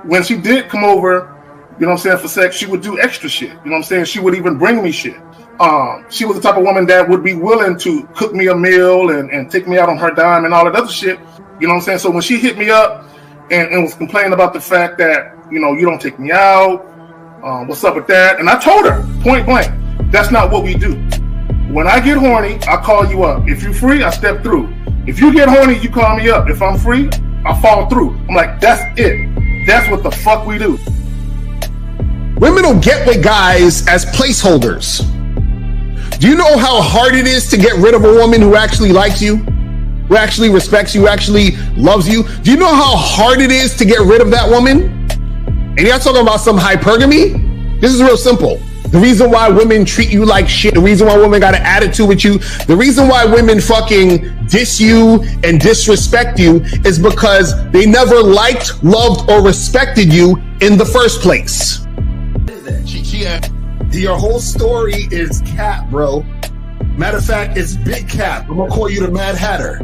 when she did come over, you know what I'm saying, for sex, she would do extra shit. You know what I'm saying? She would even bring me shit. She was the type of woman that would be willing to cook me a meal and take me out on her dime and all that other shit. You know what I'm saying? So when she hit me up and was complaining about the fact that, you know, you don't take me out, what's up with that? And I told her point blank, that's not what we do. When I get horny, I call you up. If you're free, I step through. If you get horny, you call me up. If I'm free, I fall through. I'm like, that's it. That's what the fuck we do. Women don't get with guys as placeholders. Do you know how hard it is to get rid of a woman who actually likes you, who actually respects you, who actually loves you? Do you know how hard it is to get rid of that woman? And you're not talking about some hypergamy? This is real simple. The reason why women treat you like shit, the reason why women got an attitude with you, the reason why women fucking diss you and disrespect you is because they never liked, loved, or respected you in the first place. Your whole story is cap, bro. Matter of fact, it's big cap. I'm gonna call you the Mad Hatter.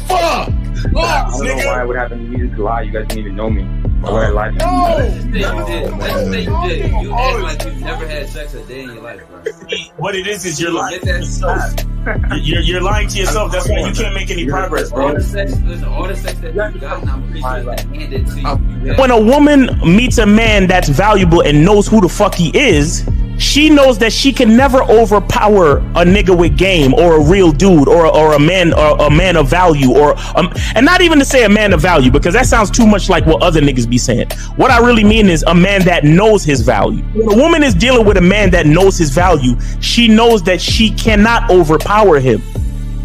Fuck. I don't know why it would happen to me to lie. You guys didn't even know me. Why lie to you? Let's say you did. You act like you've never had sex a day in your life, bro. What it is you're lying to yourself. You're lying to yourself. That's why you can't make any progress, bro. All the sex that you got, I'm pretty sure it's been handed to you. When a woman meets a man that's valuable and knows who the fuck he is, she knows that she can never overpower a nigga with game or a real dude or a man of value and not even to say a man of value, because that sounds too much like what other niggas be saying. What I really mean is a man that knows his value. When a woman is dealing with a man that knows his value, she knows that she cannot overpower him.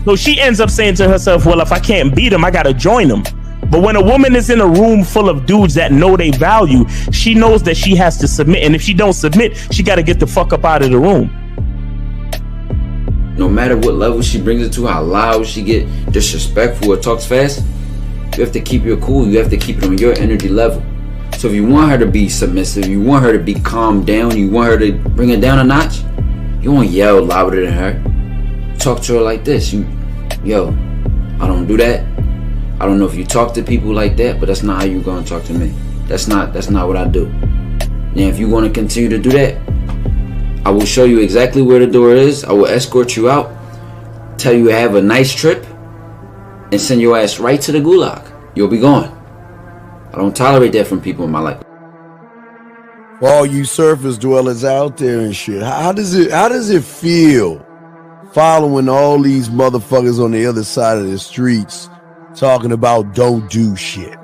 So she ends up saying to herself, well, if I can't beat him, I gotta join him. But when a woman is in a room full of dudes that know they value, she knows that she has to submit. And if she don't submit, she got to get the fuck up out of the room. No matter what level she brings it to, how loud she get, disrespectful or talks fast, you have to keep your cool. You have to keep it on your energy level. So if you want her to be submissive, you want her to be calmed down, you want her to bring it down a notch, you won't yell louder than her. Talk to her like this. Yo, I don't do that. I don't know if you talk to people like that, but that's not how you're gonna talk to me. That's not what I do. And if you want to continue to do that, I will show you exactly where the door is. I will escort you out, tell you have a nice trip, and send your ass right to the gulag. You'll be gone. I don't tolerate that from people in my life. For all you surface dwellers out there and shit, how does it feel following all these motherfuckers on the other side of the streets talking about don't do shit?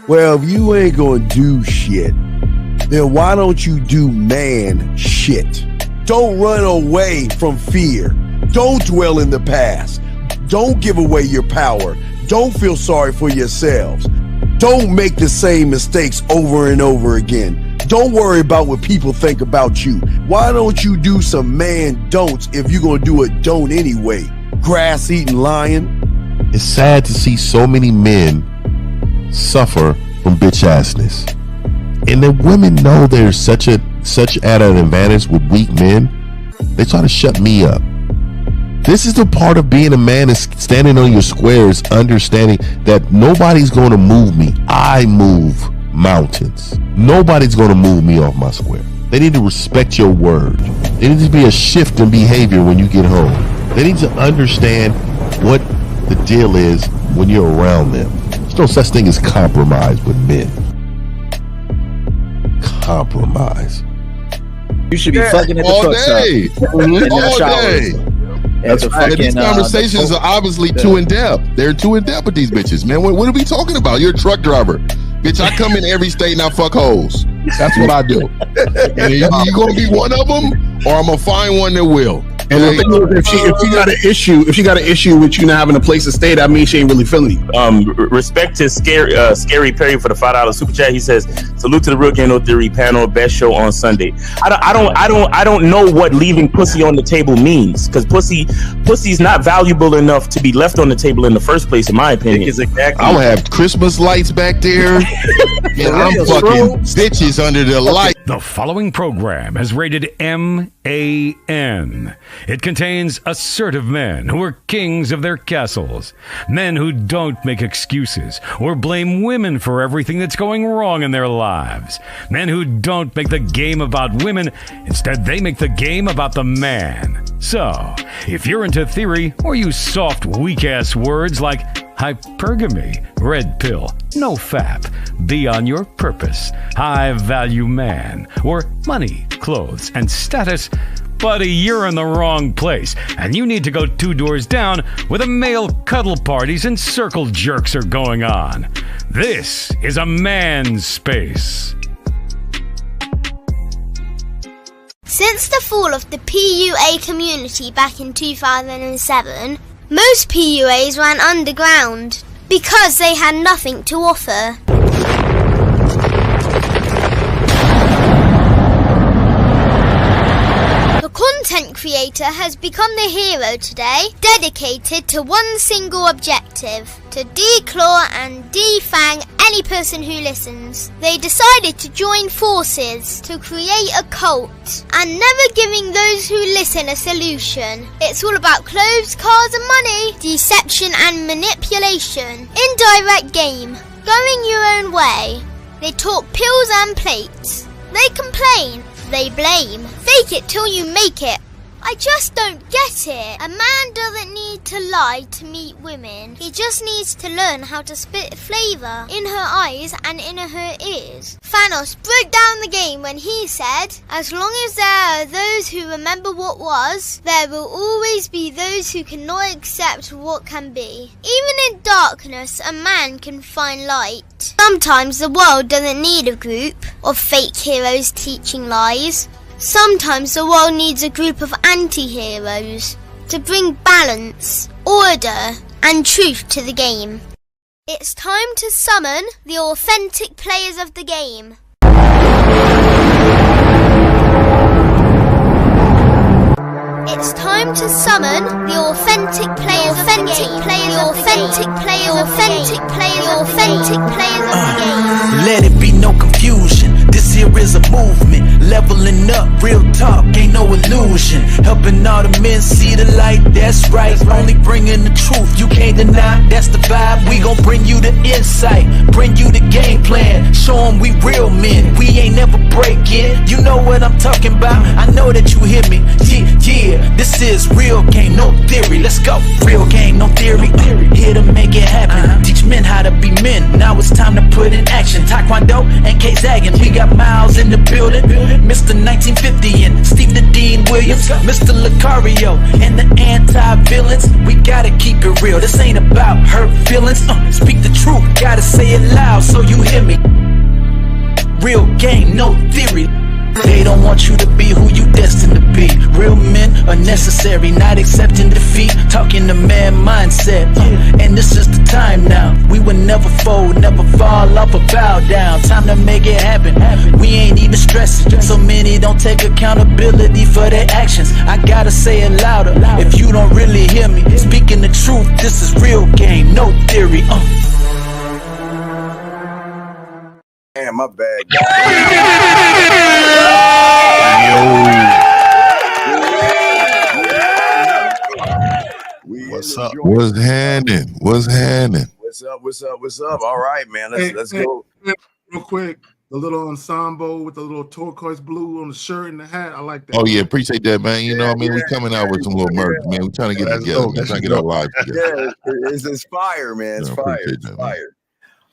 Well, if you ain't gonna do shit, then why don't you do man shit? Don't run away from fear. Don't dwell in the past. Don't give away your power. Don't feel sorry for yourselves. Don't make the same mistakes over and over again. Don't worry about what people think about you. Why don't you do some man don'ts if you're gonna do a don't anyway? Grass eating lion. It's sad to see so many men suffer from bitch assness. And the women know they're such at an advantage with weak men. They try to shut me up. This is the part of being a man, is standing on your squares, understanding that nobody's going to move me. I move mountains. Nobody's going to move me off my square. They need to respect your word. There needs to be a shift in behavior when you get home. They need to understand what the deal is when you're around them. There's no such thing as compromise with men. Compromise. You should be fucking at the truck stop. All day. That's right. These conversations are obviously too in depth. They're too in depth with these bitches, man. What are we talking about? You're a truck driver, bitch. I come in every state and I fuck hoes. That's what I do. And you gonna be one of them, or I'm gonna find one that will. And the thing is, if she got an issue with you not having a place to stay, that means she ain't really feeling you. Respect to Scary Perry for the $5 super chat. He says, "Salute to the Real Game No Theory panel, best show on Sunday." I don't know what leaving pussy on the table means, because pussy's not valuable enough to be left on the table in the first place, in my opinion. Exactly. I'm gonna have Christmas lights back there, and I'm fucking bitches under the light. The following program is rated M A-N. It contains assertive men who are kings of their castles. Men who don't make excuses or blame women for everything that's going wrong in their lives. Men who don't make the game about women. Instead, they make the game about the man. So, if you're into theory or use soft, weak-ass words like hypergamy, red pill, no fap, be on your purpose, high-value man, or money, clothes, and status, buddy, you're in the wrong place, and you need to go 2 doors down where the male cuddle parties and circle jerks are going on. This is a man's space. Since the fall of the PUA community back in 2007, most PUAs ran underground because they had nothing to offer. The content creator has become the hero today, dedicated to one single objective: to declaw and defang any person who listens. They decided to join forces to create a cult, and never giving those who listen a solution. It's all about clothes, cars and money, deception and manipulation, indirect game, going your own way. They talk pills and plates. They complain. They blame. Fake it till you make it. I just don't get it. A man doesn't need to lie to meet women. He just needs to learn how to spit flavour in her eyes and in her ears. Thanos broke down the game when he said, as long as there are those who remember what was, there will always be those who cannot accept what can be. Even in darkness, a man can find light. Sometimes the world doesn't need a group of fake heroes teaching lies. Sometimes the world needs a group of anti-heroes to bring balance, order, and truth to the game. It's time to summon the authentic players of the game. It's time to summon the authentic players of the game. The authentic players of the game. Let it be no confusion. This here is a movement, leveling up, real talk, ain't no illusion. Helping all the men see the light, that's right. Only bringing the truth, you can't deny, that's the vibe. We gon' bring you the insight, bring you the game plan. Show them we real men, we ain't never breaking. You know what I'm talking about, I know that you hear me. Yeah, this is real game, no theory. Let's go, real game, no theory. Here to make it happen, teach men how to be men. Now it's time to put in action. Taekwondo and K-Zagging, we got Miles in the building, Mr. 1950 and Steve the Dean Williams, Mr. Lucario and the anti-villains. We gotta keep it real, this ain't about hurt feelings. Speak the truth, gotta say it loud so you hear me. Real game, no theory. They don't want you to be who you destined to be. Real men are necessary, not accepting defeat. Talking the man mindset, and this is the time now. We will never fold, never fall off or bow down. Time to make it happen. We ain't even stressing. So many don't take accountability for their actions. I gotta say it louder. If you don't really hear me, speaking the truth, this is real game, no theory. Damn, my bad. What's up? What's happening? What's happening? What's up? All right, man. Let's go. Real quick, the little ensemble with the little turquoise blue on the shirt and the hat. I like that. Oh yeah, appreciate that, man. You know what I mean? We coming out with some little merch, man. We trying to get together. We're trying to get our lives together. Yeah, it's fire, man. It's fire. It's fire.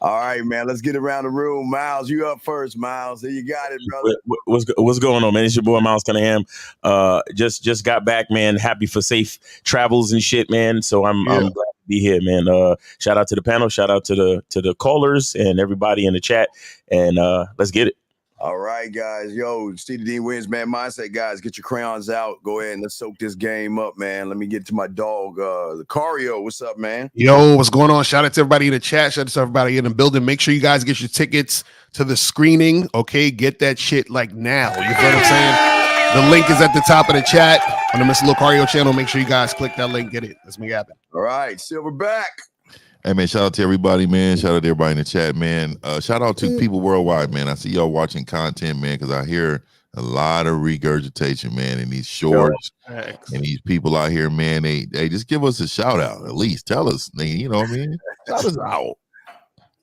All right, man. Let's get around the room. Miles, you up first, Miles. There you got it, brother. What's going on, man? It's your boy Miles Cunningham. Just got back, man. Happy for safe travels and shit, man. So I'm glad to be here, man. Shout out to the panel, shout out to the callers and everybody in the chat. And let's get it. All right, guys. Yo, Steve Dean Williams, man. Mindset, guys. Get your crayons out. Go ahead and let's soak this game up, man. Let me get to my dog, Lucario. What's up, man? Yo, what's going on? Shout out to everybody in the chat. Shout out to everybody in the building. Make sure you guys get your tickets to the screening. Okay, get that shit like now. You feel what I'm saying? The link is at the top of the chat on the Mr. Lucario channel. Make sure you guys click that link. Get it. Let's make it happen. All right, Silverback. Hey man, shout out to everybody, man. Shout out to everybody in the chat, man. Shout out to people worldwide, man. I see y'all watching content, man, because I hear A lot of regurgitation, man, in these shorts. And these people out here, man, they just give us a shout out. At least tell us, you know what I mean? Shout us out.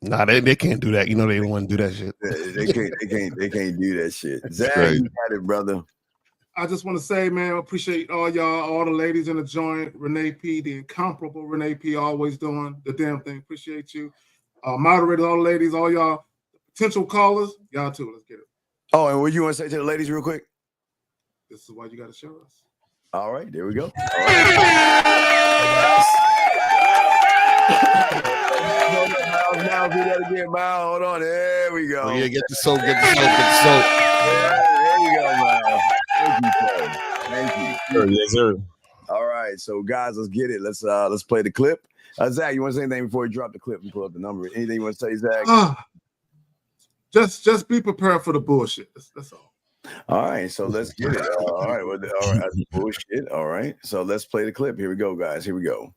Nah, they can't do that. You know they don't want to do that shit. They can't do that shit. Zach, you got it, brother. I just want to say, man, appreciate all y'all, all the ladies in the joint. Renee P, the incomparable Renee P, always doing the damn thing. Appreciate you. Moderators, all the ladies, all y'all potential callers, y'all too. Let's get it. Oh, and what you want to say to the ladies real quick? This is why you got to show us. All right, there we go. Now do that again, Miles. Hold on, there we go. Oh, yeah, get the soap, get the soap. There you go, Miles. Thank you. Yes, sir. All right, so guys, let's get it. Let's play the clip. Zach, you want to say anything before you drop the clip and pull up the number? Anything you want to say, Zach? Just be prepared for the bullshit. That's all. All right, so let's get it. All right, bullshit. All right, so let's play the clip. Here we go, guys. Here we go.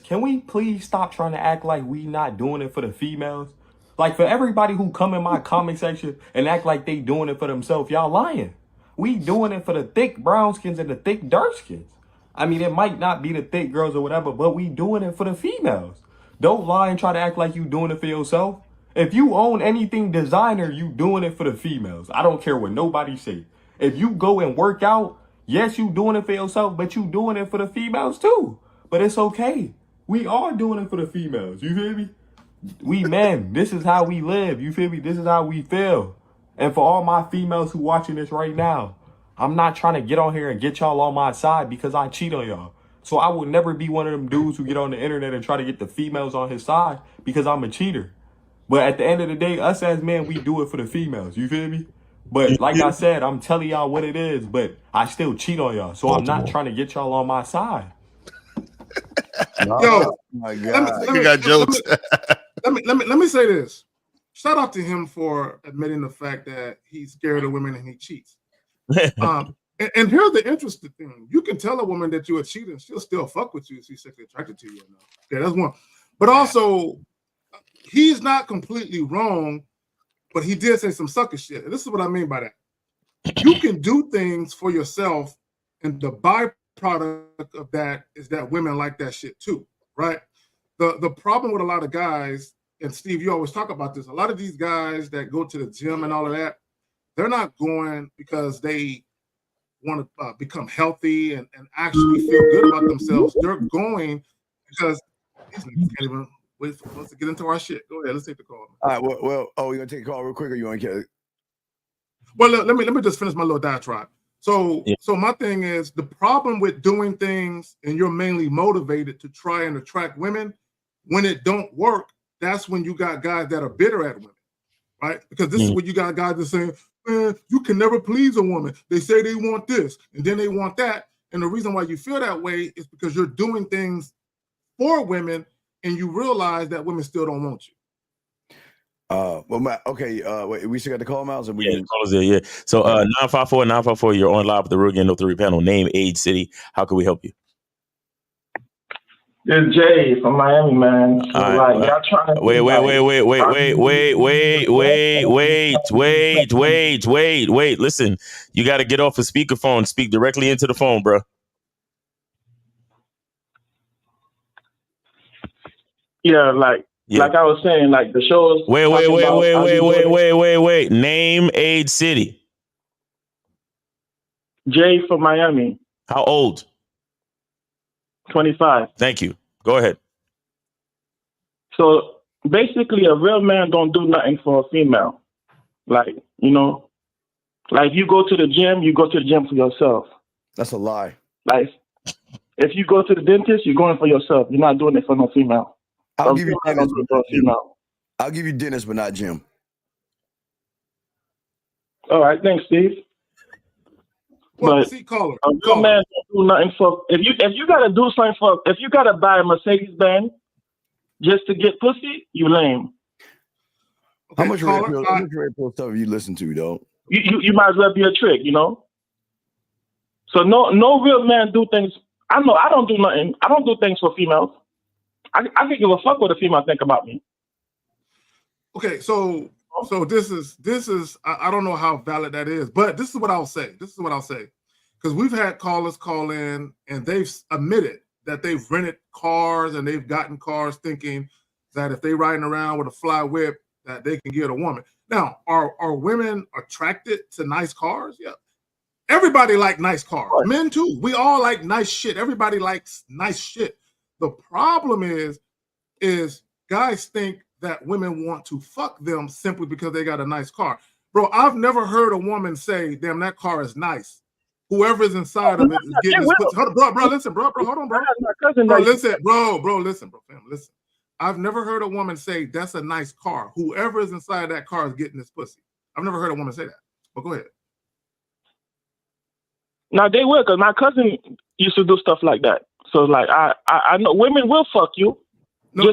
Can we please stop trying to act like we not doing it for the females? Like, for everybody who come in my comment section and act like they doing it for themselves, y'all lying. We doing it for the thick brown skins and the thick dark skins. I mean, it might not be the thick girls or whatever, but we doing it for the females. Don't lie and try to act like you doing it for yourself. If you own anything designer, you doing it for the females. I don't care what nobody say. If you go and work out, yes, you doing it for yourself, but you doing it for the females too. But it's okay. We are doing it for the females. You feel me? We men, this is how we live. You feel me? This is how we feel. And for all my females who watching this right now, I'm not trying to get on here and get y'all on my side because I cheat on y'all. So I will never be one of them dudes who get on the internet and try to get the females on his side because I'm a cheater. But at the end of the day, us as men, we do it for the females. You feel me? But like I said, I'm telling y'all what it is, but I still cheat on y'all. So I'm not trying to get y'all on my side. Yo, my God. You got jokes. Let me say this. Shout out to him for admitting the fact that he's scared of women and he cheats. And here's the interesting thing. You can tell a woman that you're a cheater and she'll still fuck with you if she's sexually attracted to you or not. Okay, that's one. But also, he's not completely wrong, but he did say some sucker shit. And this is what I mean by that. You can do things for yourself, and the byproduct of that is that women like that shit too, right? The problem with a lot of guys, and Steve, you always talk about this, a lot of these guys that go to the gym and all of that, they're not going because they want to become healthy and actually feel good about themselves. They're going because these niggas can't even wait for us to get into our shit. Go ahead, let's take the call. All right, well, we're gonna take a call real quick, or you want to get it? Well, let me just finish my little diatribe. So my thing is, the problem with doing things and you're mainly motivated to try and attract women, when it don't work, that's when you got guys that are bitter at women, right? Because this is what you got guys that saying, man, you can never please a woman. They say they want this, and then they want that. And the reason why you feel that way is because you're doing things for women, and you realize that women still don't want you. Wait, we still got the call, Miles? Or callers there, yeah. So 954-954, you're on live with the Real Game No 3 panel. Name, age, city. How can we help you? It's Jay from Miami, man. So, y'all trying to wait. Listen, you got to get off a speakerphone. Speak directly into the phone, bro. Yeah, like I was saying, like the shows. Wait. Name, age, city. Jay from Miami. How old? 25. Thank you. Go ahead. So basically, a real man don't do nothing for a female. Like, like you go to the gym, you go to the gym for yourself. That's a lie. Like, if you go to the dentist, you're going for yourself. You're not doing it for no female. I'll give you dentist, but not gym. All right, thanks, Steve. Well, but a real man don't do nothing for. If you gotta do something for, if you gotta buy a Mercedes Benz just to get pussy, you lame. Okay, how much red pill stuff have you listened to, though? You might as well be a trick, So no real man do things. I know I don't do nothing. I don't do things for females. I can give a fuck what a female think about me. Okay, so So this is I don't know how valid that is, but this is what I'll say. Because we've had callers call in and they've admitted that they've rented cars and they've gotten cars thinking that if they riding around with a fly whip that they can get a woman. Now, are women attracted to nice cars? Yeah. Everybody like nice cars. Men too. We all like nice shit. Everybody likes nice shit. The problem is guys think that women want to fuck them simply because they got a nice car. Bro, I've never heard a woman say, damn, that car is nice. Whoever is inside of it is getting his pussy. Bro, listen, bro, hold on, bro. Listen. I've never heard a woman say, that's a nice car. Whoever is inside that car is getting his pussy. I've never heard a woman say that. But go ahead. Now they will, because my cousin used to do stuff like that. So like I know women will fuck you. No.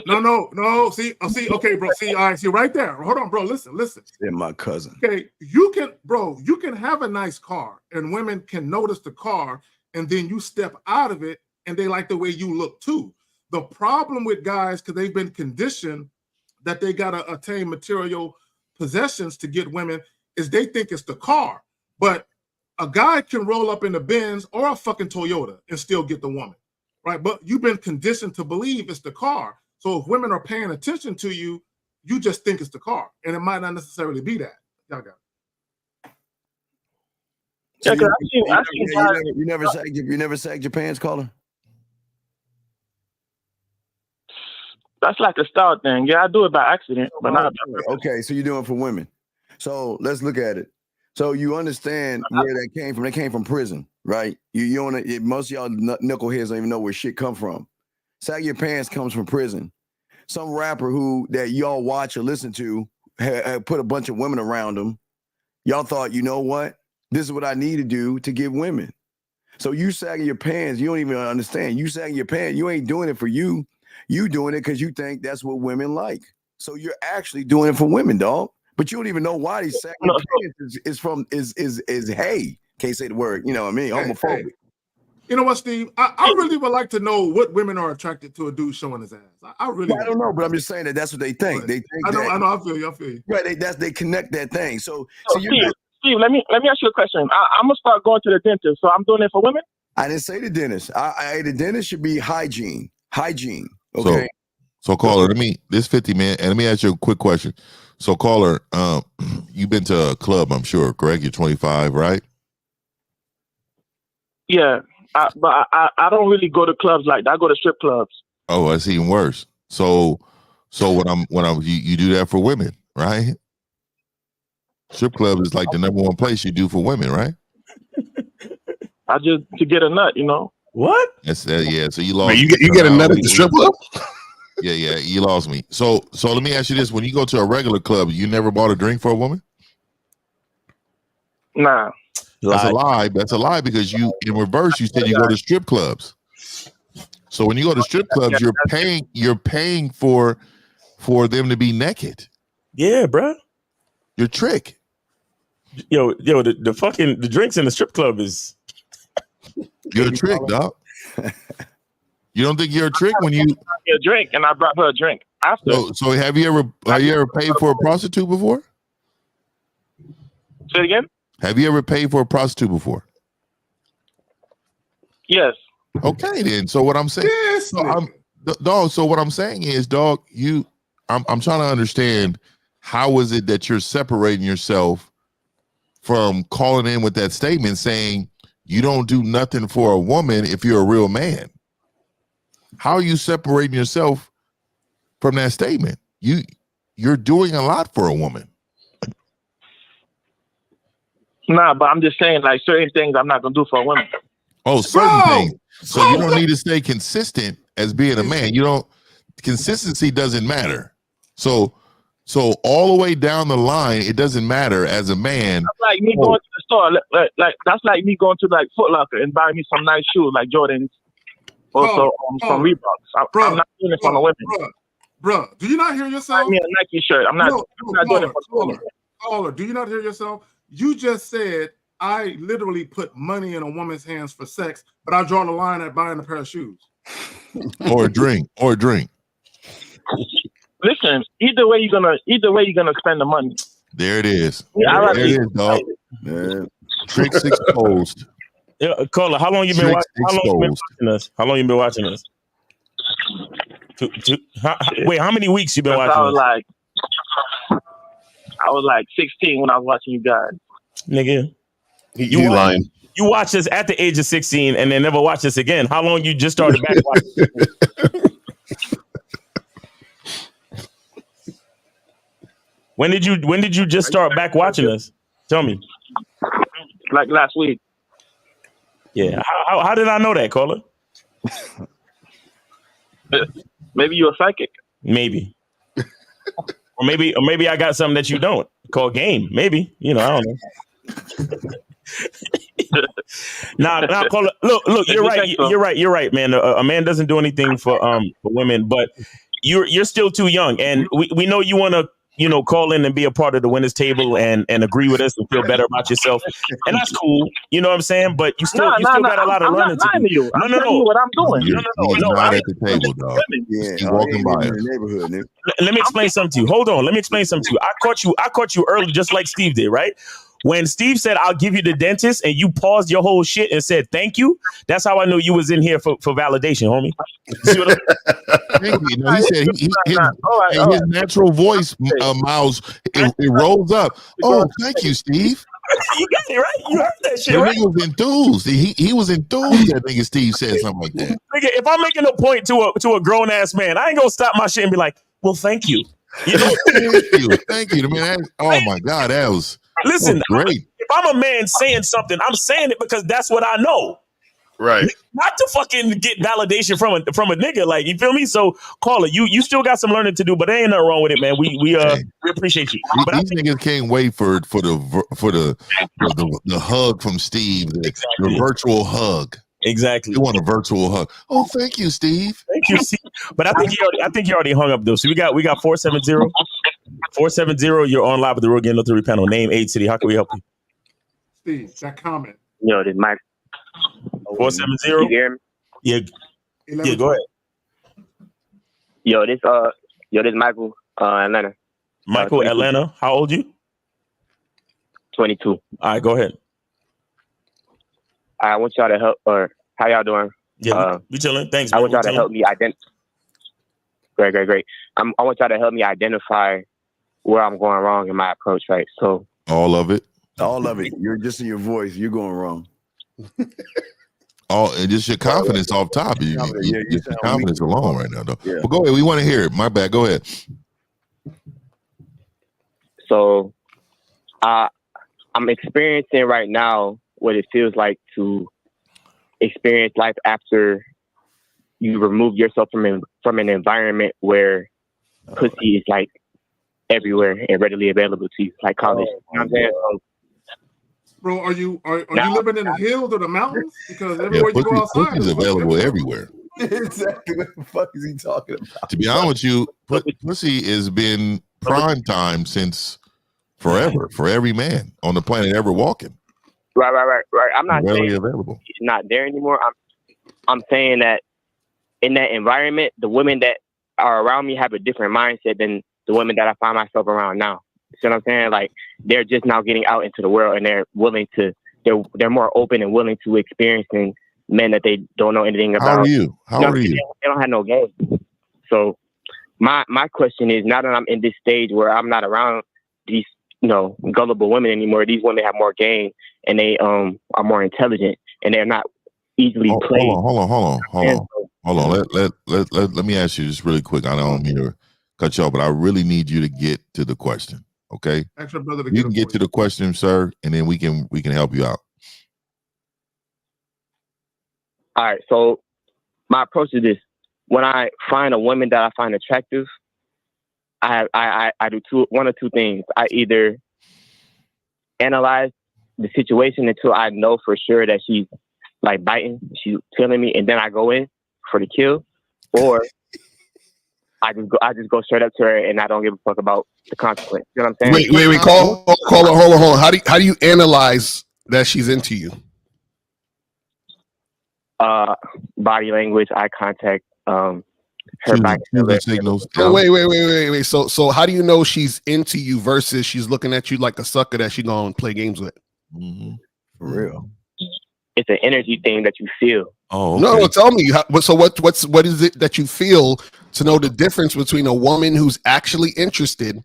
See, okay, bro. See, all right, see right there. Hold on, bro. Listen. Yeah, my cousin. Okay, you can have a nice car, and women can notice the car, and then you step out of it, and they like the way you look too. The problem with guys, because they've been conditioned that they gotta attain material possessions to get women, is they think it's the car. But a guy can roll up in a Benz or a fucking Toyota and still get the woman, right? But you've been conditioned to believe it's the car. So if women are paying attention to you, you just think it's the car, and it might not necessarily be that. Y'all got it. So you never sagged your pants, caller? That's like a style thing. Yeah, I do it by accident, but not. Okay, so you're doing it for women. So let's look at it. So you understand where that came from. They came from prison, right? Most of y'all knuckleheads don't even know where shit come from. Sag your pants comes from prison. Some rapper that y'all watch or listen to had put a bunch of women around him. Y'all thought, you know what? This is what I need to do to get women. So you sagging your pants, you don't even understand. You sagging your pants, you ain't doing it for you. You doing it because you think that's what women like. So you're actually doing it for women, dog. But you don't even know why these sagging pants is hey. Can't say the word, you know what I mean? Homophobic. Hey. You know what, Steve? I really would like to know what women are attracted to a dude showing his ass. I don't know, but I'm just saying that's what they think. They think I know. I feel you. Right, they connect that thing. So Steve, let me ask you a question. I'm gonna start going to the dentist. So I'm doing it for women? I didn't say the dentist. The dentist should be hygiene. Okay. So caller, this 50 man, and let me ask you a quick question. So caller, you've been to a club, I'm sure, correct? You're 25, right? Yeah. But I don't really go to clubs like that. I go to strip clubs. Oh, that's even worse. So you do that for women, right? Strip club is like the number one place you do for women, right? I just to get a nut, you know. What? That's yeah. So you lost. Man, you get a nut at the strip club? Yeah, you lost me. So let me ask you this: when you go to a regular club, you never bought a drink for a woman? Nah. That's a lie. That's a lie because you, in reverse, you said you go to strip clubs. So when you go to strip clubs, you're paying for them to be naked. Yeah, bro. You're trick. Yo, the drinks in the strip club is. You're a trick, dog. You don't think you're a trick when you a drink and I brought her a drink after. So have you ever paid for a prostitute before? Say it again. Have you ever paid for a prostitute before? Yes. Okay, then. So what I'm saying, so what I'm saying is, dog, I'm trying to understand how is it that you're separating yourself from calling in with that statement saying you don't do nothing for a woman if you're a real man. How are you separating yourself from that statement? You're doing a lot for a woman. Nah, but I'm just saying, like, certain things I'm not gonna do for a woman. Oh, certain things. So you don't need to stay consistent as being a man. Consistency doesn't matter. So all the way down the line, it doesn't matter as a man. That's like me going to the store. Like that's like me going to like Foot Locker and buying me some nice shoes like Jordans, also some Reeboks. I'm not doing it for the women. Bro, do you not hear yourself? Buy me a Nike shirt. I'm not doing it for the women. Caller, do you not hear yourself? You just said I literally put money in a woman's hands for sex, but I draw the line at buying a pair of shoes. or a drink. Listen, either way you're gonna spend the money. There it is. Yeah, there it is, dog. Tricks exposed. Yeah, Carla, how long you been watching us? How long you been watching us? Wait, how many weeks you been watching us? I was like 16 when I was watching you guys. Nigga, you lying. You watched us at the age of 16 and then never watched us again. How long you just started back watching? When did you just start back watching us? Tell me. Like last week. Yeah. How did I know that, Carla? Maybe you're a psychic. Maybe. or maybe I got something that you don't. Called game. Maybe. I don't know. Nah, Carla, look, you're right, man. A man doesn't do anything for women, but you're still too young, and we know you want to call in and be a part of the winners table and agree with us and feel better about yourself, and that's cool. You know what I'm saying? But you still got a lot of learning to do. You. I'm telling you what I'm doing. He's not at the table, dog. He's walking by in the neighborhood, nigga. Let me explain something to you. Hold on. Let me explain something to you. I caught you early, just like Steve did, right? When Steve said, "I'll give you the dentist," and you paused your whole shit and said, "Thank you," that's how I knew you was in here for validation, homie. See what he said his natural voice, Miles, it rolls up. Oh, thank you, Steve. You got it right. You heard that shit, The right? nigga was enthused. He was enthused that nigga Steve said something like that. Nigga, if I'm making a point to a grown ass man, I ain't gonna stop my shit and be like, "Well, thank you." Thank you, man. Oh my God, that was. Listen, great. If I'm a man saying something, I'm saying it because that's what I know. Right. Not to fucking get validation from a nigga. Like, you feel me? So, Carla, you still got some learning to do, but there ain't nothing wrong with it, man. We appreciate you. But These niggas can't wait for the hug from Steve, the virtual hug. Exactly. You want a virtual hug? Oh, thank you, Steve. Thank you, Steve. But I think you already hung up though. So we got 470. 470. You're on live with the Real Game No 3 panel. Name, age, city. How can we help you? Steve, that comment. Yo, this Mike. 470. You hear me? Yeah. Go ahead. Yo, this Michael, Atlanta. Michael, Atlanta. How old you? 22. All right, go ahead. I want y'all to help, or how y'all doing? Yeah, we chilling. Thanks. I want y'all to help me identify. Great. I want y'all to help me identify where I'm going wrong in my approach, right? So all of it. You're just in your voice. You're going wrong. And just your confidence off top. Your confidence alone right now, though. Yeah. But go ahead. We want to hear it. My bad. Go ahead. So, I'm experiencing right now what it feels like to experience life after you remove yourself from an environment where pussy is like everywhere and readily available to you, like college. You know what I'm saying? Bro, are you living in the hills or the mountains? Because everywhere you go outside, pussy's available everywhere. Exactly. What the fuck is he talking about? To be honest with you, pussy has been prime time since forever for every man on the planet ever walking. Right. I'm not saying available. It's not there anymore. I'm saying that in that environment, the women that are around me have a different mindset than the women that I find myself around now. See what I'm saying? Like, they're just now getting out into the world and they're willing to. They're more open and willing to experiencing men that they don't know anything about. How are you? How are you? They don't have no game. So my question is, now that I'm in this stage where I'm not around these gullible women anymore, these women have more game and they are more intelligent and they're not easily played. Hold on. Let me ask you just really quick. I don't mean to cut you off, but I really need you to get to the question. Okay, ask your brother to you can get to the question, sir, and then we can help you out. All right. So my approach is this: when I find a woman that I find attractive, I do one or two things. I either analyze the situation until I know for sure that she's like biting, she's killing me, and then I go in for the kill, or I just go straight up to her and I don't give a fuck about the consequence. You know what I'm saying? Wait. Hold on. How do you analyze that she's into you? Body language, eye contact, her back. Signals. So wait. So how do you know she's into you versus she's looking at you like a sucker that she gonna play games with? Mm-hmm. For real. It's an energy thing that you feel. Oh, okay. No, tell me. So what is it that you feel to know the difference between a woman who's actually interested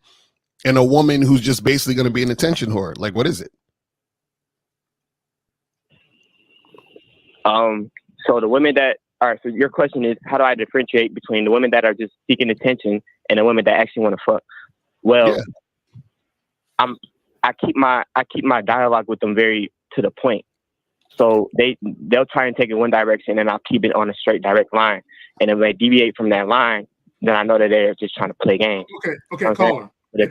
and a woman who's just basically going to be an attention whore? Like, what is it? So the women that are, so your question is, how do I differentiate between the women that are just seeking attention and the women that actually want to fuck? Well, yeah. I keep my dialogue with them very to the point. So they'll try and take it one direction, and I'll keep it on a straight direct line. And if they deviate from that line, then I know that they're just trying to play games. Okay, caller. I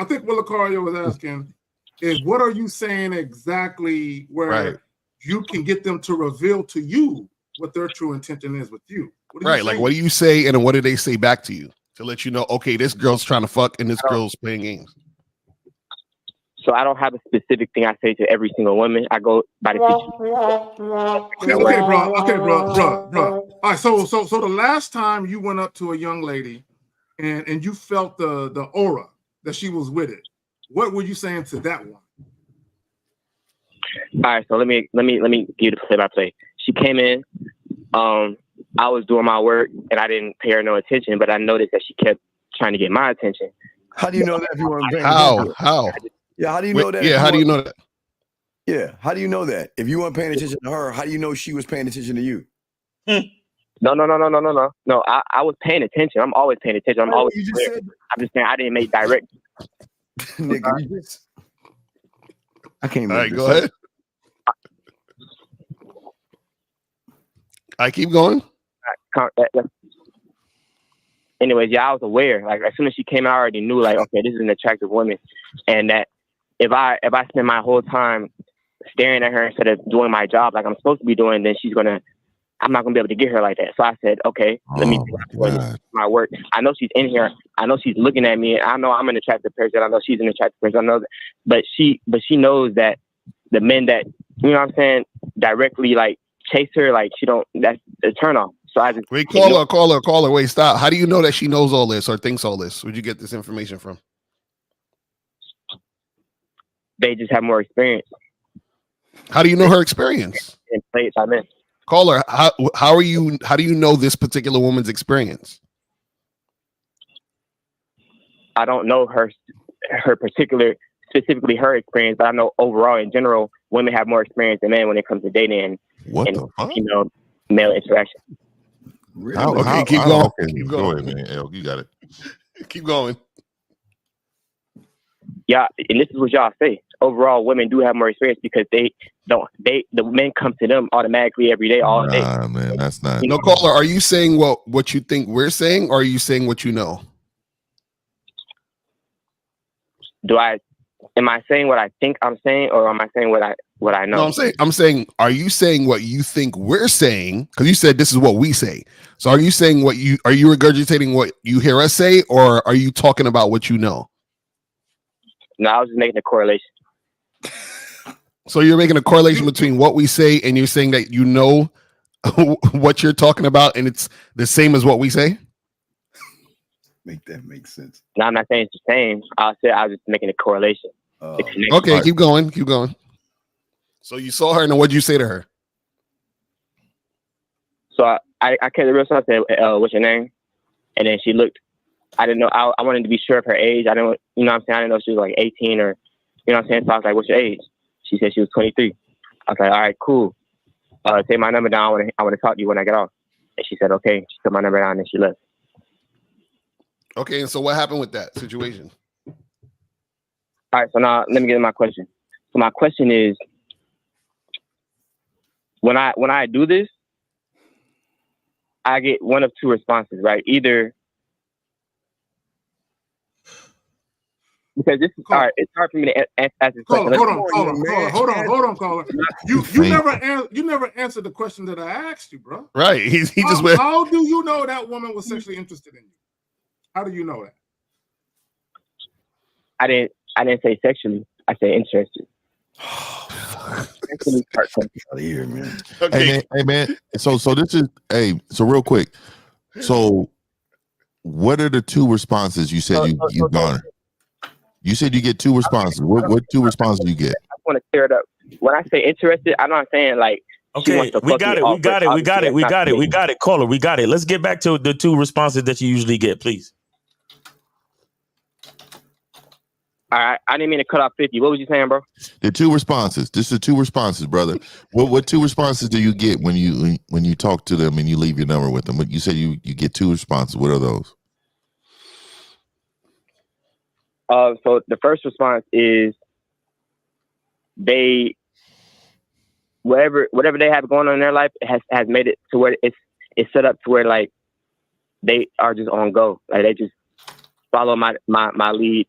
think what Lucario was asking is, what are you saying exactly where you can get them to reveal to you what their true intention is with you? Right, like what do you say, and what do they say back to you to let you know, okay, this girl's trying to fuck and this girl's playing games? So I don't have a specific thing I say to every single woman. I go by the situation. Okay, bro. All right, so the last time you went up to a young lady and you felt the aura that she was with it, what were you saying to that one? All right, so let me give you the play-by-play. She came in. I was doing my work and I didn't pay her no attention, but I noticed that she kept trying to get my attention. How do you know that if you weren't paying attention? How? Yeah, how do you know that? Yeah, how do you know that? Yeah, how do you know that? If you weren't paying attention to her, how do you know she was paying attention to you? No. No, I was paying attention. I'm always paying attention. I'm always I'm just saying I didn't make direct. Nigga, you just... I can't. All right, go ahead. I keep going. Anyways, yeah, I was aware. Like as soon as she came out, I already knew. Like, okay, this is an attractive woman, and that if I spend my whole time staring at her instead of doing my job like I'm supposed to be doing, then I'm not gonna be able to get her like that. So I said, okay, let me do my work. I know she's in here. I know she's looking at me. I know I'm an attractive person. I know she's an attractive person. I know that, but she knows that the men that, you know what I'm saying, directly like chase her, like that's a turn off. So I just wait, caller. Wait, stop. How do you know that she knows all this or thinks all this? Where'd you get this information from? They just have more experience. How do you know her experience? In place I'm in. Caller, how do you know this particular woman's experience? I don't know her specifically her experience, but I know overall in general, women have more experience than men when it comes to dating and male interaction. Okay, keep going. Keep going, man. El, you got it. Keep going. Yeah, and this is what y'all say. Overall, women do have more experience because the men come to them automatically every day, all day. Man, that's not. No, caller, are you saying what you think we're saying, or are you saying what you know? Am I saying what I think I'm saying, or am I saying what I know? No, I'm saying, are you saying what you think we're saying? Because you said this is what we say. So are you saying are you regurgitating what you hear us say, or are you talking about what you know? No, I was just making a correlation. So you're making a correlation between what we say and you're saying that you know what you're talking about and it's the same as what we say? Make that make sense. No, I'm not saying it's the same. I was just making a correlation. Okay, keep going. So you saw her and what did you say to her? So I kept it real. So I said, what's your name? And then she looked. I didn't know. I wanted to be sure of her age. I didn't, you know what I'm saying? I didn't know she was like 18 or, you know what I'm saying? So I was like, what's your age? She said she was 23. I was like, all right, cool. Take my number down. I want to talk to you when I get off. And she said, okay. She took my number down and she left. Okay, and so what happened with that situation? All right, so now let me get to my question. So my question is, when I do this, I get one of two responses, right? Either because this is all right, it's hard for me to ask this question. Hold on, caller. You never answered the question that I asked you, bro. Right. He just went. How do you know that woman was sexually interested in you? How do you know that? I didn't say sexually. I said interested. Out of here, man. Okay. Hey man. So this is so real quick. So, what are the 2 responses you said you garner? You said you get 2 responses. What 2 responses you get? I want to clear it up. When I say interested, I'm not saying like. Okay, we got it. Caller, we got it. Let's get back to the 2 responses that you usually get, please. All right, I didn't mean to cut off 50. What was you saying, bro? The 2 responses. This is 2 responses, brother. What 2 responses do you get when you talk to them and you leave your number with them? You said you get 2 responses. What are those? So the first response is they whatever they have going on in their life has made it to where it's set up to where like they are just on go. Like they just follow my lead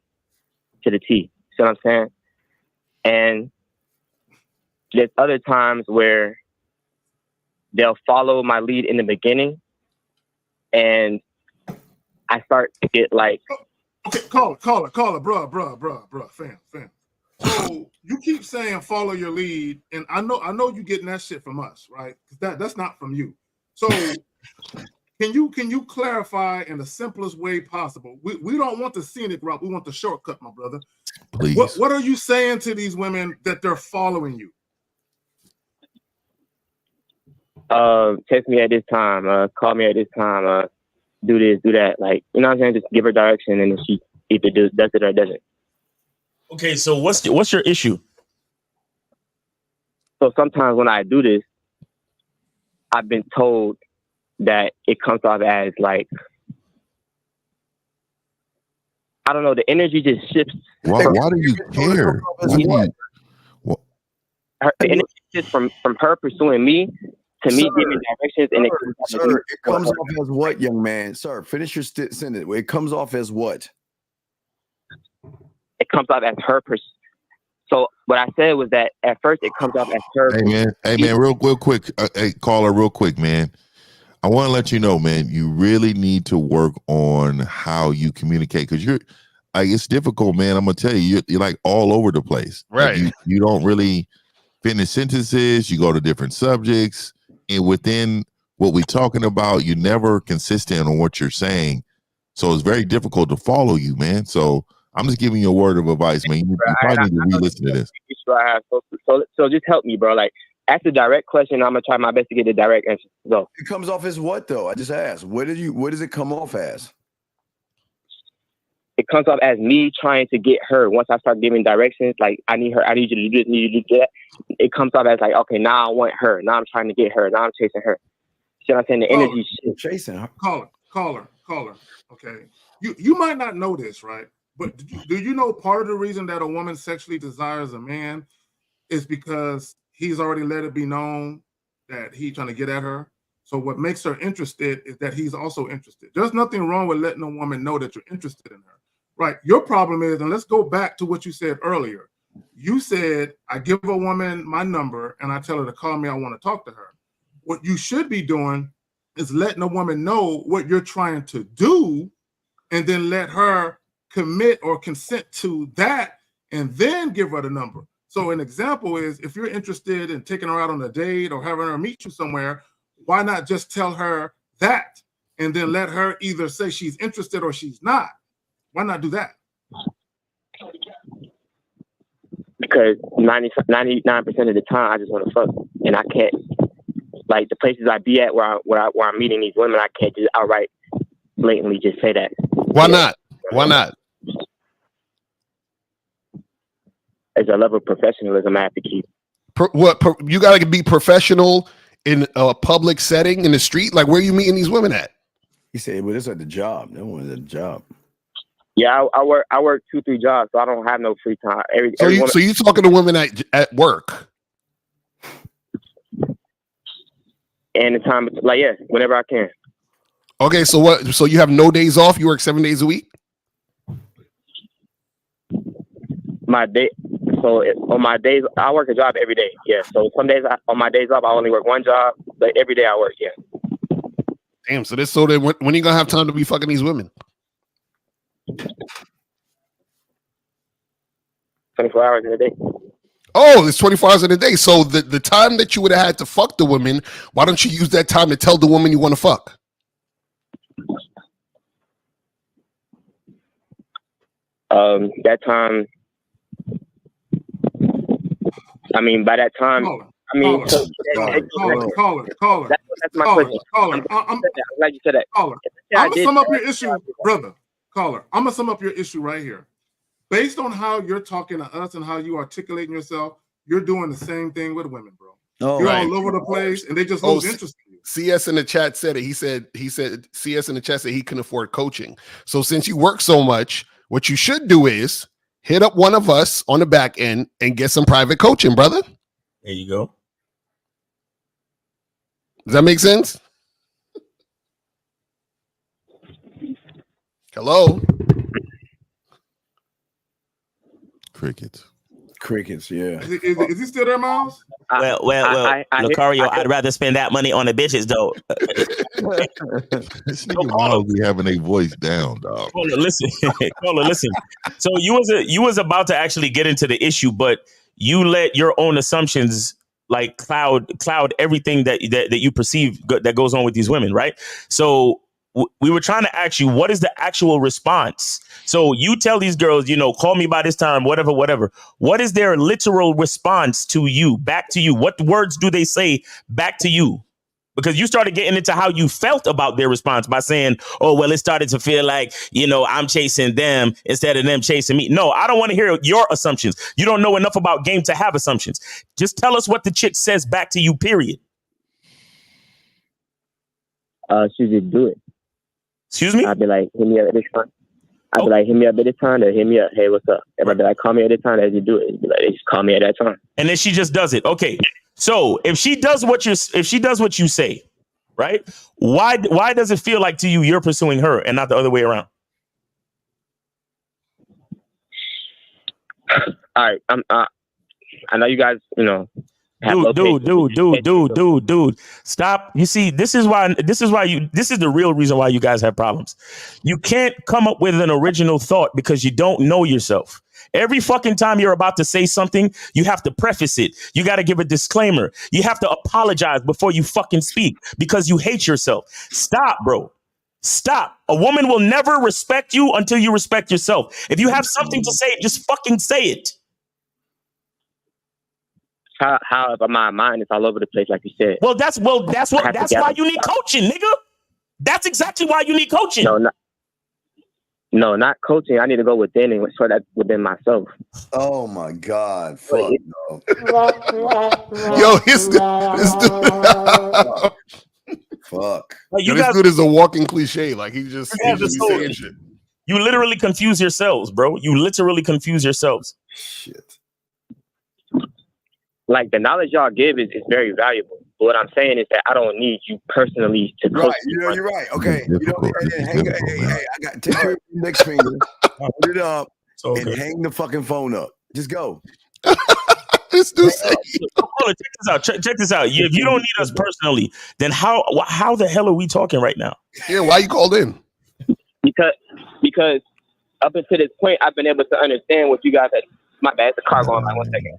to the T. See what I'm saying? And there's other times where they'll follow my lead in the beginning and I start to get like, okay, caller, bruh, fam. So you keep saying follow your lead, and I know you getting that shit from us, right? Because that's not from you. So can you clarify in the simplest way possible? We don't want the scenic route, we want the shortcut, my brother. Please. What are you saying to these women that they're following you? Text me at this time, call me at this time, do this, do that. Like, you know what I'm saying? Just give her direction and then she either does it or doesn't. Okay, so what's your issue? So sometimes when I do this, I've been told that it comes off as like, I don't know, the energy just shifts. Why do you care? The energy shifts from her pursuing me to me giving directions, and it comes off as what, young man? Sir, finish your sentence. It comes off as what? It comes off as her So what I said was that at first it comes off as her. Hey man, real quick, hey caller, real quick, man. I want to let you know, man, you really need to work on how you communicate because it's difficult, man. I'm gonna tell you, you're like all over the place. Right. Like you don't really finish sentences. You go to different subjects, and within what we're talking about, you're never consistent on what you're saying. So it's very difficult to follow you, man. So I'm just giving you a word of advice, man. You probably need to re-listen to this. So just help me, bro. Like, ask a direct question. I'm gonna try my best to get the direct answer. Go. It comes off as what, though? I just asked. What does it come off as? It comes off as me trying to get her. Once I start giving directions, like I need you to do this, need you to do that. It comes off as like, okay, now I want her. Now I'm trying to get her. Now I'm chasing her. See what I'm saying? The energy shit. Chasing her. Caller. Okay. You might not know this, right? But do you know part of the reason that a woman sexually desires a man is because he's already let it be known that he's trying to get at her? So what makes her interested is that he's also interested. There's nothing wrong with letting a woman know that you're interested in her, right? Your problem is, and let's go back to what you said earlier. You said, I give a woman my number and I tell her to call me, I want to talk to her. What you should be doing is letting a woman know what you're trying to do and then let her commit or consent to that and then give her the number. So an example is if you're interested in taking her out on a date or having her meet you somewhere, why not just tell her that and then let her either say she's interested or she's not? Why not do that? Because 99% of the time I just want to fuck, and I can't. Like the places I be at where I'm meeting these women, I can't just outright blatantly just say that. Why not? Why not? As a level of professionalism I have to keep. You got to be professional in a public setting in the street? Like, where are you meeting these women at? He said, well, it's at the job. No one's at the job. Yeah, I work 2-3 jobs, so I don't have no free time. So you talking to women at work? And the time, like, yeah, whenever I can. Okay, so what? So you have no days off? You work 7 days a week? On my days, I work a job every day. Yeah. So some days on my days off, I only work one job. But every day I work. Yeah. Damn. So then when are you gonna have time to be fucking these women? 24 hours in a day. Oh, it's 24 hours in a day. So the time that you would have had to fuck the women, why don't you use that time to tell the woman you want to fuck? That time, I mean, by that time, I mean, Caller. That's my question. Caller, I'm glad you said that. Caller, I'm gonna sum up your issue, brother. Caller, I'm gonna sum up your issue right here. Based on how you're talking to us and how you articulating yourself, you're doing the same thing with women, bro. You're all over the place, and they just lose interest in you. CS in the chat said it. He said CS in the chat said he can afford coaching. So since you work so much, what you should do is hit up one of us on the back end and get some private coaching, brother. There you go. Does that make sense? Hello? Crickets, yeah. Is he still there, Miles? Well, Lucario, I'd rather spend that money on the bitches, though. This nigga Miles be having a voice down, dog. Caller, listen. So you was about to actually get into the issue, but you let your own assumptions like cloud everything that you perceive that goes on with these women, right? So we were trying to ask you, what is the actual response? So you tell these girls, call me by this time, whatever. What is their literal response to you, back to you? What words do they say back to you? Because you started getting into how you felt about their response by saying, oh, well, it started to feel like, I'm chasing them instead of them chasing me. No, I don't want to hear your assumptions. You don't know enough about game to have assumptions. Just tell us what the chick says back to you, period. She just do it. Excuse me? I'd be like, hit me up at this time. I'd be like, hit me up at this time, or hit me up, hey, what's up? If I'd be like, call me at this time, as you do it. It'd be like, they just call me at that time. And then she just does it. Okay. So if she does what you say, right? Why does it feel like to you you're pursuing her and not the other way around? All right. I know you guys, Dude, stop. You see, this is the real reason why you guys have problems. You can't come up with an original thought because you don't know yourself. Every fucking time you're about to say something, you have to preface it. You got to give a disclaimer. You have to apologize before you fucking speak because you hate yourself. Stop, bro. Stop. A woman will never respect you until you respect yourself. If you have something to say, just fucking say it. How my mind is all over the place, like you said. That's why you need coaching, nigga. That's exactly why you need coaching. No, not coaching. I need to go within and sort that within myself. Oh my God! Fuck no. Yo, this dude. Fuck. This dude is a walking cliche. Like he's just saying shit. You literally confuse yourselves, bro. You literally confuse yourselves. Shit. Like the knowledge y'all give is very valuable. But what I'm saying is that I don't need you personally to coach. Right, you're right. Okay. I got take your next finger, put it up, and hang the fucking phone up. Just go. This dude check this out. If you don't need us personally, then how the hell are we talking right now? Yeah, why you called in? Because up until this point, I've been able to understand what you guys had. My bad, the car going by 1 second.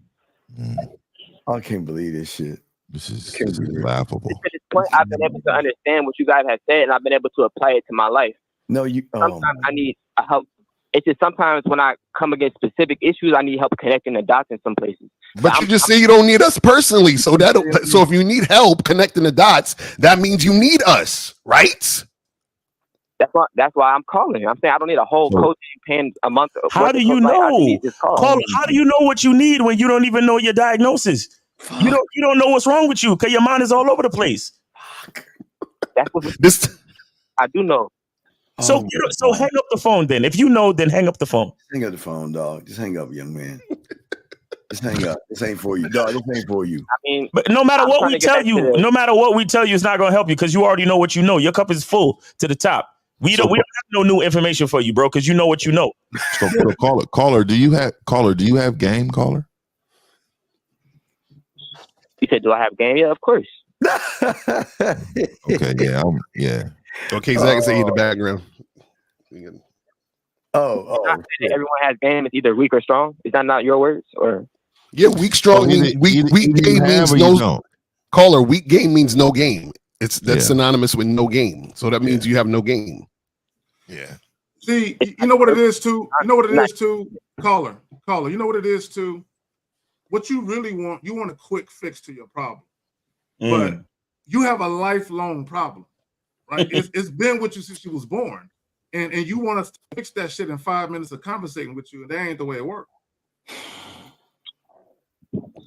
I can't believe this shit. This is laughable. At this point, I've been able to understand what you guys have said, and I've been able to apply it to my life. No, you. Sometimes I need help. It's just sometimes when I come against specific issues, I need help connecting the dots in some places. But you just say you don't need us personally, so if you need help connecting the dots, that means you need us, right? That's why I'm calling. I'm saying I don't need a whole coaching paying a month. How do you know? How do you know what you need when you don't even know your diagnosis? Fuck. You don't know what's wrong with you because your mind is all over the place. Fuck. That's what I do know. So hang up the phone then. If you know, then hang up the phone. Hang up the phone, dog. Just hang up, young man. Just hang up. This ain't for you, dog. This ain't for you. I mean, but no matter what we tell you, it's not gonna help you because you already know what you know. Your cup is full to the top. We don't have no new information for you, bro, because you know what you know. So caller, do you have game, caller? You said, do I have game? Yeah, of course. Okay, yeah. Okay, Zach can say in the background. Everyone has game. It's either weak or strong. Is that not your words? Or weak, strong. Weak game means no. Caller, weak game means no game. That's synonymous with no game. So that means you have no game. Yeah. See, you know what it is too. You know what it is too. Caller. You know what it is too. What you really want, you want a quick fix to your problem, but you have a lifelong problem, right? It's been with you since you was born, and you want us to fix that shit in 5 minutes of conversating with you, and that ain't the way it works.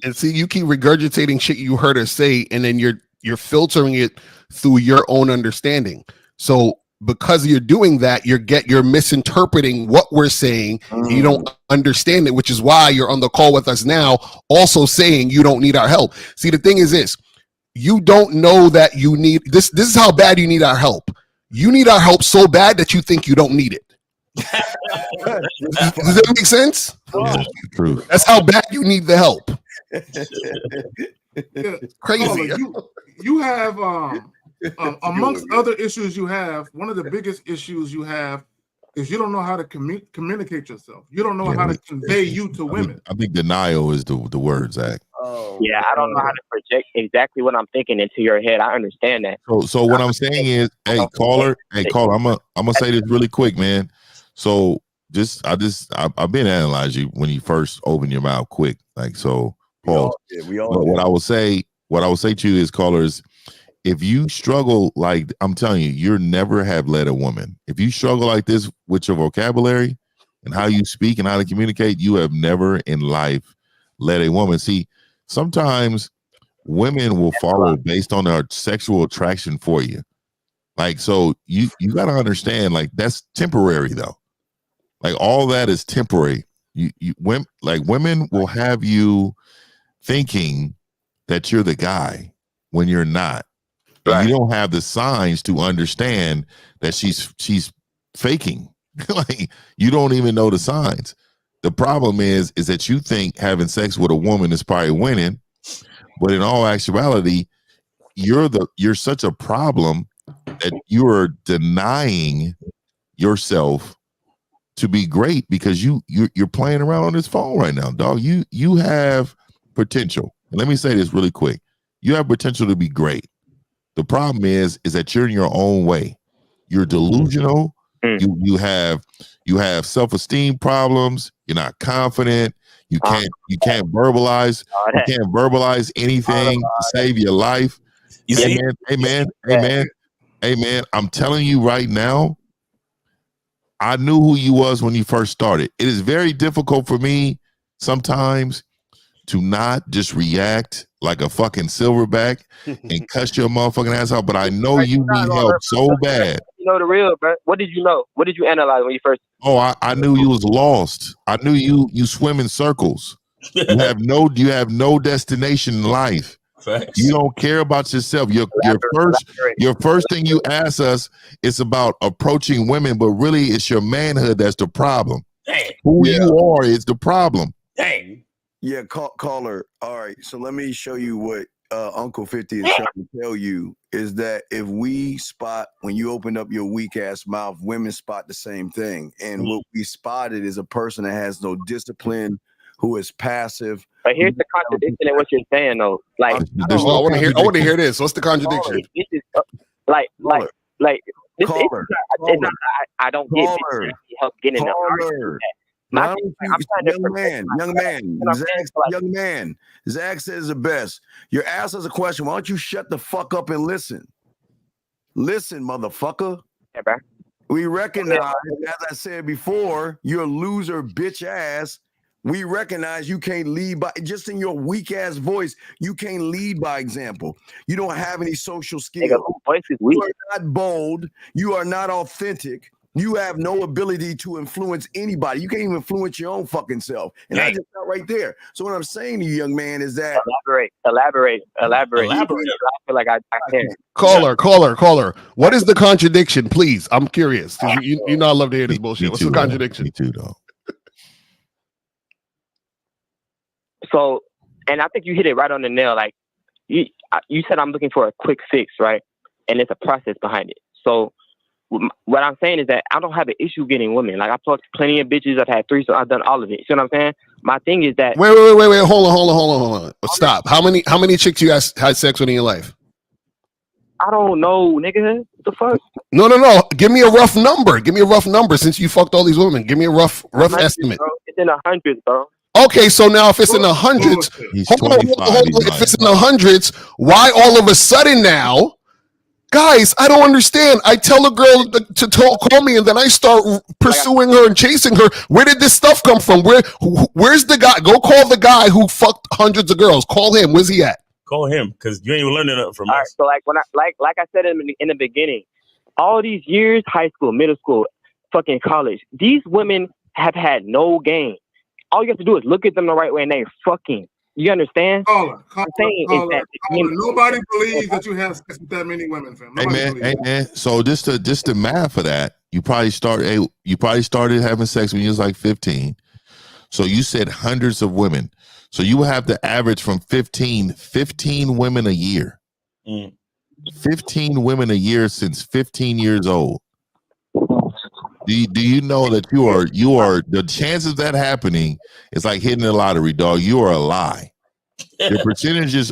And see, you keep regurgitating shit you heard her say, and then you're filtering it through your own understanding. So because you're doing that, you're misinterpreting what we're saying. And you don't understand it, which is why you're on the call with us now, also saying you don't need our help. See, the thing is this: you don't know that you need this. This is how bad you need our help. You need our help so bad that you think you don't need it. Does that make sense? Yeah, true. That's how bad you need the help. Yeah, Crazy. You have amongst other issues you have, one of the biggest issues you have is you don't know how to communicate yourself. You don't know how to convey you to women. I think denial is the word, Zach. Yeah, I don't know how to project exactly what I'm thinking into your head. I understand that. So what I'm saying is, hey caller, I'm gonna say this really quick, man. So I've been analyzing you when you first open your mouth quick, like so. Pause. What I will say to you is, callers, if you struggle, like I'm telling you, you'll never have led a woman. If you struggle like this with your vocabulary and how you speak and how to communicate, you have never in life led a woman. See, sometimes women will follow based on their sexual attraction for you. Like, so you got to understand, like, that's temporary though. Like, all that is temporary. Women will have you thinking that you're the guy when you're not. Right. You don't have the signs to understand that she's faking. Like, you don't even know the signs. The problem is that you think having sex with a woman is probably winning, but in all actuality, you're such a problem that you are denying yourself to be great because you're playing around on this phone right now, dog. You have potential. And let me say this really quick. You have potential to be great. The problem is that you're in your own way. You're delusional. You have self-esteem problems. You're not confident. You can't verbalize. You can't verbalize anything to save your life. Amen. I'm telling you right now, I knew who you was when you first started. It is very difficult for me sometimes to not just react like a fucking silverback and cuss your motherfucking ass out, but I know you need help so bad. You know the real, bro. What did you know? What did you analyze when you first? Oh, I knew you was lost. I knew you swim in circles. You have no destination in life. Facts. You don't care about yourself. Your first thing you ask us is about approaching women, but really it's your manhood that's the problem. Dang. Who you are is the problem. Dang. Yeah, caller. All right, so let me show you what Uncle 50 is trying to tell you is that if we spot when you open up your weak ass mouth, women spot the same thing. And what we spotted is a person that has no discipline, who is passive. But here's the contradiction in what you're saying, though. Like, I want to hear this. What's the contradiction? This is I don't get it. Help getting them. Young man. Zach says the best. Your ass has a question. Why don't you shut the fuck up and listen? Listen, motherfucker. Yeah, bro. We recognize, as I said before, you're a loser, bitch ass. We recognize you can't lead by just in your weak ass voice. You can't lead by example. You don't have any social skills. You are not bold. You are not authentic. You have no ability to influence anybody. You can't even influence your own fucking self. And I just got right there. So what I'm saying to you, young man, is that elaborate. I feel like I can't. Caller. What is the contradiction, please? I'm curious. You know I love to hear this bullshit. What's the contradiction? Me too, though. So, and I think you hit it right on the nail. Like you said, I'm looking for a quick fix, right? And it's a process behind it. So what I'm saying is that I don't have an issue getting women. Like, I've talked to plenty of bitches. I've had threesomes. I've done all of it. See what I'm saying? My thing is that. Wait. Hold on. Stop. How many chicks you had sex with in your life? I don't know, nigga. What the fuck? No. Give me a rough number. Give me a rough number since you fucked all these women. Give me a rough estimate. Bro. It's in the hundreds, bro. Okay, so now if it's in the hundreds, hold on. If it's in the hundreds, why all of a sudden now? Guys, I don't understand. I tell a girl to call me, and then I start pursuing her and chasing her. Where did this stuff come from? Where's the guy? Go call the guy who fucked hundreds of girls. Call him. Where's he at? Call him, because you ain't even learning nothing from us. Right, so like when I said in the beginning, all these years, high school, middle school, fucking college, these women have had no game. All you have to do is look at them the right way, and they fucking. You understand? Caller, nobody believes that you have sex with that many women, fam. Hey man. So just the math for that, you probably started having sex when you was like 15. So you said hundreds of women. So you have the average from 15 women a year. 15 women a year since 15 years old. Do you know that you are the chances of that happening is like hitting the lottery, dog. You are a lie. The percentages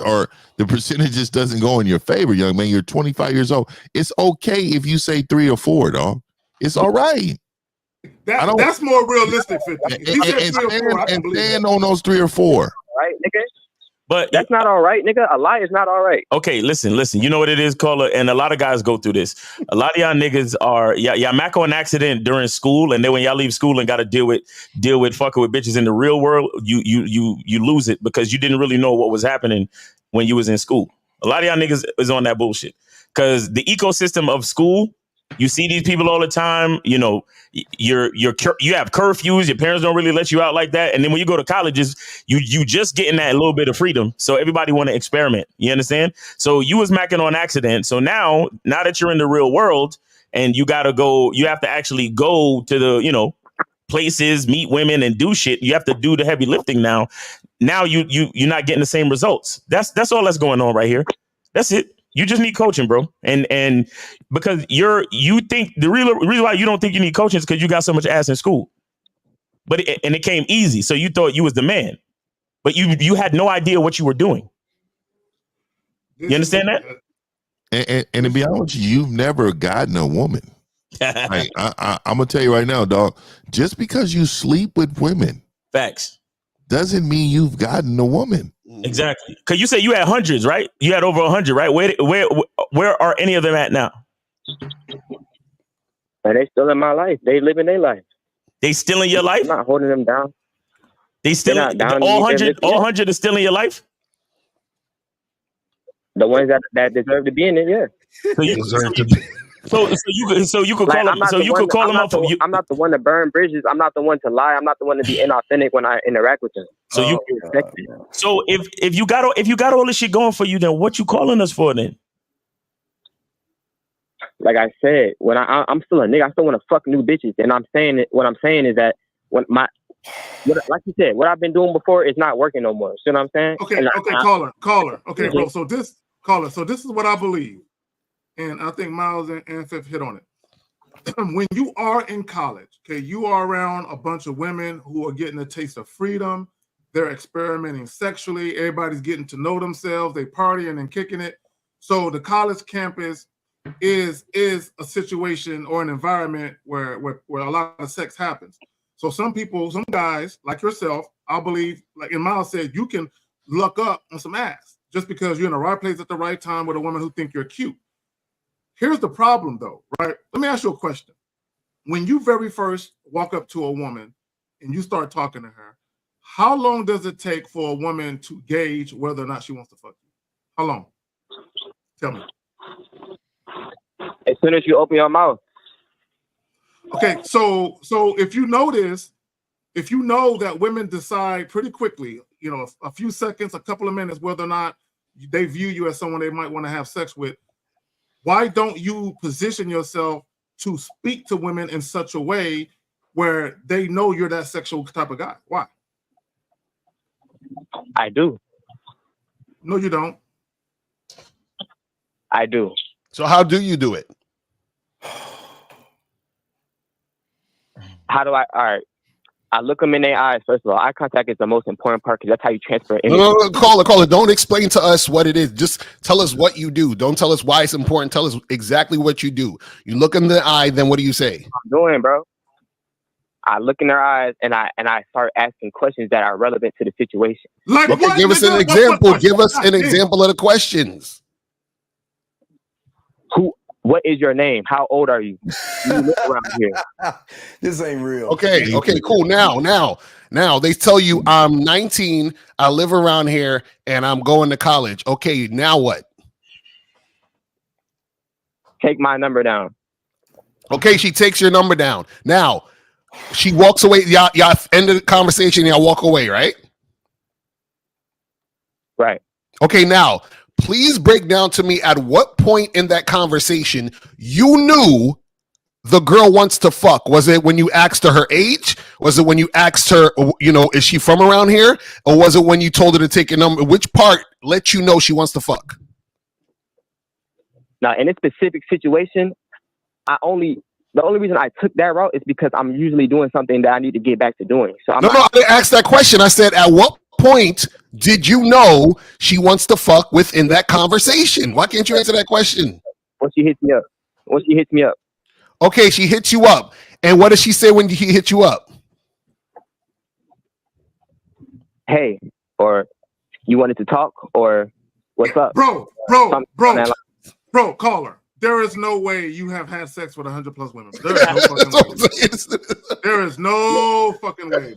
doesn't go in your favor, young man. You're 25 years old. It's okay if you say 3 or 4, dog. It's all right. That's more realistic, 50. And stand on those 3 or 4. Right, nigga. But that's not all right, nigga. A lie is not all right. Okay, listen. You know what it is, caller, and a lot of guys go through this. A lot of y'all niggas are y'all mack on accident during school, and then when y'all leave school and got to deal with fucking with bitches in the real world, you lose it because you didn't really know what was happening when you was in school. A lot of y'all niggas is on that bullshit because the ecosystem of school. You see these people all the time. You know, you have curfews. Your parents don't really let you out like that. And then when you go to colleges, you just getting that little bit of freedom. So everybody want to experiment. You understand? So you was macking on accident. So now that you're in the real world and you have to actually go to the places, meet women, and do shit. You have to do the heavy lifting now. Now you're not getting the same results. That's all that's going on right here. That's it. You just need coaching, bro. And because you think the reason why you don't think you need coaching is because you got so much ass in school. But it came easy. So you thought you was the man. But you had no idea what you were doing. You understand that? And to be honest with you, you've never gotten a woman. Like, I'm gonna tell you right now, dog. Just because you sleep with women, facts, doesn't mean you've gotten a woman. Exactly. Because you said you had hundreds, right? You had over 100, right? Where are any of them at now? And they still in my life. They living their life. They still in your life? I'm not holding them down. They still all 100 is still in your life? The ones that deserve to be in it, yeah. So you deserve to be. So you could call them. So you could call them up. I'm not the one to burn bridges. I'm not the one to lie. I'm not the one to be inauthentic when I interact with them. So So if you got all this shit going for you, then what you calling us for then? Like I said, when I'm still a nigga, I still want to fuck new bitches, and what I'm saying is that like you said, what I've been doing before is not working no more. See what I'm saying? Okay, caller. Okay, bro. So this is what I believe. And I think Miles and Fifth hit on it. When you are in college, okay, you are around a bunch of women who are getting a taste of freedom. They're experimenting sexually. Everybody's getting to know themselves. They partying and kicking it. So the college campus is a situation or an environment where a lot of sex happens. So some guys like yourself, I believe, like Miles said, you can luck up on some ass just because you're in the right place at the right time with a woman who think you're cute. Here's the problem, though, right? Let me ask you a question. When you very first walk up to a woman and you start talking to her, how long does it take for a woman to gauge whether or not she wants to fuck you? How long? Tell me. As soon as you open your mouth. Okay, so if you know that women decide pretty quickly, a few seconds, a couple of minutes, whether or not they view you as someone they might want to have sex with, why don't you position yourself to speak to women in such a way where they know you're that sexual type of guy? Why? I do. No, you don't. I do. So how do you do it? How do I? All right. I look them in their eyes. First of all, eye contact is the most important part because that's how you transfer energy. No, caller. Don't explain to us what it is. Just tell us what you do. Don't tell us why it's important. Tell us exactly what you do. You look in the eye, then what do you say? I'm doing, bro. I look in their eyes and I start asking questions that are relevant to the situation. Like okay, what? Give us an example. Give us an example of the questions. What is your name? How old are you? You live around here. This ain't real. Okay, cool. Now, they tell you I'm 19, I live around here, and I'm going to college. Okay, now what? Take my number down. Okay, she takes your number down. Now, she walks away. Y'all end the conversation, y'all walk away, right? Right. Okay, now, please break down to me at what point in that conversation you knew the girl wants to fuck. Was it when you asked her age? Was it when you asked her, is she from around here? Or was it when you told her to take your number? Which part let you know she wants to fuck? Now, in this specific situation, the only reason I took that route is because I'm usually doing something that I need to get back to doing. So I didn't ask that question. I said, at what point did you know she wants to fuck within that conversation? Why can't you answer that question? When she hits me up. Okay, she hits you up. And what does she say when he hits you up? Hey, or you wanted to talk, or what's up? Bro, caller. There is no way you have had sex with 100+ women. There is no fucking way. There is no fucking way.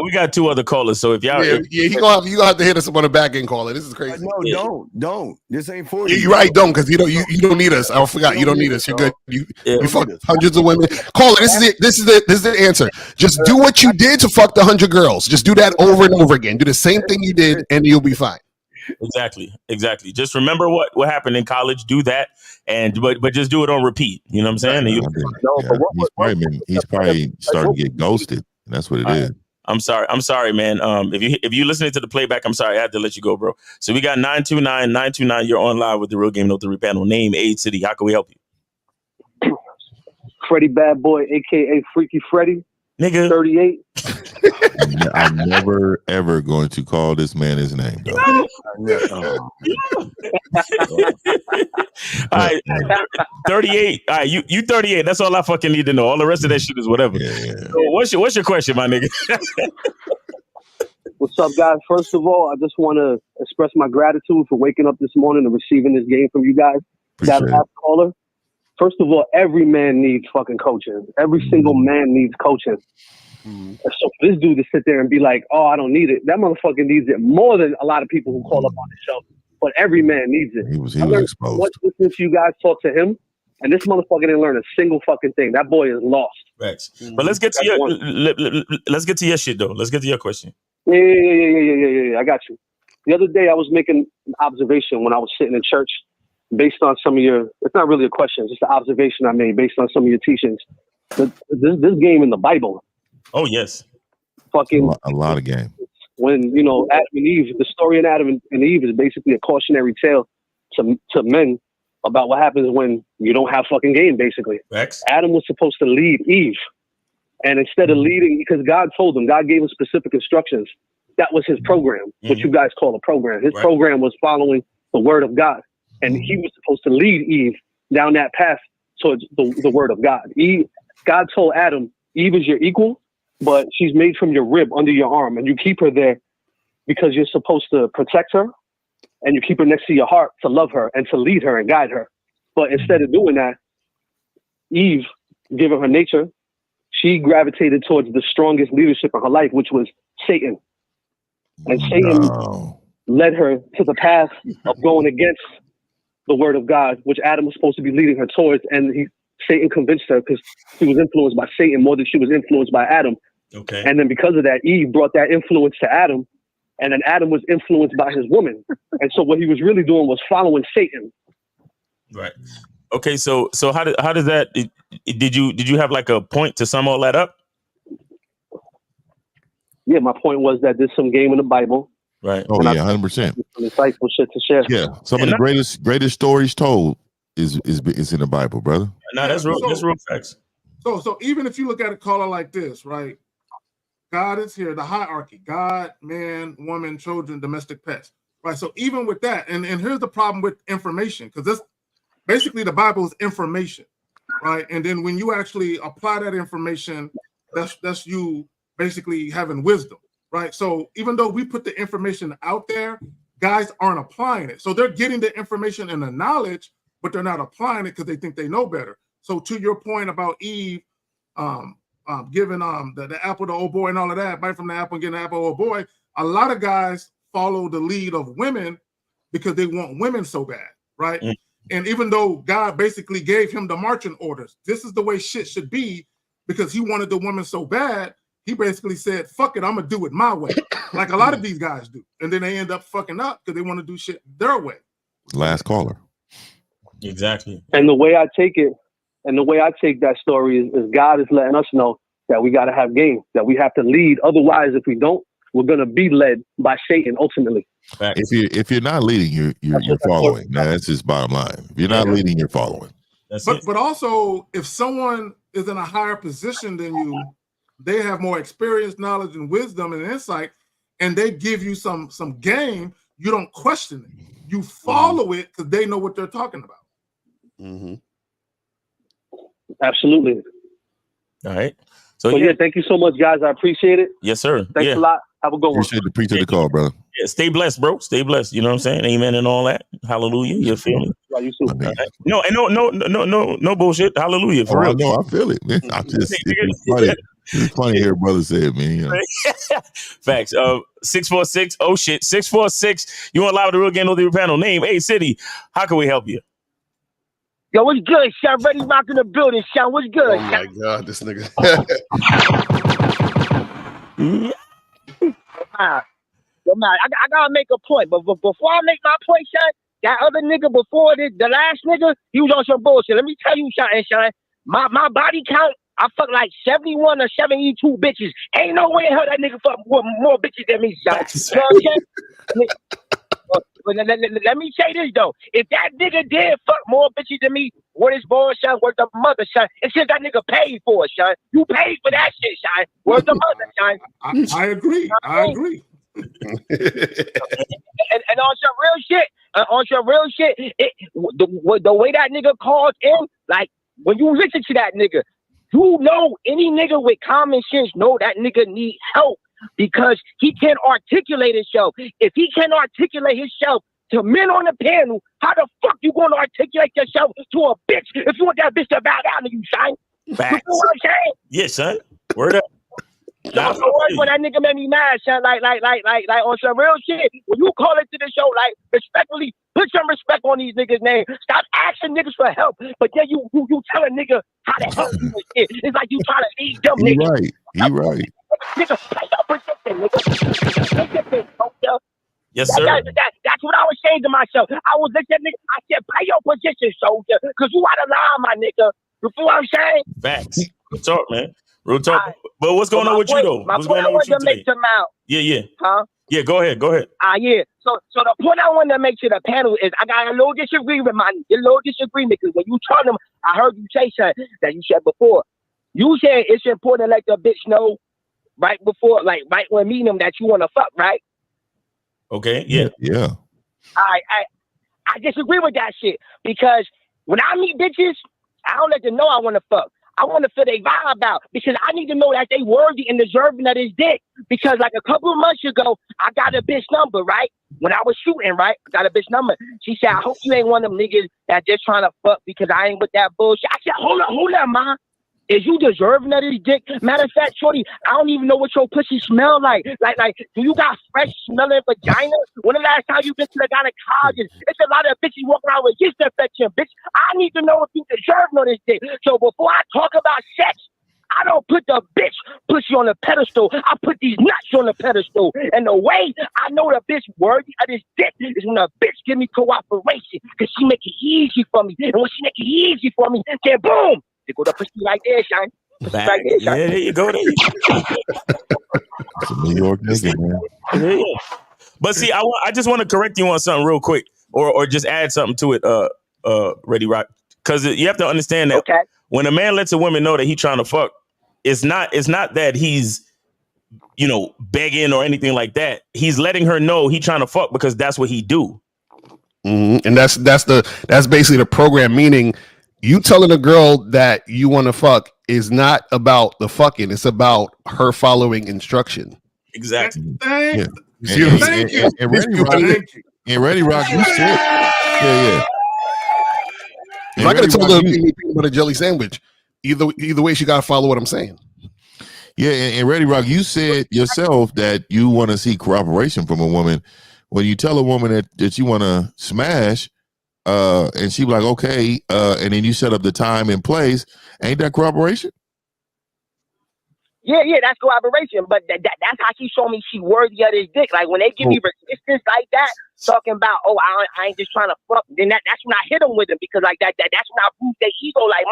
We got 2 other callers. So if y'all, you gonna have to hit us up on the back end caller. This is crazy. No, don't. This ain't for you. You're right, don't, because you don't need us. I forgot you don't need us. You're good. You fuck hundreds of women. Caller, this is it. This is the answer. Just do what you did to fuck the 100 girls. Just do that over and over again. Do the same thing you did, and you'll be fine. Exactly. Just remember what happened in college. Do that, but just do it on repeat. You know what I'm saying? He's probably starting to get ghosted. That's what it is. I'm sorry, man. If you listening to the playback, I'm sorry, I had to let you go, bro. So we got 929. You're on live with the Real Game No 3 panel. Name, age, city. How can we help you? Freddie Bad Boy, aka Freaky Freddie. Nigga, 38. I'm never ever going to call this man his name, though. All right, 38. All right, you 38. That's all I fucking need to know. All the rest of that shit is whatever. Yeah. So what's your question, my nigga? What's up, guys? First of all, I just want to express my gratitude for waking up this morning and receiving this game from you guys. That last caller. First of all, every man needs fucking coaching. Every single man needs coaching. So for this dude to sit there and be like, oh, I don't need it. That motherfucker needs it more than a lot of people who call up on the show. But every man needs it. He was exposed. Once listening to you guys talk to him, and this motherfucker didn't learn a single fucking thing. That boy is lost. Facts. But let's get to your shit though. Let's get to your question. Yeah. I got you. The other day I was making an observation when I was sitting in church. Based on some of it's not really a question, it's just an observation I made based on some of your teachings. This game in the Bible. Oh, yes. Fucking a lot of game. When, Adam and Eve, the story in Adam and Eve is basically a cautionary tale to men about what happens when you don't have fucking game, basically. X. Adam was supposed to lead Eve. And instead of leading, because God told him, God gave him specific instructions. That was his program, what you guys call a program. His program was following the word of God. And he was supposed to lead Eve down that path towards the word of God. God told Adam, Eve is your equal, but she's made from your rib under your arm. And you keep her there because you're supposed to protect her. And you keep her next to your heart to love her and to lead her and guide her. But instead of doing that, Eve, given her nature, she gravitated towards the strongest leadership in her life, which was Satan. And Satan led her to the path of going against the word of God, which Adam was supposed to be leading her towards, and Satan convinced her because she was influenced by Satan more than she was influenced by Adam. Okay. And then because of that, Eve brought that influence to Adam, and then Adam was influenced by his woman. And so what he was really doing was following Satan. Right. Okay. So how does that? Did you have like a point to sum all that up? Yeah, my point was that there's some game in the Bible. Right. Oh, yeah, 100%. Some insightful shit to share. Yeah, some of the greatest stories told is in the Bible, brother. No, that's real facts. So even if you look at a caller like this, right? God is here, the hierarchy, God, man, woman, children, domestic pets, right? So even with that, and here's the problem with information, because this basically the Bible is information, right? And then when you actually apply that information, that's you basically having wisdom, right? So even though we put the information out there, guys aren't applying it. So they're getting the information and the knowledge, but they're not applying it because they think they know better. So to your point about Eve, giving the apple to old boy and all of that, bite from the apple and getting the apple to old boy, a lot of guys follow the lead of women because they want women so bad, right? Mm. And even though God basically gave him the marching orders, this is the way shit should be, because he wanted the woman so bad, he basically said, fuck it, I'm gonna do it my way. Like a lot of these guys do. And then they end up fucking up because they want to do shit their way. Last caller. Exactly. And the way I take it, and the way I take that story is God is letting us know that we got to have game, that we have to lead. Otherwise, if we don't, we're going to be led by Satan ultimately. If you're not leading, you're following. Now, that's just bottom line. If you're not leading, you're following. But also, if someone is in a higher position than you, they have more experience, knowledge, and wisdom and insight, and they give you some game, you don't question it. You follow it because they know what they're talking about. Mm-hmm. Absolutely. All right. So yeah, thank you so much, guys. I appreciate it. Yes, sir. Thanks a lot. Have a good one. Appreciate the call, brother. Yeah, stay blessed, bro. Stay blessed. You know what I'm saying? Amen and all that. Hallelujah. You feel me? Yeah, you too. No, and no bullshit. Hallelujah. For real. No, I feel it, man. It's funny. It's funny to hear brother say it, man. You know? Facts. 646. Oh shit. 646. You want live the real game of the panel? Name A City. How can we help you? Yo, what's good, Sean? Ready Rock in the building, Sean. What's good? Oh my God, this nigga. Yo, man, I gotta make a point, but before I make my point, Sean, that other nigga before the last nigga, he was on some bullshit. Let me tell you something, Sean. My body count, I fuck like 71 or 72 bitches. Ain't no way in hell that nigga fuck more bitches than me, Sean. You know what I'm saying? But let me say this though. If that nigga did fuck more bitches than me, what is born, son? Where's the mother, son? It's just that nigga paid for it, son. You paid for that shit, son. Where's the mother, son? I agree. I agree. and on some real shit, the way that nigga calls in, like when you listen to that nigga, you know any nigga with common sense know that nigga need help. Because he can't articulate himself. If he can't articulate himself to men on the panel, how the fuck you gonna articulate yourself to a bitch if you want that bitch to bow down to you, son? Facts. You know what I'm saying? Yes, son. Word up. So when that nigga made me mad, son, like on some real shit. When you call into the show, like respectfully, put some respect on these niggas' names. Stop asking niggas for help, but then you tell a nigga how to help you and shit. It's like you trying to lead them niggas. He right. Nigga, pay your position, nigga. Yes, sir. That's what I was saying to myself. I was listening, nigga. I said, pay your position, soldier, because you out of line, my nigga. You feel what I'm saying? Facts. Real talk, man. Real talk. But what's going on with you, though? What's going on with you today? Yeah. Huh? Yeah, go ahead. Yeah. So the point I want to make to the panel is I got a little disagreement, because when you told them, I heard you say something that you said before. You said it's important to let the bitch know right before, like right when meeting them that you want to fuck, right? Okay, yeah. I disagree with that shit because when I meet bitches, I don't let them know I want to fuck. I want to feel they vibe out because I need to know that they worthy and deserving of this dick. Because like a couple of months ago, I got a bitch number, right? When I was shooting, right? I got a bitch number. She said, I hope you ain't one of them niggas that just trying to fuck because I ain't with that bullshit. I said, hold on, ma. Is you deserving of this dick? Matter of fact, shorty, I don't even know what your pussy smell like. Like, do you got fresh smelling vagina? When the last time you been to the gynecologist? It's a lot of bitches walking around with yeast infection, bitch. I need to know if you deserving of this dick. So before I talk about sex, I don't put the bitch pussy on the pedestal. I put these nuts on the pedestal. And the way I know the bitch worthy of this dick is when a bitch give me cooperation because she make it easy for me. And when she make it easy for me, then boom. They go to pussy right there, Shine. Right there, Shine. Yeah, there you go. It's a New York nigga, man. Yeah. But see, I just want to correct you on something real quick, or just add something to it, Ready Rock, because you have to understand that when a man lets a woman know that he's trying to fuck, it's not that he's begging or anything like that. He's letting her know he trying to fuck because that's what he do. Mm-hmm. And that's basically the program, meaning you telling a girl that you want to fuck is not about the fucking, it's about her following instruction. Exactly. And Ready Rock, you said, yeah. I'm not gonna tell her to put a jelly sandwich. Either way, she gotta follow what I'm saying. Yeah, and Ready Rock, you said yourself that you want to see cooperation from a woman. When you tell a woman that you want to smash, and she be like, okay, and then you set up the time and place, ain't that cooperation? Yeah, that's cooperation. But that's how she showed me she worthy of this dick. Like when they give me resistance like that, talking about, oh, I ain't just trying to fuck. Then that's when I hit them with them because like that's when I prove their ego. Like,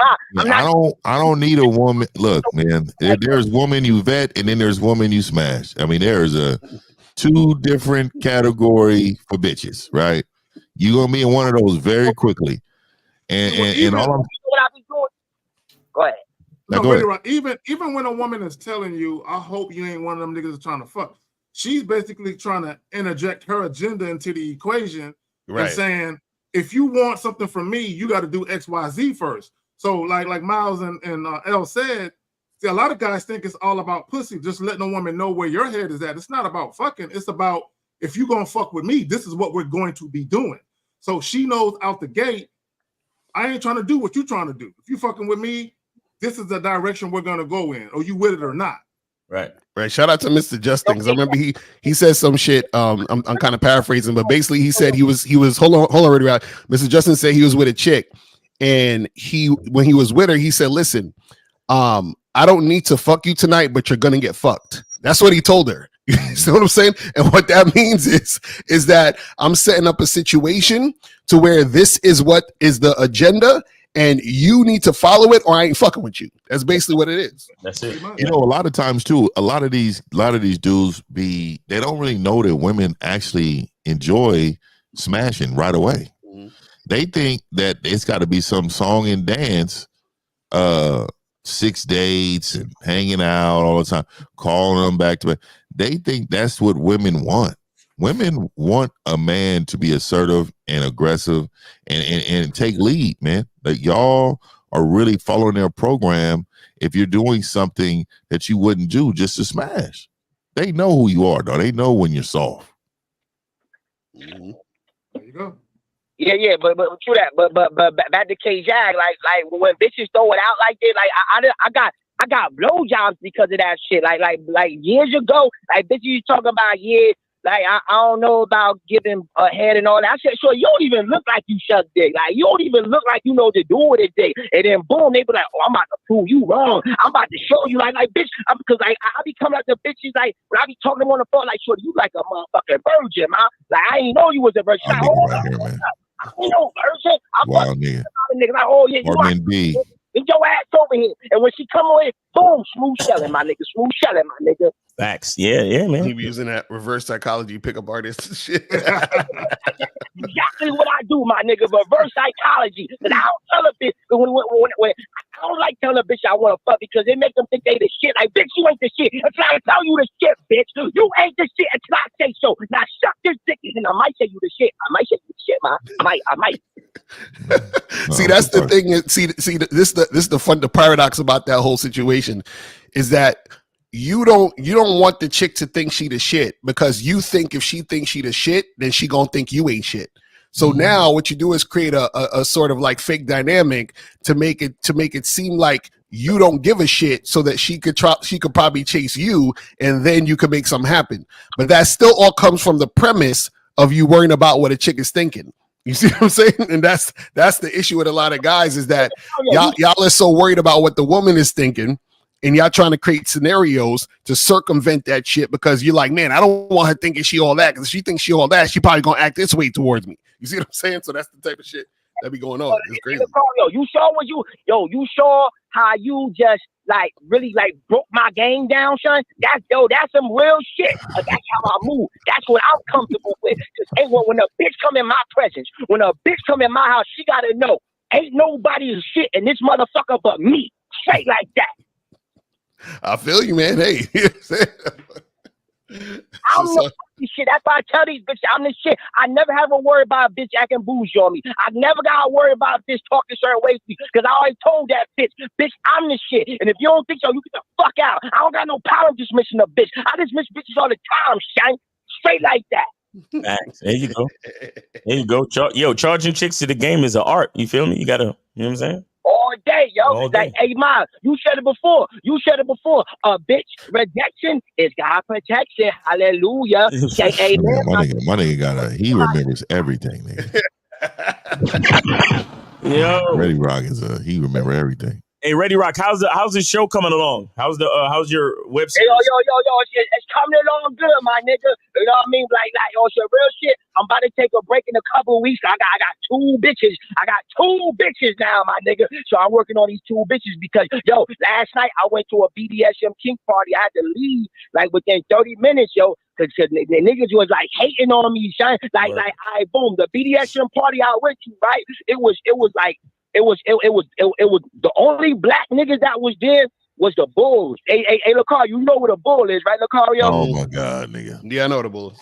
I don't need a woman. Look, man, there's woman you vet, and then there's woman you smash. I mean, there's two different category for bitches, right? You gonna be in one of those very quickly, and all I'm. What I be doing? Go ahead. No, really right. Even when a woman is telling you, I hope you ain't one of them niggas that's trying to fuck, she's basically trying to interject her agenda into the equation and saying, if you want something from me, you got to do X, Y, Z first. So like Miles and L said, see, a lot of guys think it's all about pussy, just letting a woman know where your head is at. It's not about fucking. It's about, if you're going to fuck with me, this is what we're going to be doing. So she knows out the gate, I ain't trying to do what you're trying to do. If you fucking with me, this is the direction we're gonna go in, or you with it or not. Right. Shout out to Mr. Justin, because I remember he said some shit. I'm kind of paraphrasing, but basically he said he was hold on already. Mr. Justin said he was with a chick, and when he was with her, he said, "Listen, I don't need to fuck you tonight, but you're gonna get fucked." That's what he told her. You see what I'm saying? And what that means is that I'm setting up a situation to where this is what is the agenda. And you need to follow it, or I ain't fucking with you. That's basically what it is. That's it. You know, a lot of times too, a lot of these dudes they don't really know that women actually enjoy smashing right away. Mm-hmm. They think that it's got to be some song and dance, 6 dates and hanging out all the time, calling them back to back. They think that's what women want. Women want a man to be assertive and aggressive and take lead, man. Like y'all are really following their program if you're doing something that you wouldn't do just to smash. They know who you are, though. They know when you're soft. Mm-hmm. There you go. Yeah, but true that. But back to K-Jag, like when bitches throw it out like that, like I got blowjobs because of that shit. Like years ago, like bitches you talking about years. Like, I don't know about giving a head and all that. I said, sure, you don't even look like you suck dick. Like, you don't even look like you know what to do with it dick. And then, boom, they be like, oh, I'm about to prove you wrong. I'm about to show you, like bitch. Because, like, I be coming up to bitches, like, when I be talking to them on the phone, like, sure, you like a motherfucking virgin, man. Like, I ain't know you was a virgin. Like, I ain't no virgin. I'm wild nigga. Like, oh, yeah, you Armin B. Get your ass over here. And when she come on, boom, smooth shelling, my nigga. Smooth shelling, my nigga. Facts. Yeah, man. He be using that reverse psychology pickup artist and shit. Exactly what I do, my nigga. Reverse psychology. And I don't tell a bitch when I don't like telling a bitch I want to fuck because it makes them think they the shit. Like, bitch, you ain't the shit until I tell you the shit, bitch. You ain't the shit until I say so. Now suck this dick, and I might say you the shit. I might say you the shit, man. I might. See, that's the thing. See, this the fun. The paradox about that whole situation is that you don't want the chick to think she the shit because you think if she thinks she the shit, then she gonna think you ain't shit. So now what you do is create a sort of like fake dynamic to make it seem like you don't give a shit, so that she could probably chase you, and then you could make something happen. But that still all comes from the premise of you worrying about what a chick is thinking. You see what I'm saying? And that's the issue with a lot of guys is that y'all are so worried about what the woman is thinking, and y'all trying to create scenarios to circumvent that shit because you're like, man, I don't want her thinking she all that, because if she thinks she all that, she probably gonna act this way towards me. You see what I'm saying? So that's the type of shit that be going on. It's crazy. You saw how you just like really like broke my game down, son. That's some real shit. That's how I move. That's what I'm comfortable with. Cause when a bitch come in my presence, when a bitch come in my house, she gotta know ain't nobody shit in this motherfucker but me. Straight like that. I feel you, man. Hey. I'm the shit. That's why I tell these bitches I'm the shit. I never have a worry about a bitch acting bougie on me. I never got to worry about a bitch talking certain ways to me because I always told that bitch, I'm the shit. And if you don't think so, you get the fuck out. I don't got no power dismissing a bitch. I dismiss bitches all the time, Shine. Straight like that. Nice. There you go. There you go. Charging chicks to the game is an art. You feel me? You gotta, you know what I'm saying? All day, yo. All day. Like, hey, Ma, you said it before. A bitch rejection is God protection. Hallelujah. Say amen. My nigga he remembers everything, nigga. Yo. Ready Rock he remember everything. Hey, Ready Rock, how's the show coming along? How's your web series? Yo, it's coming along good, my nigga. You know what I mean? Like, yo, some real shit. I'm about to take a break in a couple of weeks. I got 2 bitches. I got 2 bitches now, my nigga. So I'm working on these 2 bitches because, yo, last night I went to a BDSM kink party. I had to leave like within 30 minutes, yo. Cause the niggas was like hating on me, son. Like, I boom, the BDSM party I went to, right? It was the only black niggas that was there was the Bulls. Hey, Lacar, you know what a bull is, right, Lacario? Oh my God, nigga. Yeah, I know the Bulls.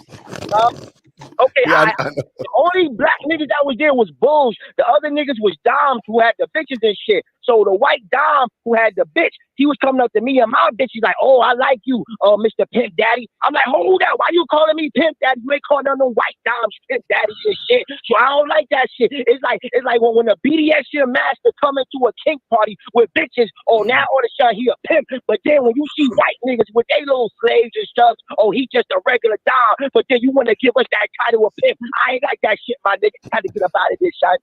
Okay, yeah, the only black niggas that was there was Bulls. The other niggas was Doms who had the bitches and shit. So the white Dom who had the bitch, he was coming up to me and my bitch. He's like, "Oh, I like you, Mr. Pimp Daddy." I'm like, "Hold up, why you calling me Pimp Daddy? You ain't calling no white Doms Pimp Daddy and shit." So I don't like that shit. It's like when a BDSM master come into a kink party with bitches. Oh, now all of a sudden he a pimp. But then when you see white niggas with their little slaves and stuff, oh, he just a regular Dom. But then you want to give us that title of pimp. I ain't like that shit, my nigga. Had to get up out of this, son.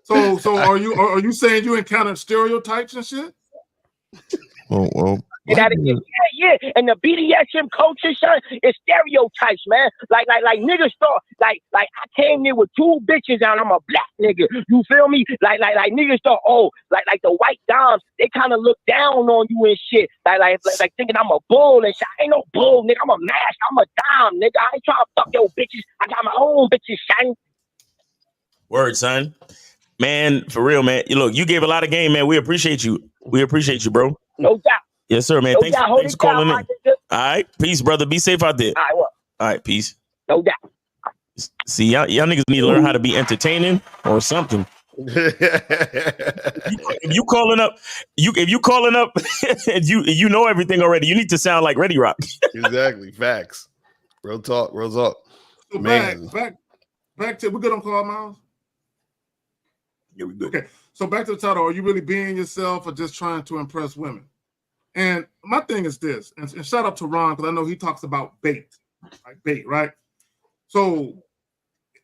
So are you saying you encountered stereotypes and shit? Well. Yeah. And the BDSM culture, son, is stereotypes, man. Like niggas thought, like I came there with 2 bitches and I'm a black nigga. You feel me? Like niggas thought, oh, like the white Doms, they kind of look down on you and shit. Like thinking I'm a bull and shit. I ain't no bull, nigga. I'm a mask. I'm a Dom, nigga. I ain't trying to fuck your bitches. I got my own bitches, son. Word, son. Man, for real, man. Look, you gave a lot of game, man. We appreciate you. Bro. No doubt. Yes, sir, man. No Thanks for calling in. All right. Peace, brother. Be safe out there. All right. Peace. No doubt. See, y'all niggas need to learn how to be entertaining or something. If you calling up, and you know everything already, you need to sound like Ready Rock. Exactly. Facts. Real talk. So man. Back to, we're good on call, Miles? Yeah, we good. Okay. So back to the title, are you really being yourself or just trying to impress women? And my thing is this, and shout out to Ron, because I know he talks about bait, right? So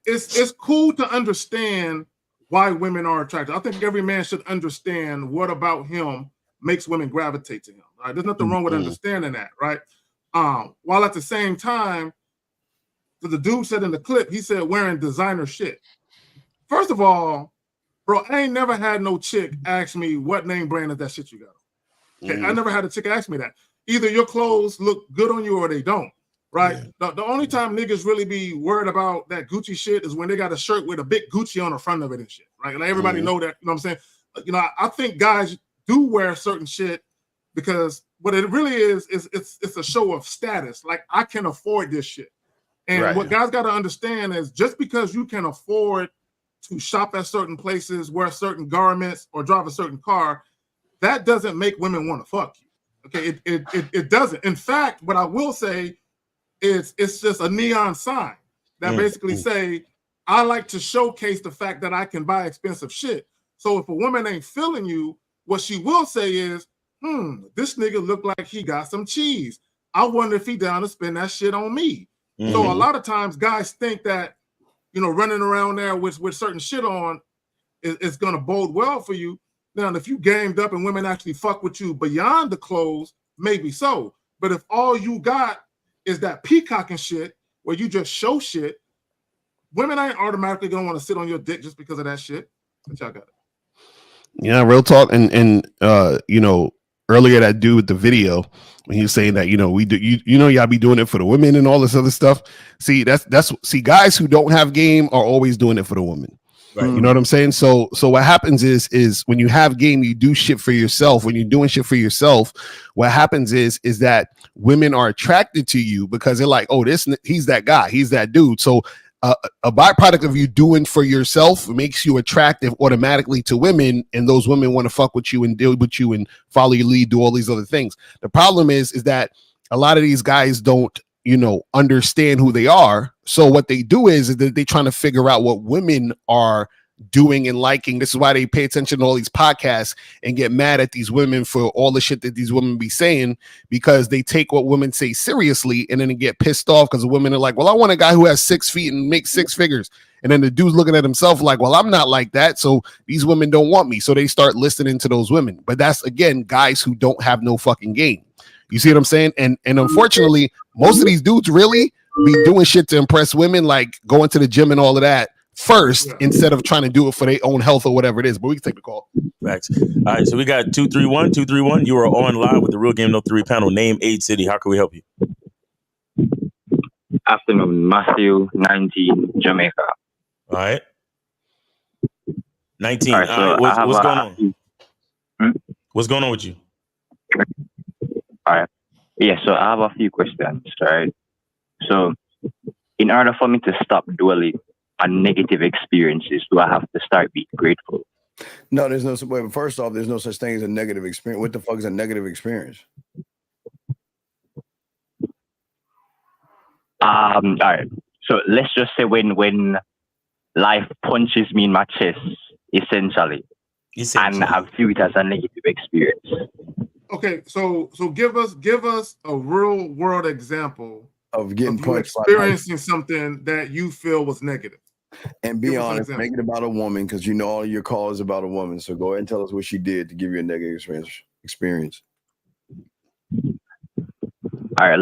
it's cool to understand why women are attracted. I think every man should understand what about him makes women gravitate to him, right? There's nothing wrong with understanding that, right? While at the same time, the dude said in the clip, he said wearing designer shit. First of all, bro, I ain't never had no chick ask me what name brand is that shit you got. Okay, I never had a chick ask me that. Either your clothes look good on you or they don't, right? Yeah. The only time niggas really be worried about that Gucci shit is when they got a shirt with a big Gucci on the front of it and shit, right? Like everybody know that, you know what I'm saying? You know, I think guys do wear certain shit because what it really is it's a show of status. Like, I can afford this shit. And what guys got to understand is just because you can afford to shop at certain places, wear certain garments, or drive a certain car, that doesn't make women want to fuck you. Okay, it doesn't. In fact, what I will say is it's just a neon sign that basically say, I like to showcase the fact that I can buy expensive shit. So if a woman ain't feeling you, what she will say is, this nigga look like he got some cheese. I wonder if he down to spend that shit on me. So a lot of times guys think that, you know, running around there with certain shit on is going to bode well for you. Now, if you gamed up and women actually fuck with you beyond the clothes, maybe so. But if all you got is that peacocking shit where you just show shit, women ain't automatically going to want to sit on your dick just because of that shit. But y'all got it. Yeah, real talk. And you know, earlier that dude with the video, when he was saying that, you know, we do, you know, y'all be doing it for the women and all this other stuff. See, that's guys who don't have game are always doing it for the woman. Right. You know what I'm saying? So what happens is when you have game, you do shit for yourself. When you're doing shit for yourself, what happens is that women are attracted to you because they're like, oh, he's that guy, he's that dude. So a byproduct of you doing for yourself makes you attractive automatically to women, and those women want to fuck with you and deal with you and follow your lead, do all these other things. The problem is that a lot of these guys don't, understand who they are. So what they do is that they're trying to figure out what women are doing and liking. This is why they pay attention to all these podcasts and get mad at these women for all the shit that these women be saying, because they take what women say seriously and then they get pissed off because the women are like, well, I want a guy who has 6 feet and makes 6 figures. And then the dude's looking at himself like, well, I'm not like that. So these women don't want me. So they start listening to those women. But that's, again, guys who don't have no fucking game. You see what I'm saying? And unfortunately, most of these dudes really be doing shit to impress women, like going to the gym and all of that first, instead of trying to do it for their own health or whatever it is. But we can take the call. Facts. All right, so we got 231. You are on live with the Real Game No 3 panel. Name, age, city. How can we help you? Afternoon, Matthew, 19, Jamaica. All right. 19. All right, so what's going on? What's going on with you? All right. Yeah, so I have a few questions, right? So in order for me to stop dwelling on negative experiences, do I have to start being grateful? No, there's no. Wait, first off, there's no such thing as a negative experience. What the fuck is a negative experience? All right. So let's just say when life punches me in my chest, essentially. And I view it as a negative experience. Okay, so give us a real world example of getting punched, experiencing something that you feel was negative. And be honest, make it about a woman, because all your call is about a woman. So go ahead and tell us what she did to give you a negative experience. All right,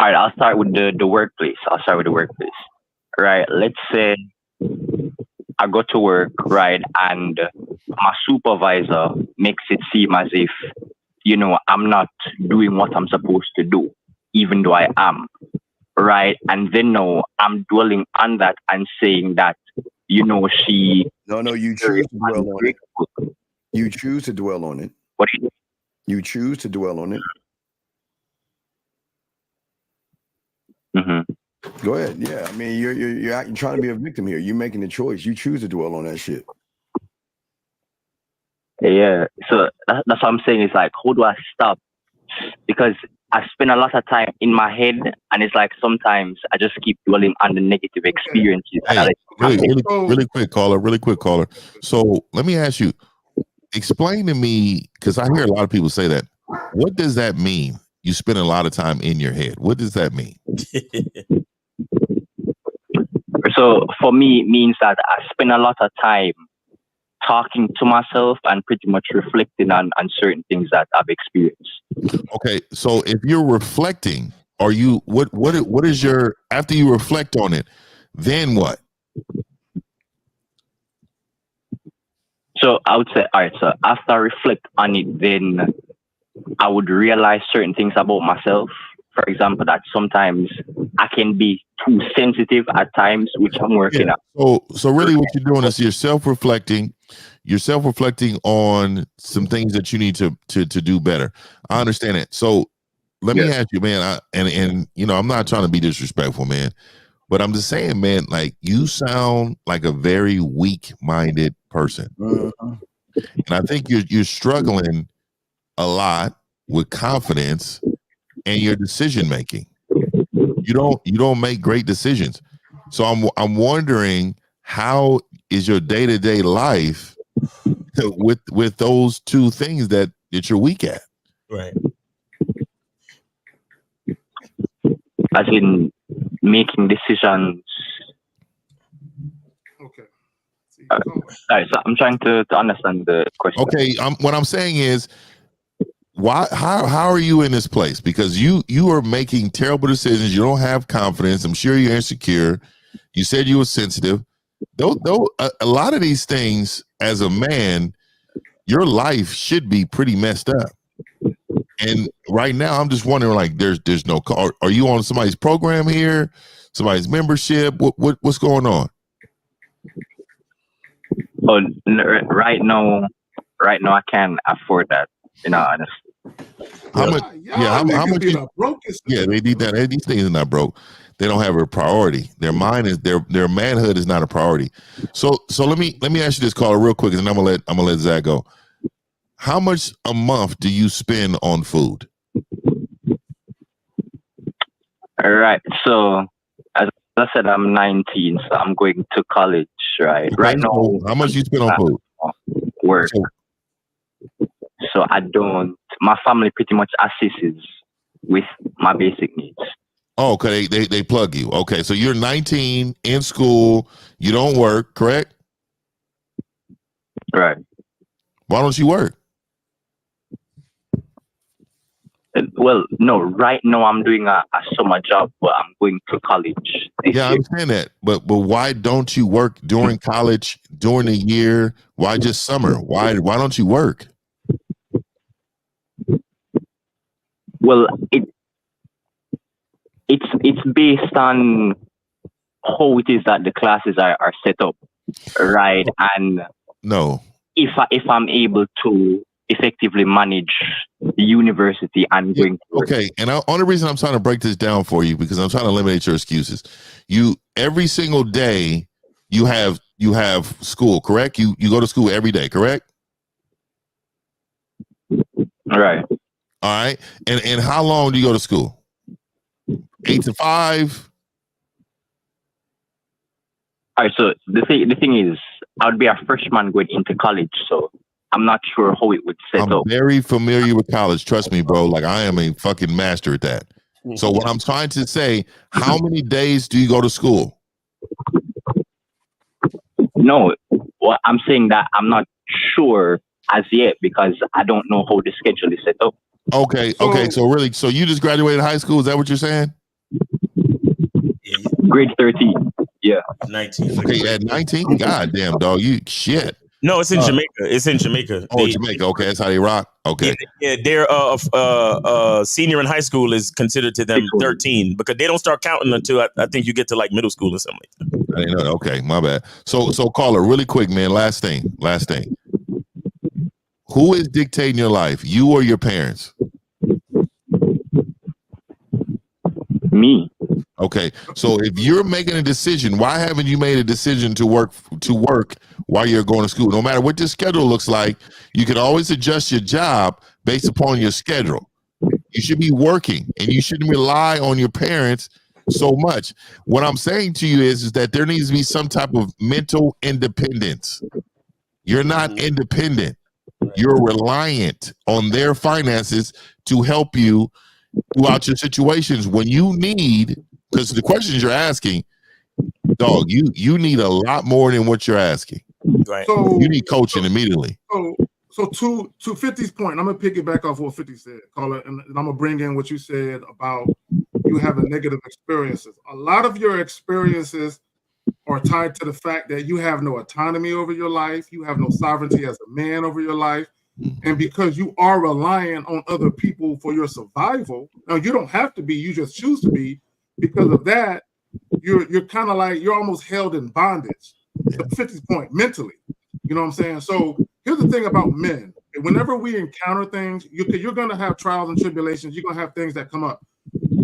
I'll start with the workplace. Right, let's say I go to work, right, and my supervisor makes it seem as if, I'm not doing what I'm supposed to do, even though I am, right? And then I'm dwelling on that and saying that, she... No, you choose to dwell on it. You choose to dwell on it. What do you do? You choose to dwell on it. Mm-hmm. Go ahead. Yeah, I mean, you're trying to be a victim here. You're making the choice. You choose to dwell on that shit. Yeah. So that's what I'm saying. Is like, how do I stop? Because I spend a lot of time in my head, and it's like sometimes I just keep dwelling on the negative experiences. Hey, really quick caller. So let me ask you, explain to me, because I hear a lot of people say that. What does that mean? You spend a lot of time in your head. What does that mean? So for me, it means that I spend a lot of time talking to myself and pretty much reflecting on certain things that I've experienced. Okay, so if you're reflecting, what is your, after you reflect on it, then what? So I would say, all right, so after I reflect on it, then I would realize certain things about myself. For example, that sometimes I can be too sensitive at times, which I'm working on. So really what you're doing is you're self-reflecting on some things that you need to do better. I understand it. So let me ask you, man, I'm not trying to be disrespectful, man, but I'm just saying, man, like, you sound like a very weak-minded person. Mm-hmm. And I think you're struggling a lot with confidence and your decision making. You don't make great decisions. So I'm wondering, how is your day-to-day life with those two things that you're weak at? Right. As in making decisions. Okay. All right, so I'm trying to understand the question. Okay, what I'm saying is, how are you in this place? Because you are making terrible decisions. You don't have confidence. I'm sure you're insecure. You said you were sensitive. Though a lot of these things, as a man, your life should be pretty messed up. And right now, I'm just wondering, like, there's no call. Are you on somebody's program here? Somebody's membership? What's going on? Oh, right now, I can't afford that. Honestly. How much? Yeah, how much? Yeah, they need that. These things are not broke. They don't have a priority. Their mind is their manhood is not a priority. So let me ask you this, caller, real quick, and then I'm gonna let Zach go. How much a month do you spend on food? All right. So as I said, I'm 19, so I'm going to college. Right. Okay, right now. How much you spend on food? Work. So I don't. My family pretty much assists with my basic needs. Oh, okay. They plug you. Okay, so you're 19 in school. You don't work, correct? Right. Why don't you work? Well, no. Right now, I'm doing a summer job, but I'm going to college. Yeah, I understand that. But why don't you work during college, during the year? Why just summer? Why don't you work? Well, it's based on how it is that the classes are set up, right? And no, if I'm able to effectively manage the university and going to work. Okay, and only reason I'm trying to break this down for you because I'm trying to eliminate your excuses. You every single day you have school, correct? You go to school every day, correct? Right. All right. And how long do you go to school? 8 to 5? All right, so the thing is, I would be a freshman going into college, so I'm not sure how it would set up. I'm very familiar with college. Trust me, bro. Like I am a fucking master at that. So what I'm trying to say, how many days do you go to school? No, well, I'm saying that I'm not sure as yet because I don't know how the schedule is set up. Okay. So you just graduated high school? Is that what you're saying? Grade 13. Yeah. 19. Okay, at 19? Goddamn, dog. You shit. No, it's in Jamaica. It's in Jamaica. Jamaica. Okay, that's how they rock. Okay. Yeah, their senior in high school is considered to them 13 because they don't start counting until I think you get to like middle school or something like that. I didn't know that. Okay, my bad. So caller, really quick, man. Last thing. Who is dictating your life? You or your parents? Me. Okay, so if you're making a decision, why haven't you made a decision to work while you're going to school? No matter what your schedule looks like, you can always adjust your job based upon your schedule. You should be working, and you shouldn't rely on your parents so much. What I'm saying to you is that there needs to be some type of mental independence. You're not independent. You're reliant on their finances to help you throughout your situations when you need. Because the questions you're asking, dog, you need a lot more than what you're asking. Right. So you need coaching immediately. So to 50's point, I'm gonna piggyback off what 50 said, caller, and I'm gonna bring in what you said about you having negative experiences. A lot of your experiences are tied to the fact that you have no autonomy over your life, you have no sovereignty as a man over your life. And because you are relying on other people for your survival, now you don't have to be, you just choose to be. Because of that, you're kind of like you're almost held in bondage. To 50's point, mentally. You know what I'm saying? So here's the thing about men. Whenever we encounter things, you're going to have trials and tribulations. You're going to have things that come up.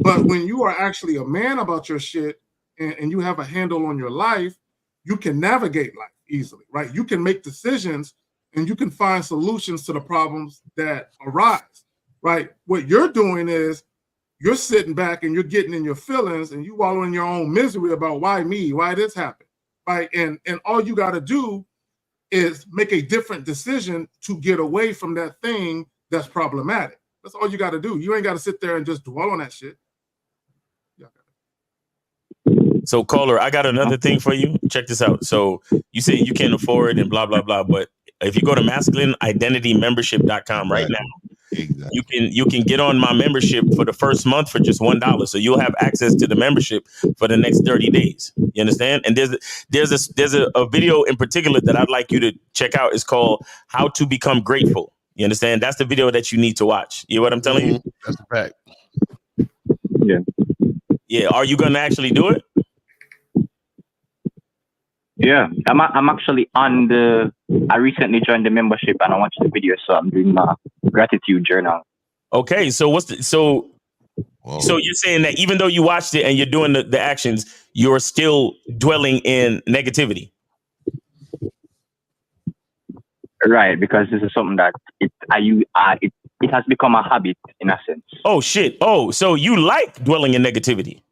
But when you are actually a man about your shit and you have a handle on your life, you can navigate life easily, right? You can make decisions and you can find solutions to the problems that arise, right? What you're doing is you're sitting back and you're getting in your feelings and you wallow in your own misery about why me, why this happened, right? And all you got to do is make a different decision to get away from that thing that's problematic. That's all you got to do. You ain't got to sit there and just dwell on that shit. So, caller, I got another thing for you. Check this out. So you say you can't afford and blah, blah, blah. But if you go to masculineidentitymembership.com right now, exactly. You can get on my membership for the first month for just $1. So you'll have access to the membership for the next 30 days. You understand? And there's a video in particular that I'd like you to check out. It's called How to Become Grateful. You understand? That's the video that you need to watch. You know what I'm telling you? That's the fact. Yeah. Yeah. Are you going to actually do it? Yeah, I'm actually on the. I recently joined the membership and I watched the video, so I'm doing my gratitude journal. Okay, so so you're saying that even though you watched it and you're doing the actions, you're still dwelling in negativity. Right, because this is something that it has become a habit in a sense. Oh shit! Oh, so you like dwelling in negativity?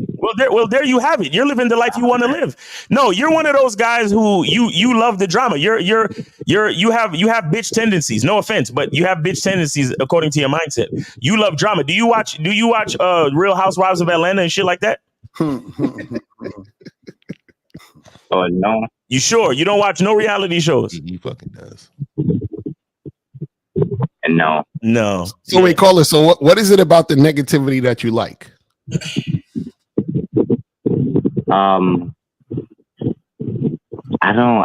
Well, there you have it. You're living the life you want to live. No, you're one of those guys who you love the drama. You have bitch tendencies. No offense, but you have bitch tendencies according to your mindset. You love drama. Do you watch Real Housewives of Atlanta and shit like that? Oh no. You sure? You don't watch no reality shows? He fucking does. No. So wait, caller. So what is it about the negativity that you like? I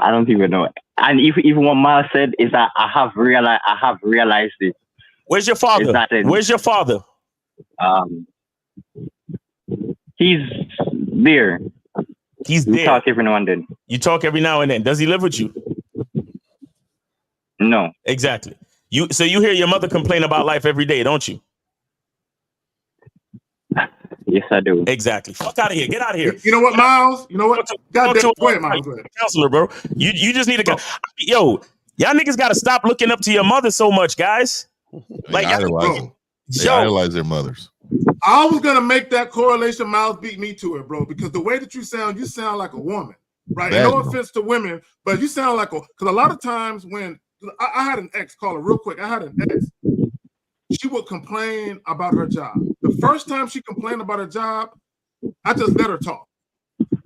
don't even know. And even what Miles said is that I have realized it. Where's your father? Where's your father? He's there. He's there. We talk every now and then. You talk every now and then. Does he live with you? No. Exactly. So you hear your mother complain about life every day, don't you? Yes, I do. Exactly. Fuck out of here. Get out of here. You know what, Miles? You know what? Go ahead, Miles. Counselor, bro. You just need to yo, y'all niggas gotta stop looking up to your mother so much, guys. They idolize their mothers. I was gonna make that correlation. Miles beat me to it, bro, because the way that you sound like a woman, right? Bad, no bro. offense to women, but you sound like because a lot of times when I had an ex, caller real quick. I had an ex. She would complain about her job. The first time she complained about her job, I just let her talk.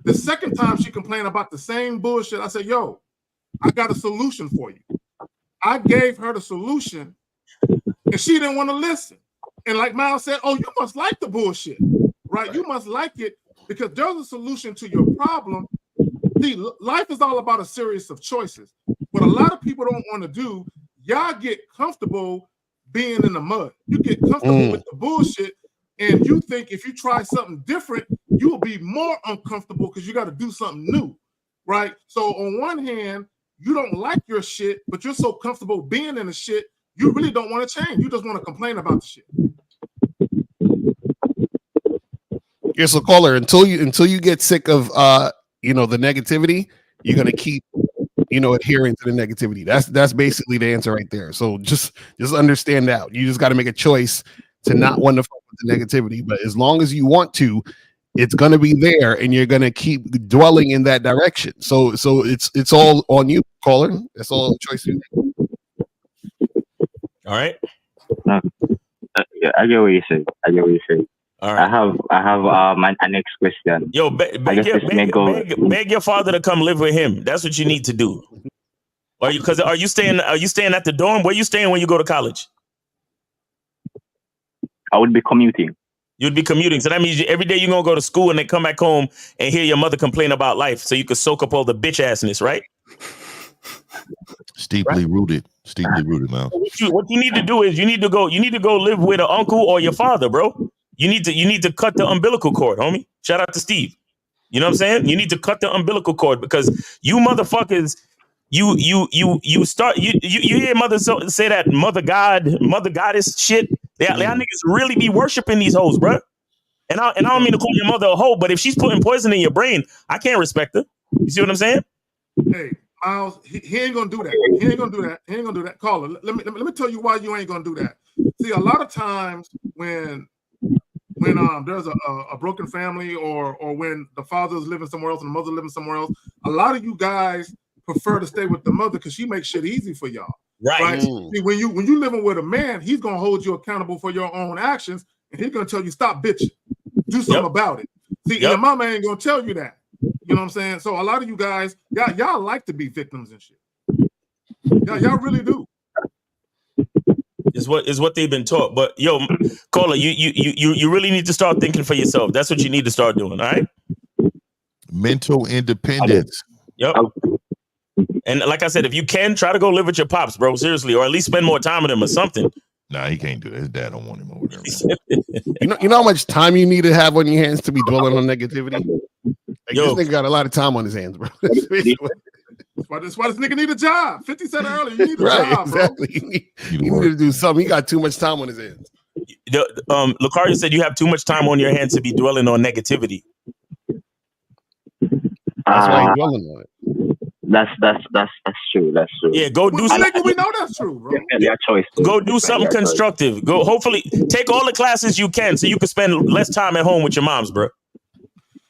The second time she complained about the same bullshit, I said, yo, I got a solution for you. I gave her the solution and she didn't want to listen. And like Miles said, oh, you must like the bullshit, right? You must like it because there's a solution to your problem. See, life is all about a series of choices. What a lot of people don't want to do, y'all get comfortable being in the mud. You get comfortable with the bullshit, and you think if you try something different, you will be more uncomfortable because you got to do something new, right? So on one hand, you don't like your shit, but you're so comfortable being in the shit, you really don't want to change. You just want to complain about the shit. Yeah, so caller, until you get sick of the negativity, you're gonna keep adhering to the negativity. That's basically the answer right there. So just understand that. You just got to make a choice to not want to fuck with the negativity. But as long as you want to, it's gonna be there, and you're gonna keep dwelling in that direction. So it's all on you, caller. That's all choice you make. All right. I get what you say. All right. I have my next question. Yo, beg your father to come live with him. That's what you need to do. Are you staying at the dorm? Where you staying when you go to college? I would be commuting. You'd be commuting. So that means every day you're gonna go to school and then come back home and hear your mother complain about life, so you could soak up all the bitch assness, right? Steeply rooted, man. What you need to do is you need to go live with an uncle or your father, bro. You need to cut the umbilical cord, homie. Shout out to Steve. You know what I'm saying? You need to cut the umbilical cord because you motherfuckers, you hear mother say that mother goddess shit. Y'all niggas really be worshiping these hoes, bro. And I don't mean to call your mother a hoe, but if she's putting poison in your brain, I can't respect her. You see what I'm saying? Hey, Miles, he ain't gonna do that. He ain't gonna do that. Caller, let me tell you why you ain't gonna do that. See, a lot of times when there's a broken family or when the father's living somewhere else and the mother's living somewhere else, a lot of you guys prefer to stay with the mother because she makes shit easy for y'all. Right? See, when you living with a man, he's gonna hold you accountable for your own actions, and he's gonna tell you stop bitching, do something about it. See, your mama ain't gonna tell you that. You know what I'm saying? So a lot of you guys, y'all like to be victims and shit. Y'all really do. Is what they've been taught. But yo, caller, you really need to start thinking for yourself. That's what you need to start doing. All right. Mental independence. Yep. And like I said, if you can, try to go live with your pops, bro. Seriously, or at least spend more time with him or something. Nah, he can't do that. His dad don't want him over there. You know how much time you need to have on your hands to be dwelling on negativity? Like, this nigga got a lot of time on his hands, bro. That's why this nigga need a job. 50 said earlier, you need a job, exactly. bro. He need to do something. He got too much time on his hands. Lucario said you have too much time on your hands to be dwelling on negativity. That's why you're dwelling on it. That's true. That's true. Yeah, go do something. We know that's true, bro. Your choice. Go do something constructive. Go, hopefully, take all the classes you can so you can spend less time at home with your moms, bro.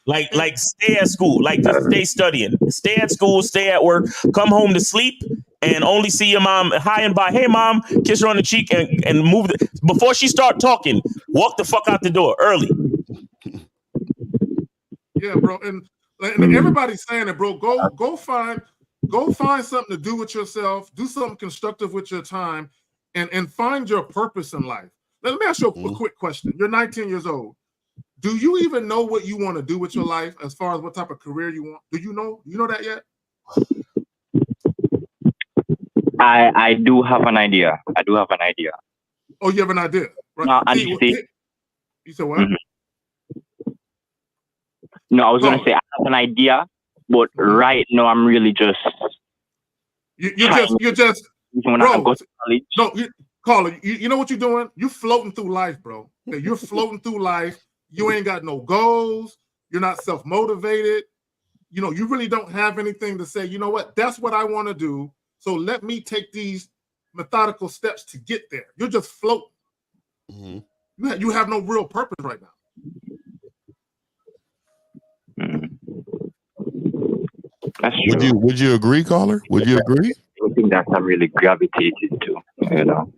Like stay at school. Like just stay studying. Stay at school. Stay at work. Come home to sleep and only see your mom high and by. Hey, mom, kiss her on the cheek and move. Before she start talking, walk the fuck out the door early. Yeah, bro, and everybody's saying it, bro. Go find something to do with yourself. Do something constructive with your time, and find your purpose in life. Let me ask you a quick question. You're 19 years old. Do you even know what you want to do with your life as far as what type of career you want? Do you know? You know that yet? I do have an idea. Oh, you have an idea? Right. No, you said what? Mm-hmm. No, I was going to say I have an idea, but right now I'm really just. You're just. When bro, I go to college. No, Caller, you know what you're doing? You're floating through life, bro. Okay, you're floating through life. You ain't got no goals. You're not self-motivated. You know, you really don't have anything to say, you know what? That's what I want to do. So let me take these methodical steps to get there. You're just floating. Mm-hmm. You have no real purpose right now. That's true. Would you agree, Caller? Would you agree? I think that I'm really gravitated to, you know.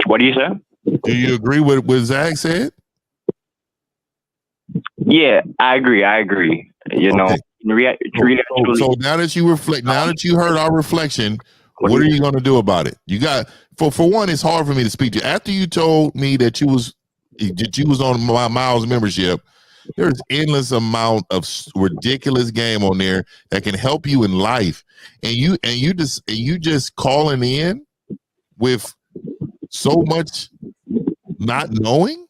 What do you say? Do you agree with what Zach said? Yeah, I agree. You know, so now that you reflect, now that you heard our reflection, what are you going to do about it? You got for one, it's hard for me to speak to you. After you told me that you was on my Miles membership, there's endless amount of ridiculous game on there that can help you in life, and you just calling in with so much not knowing.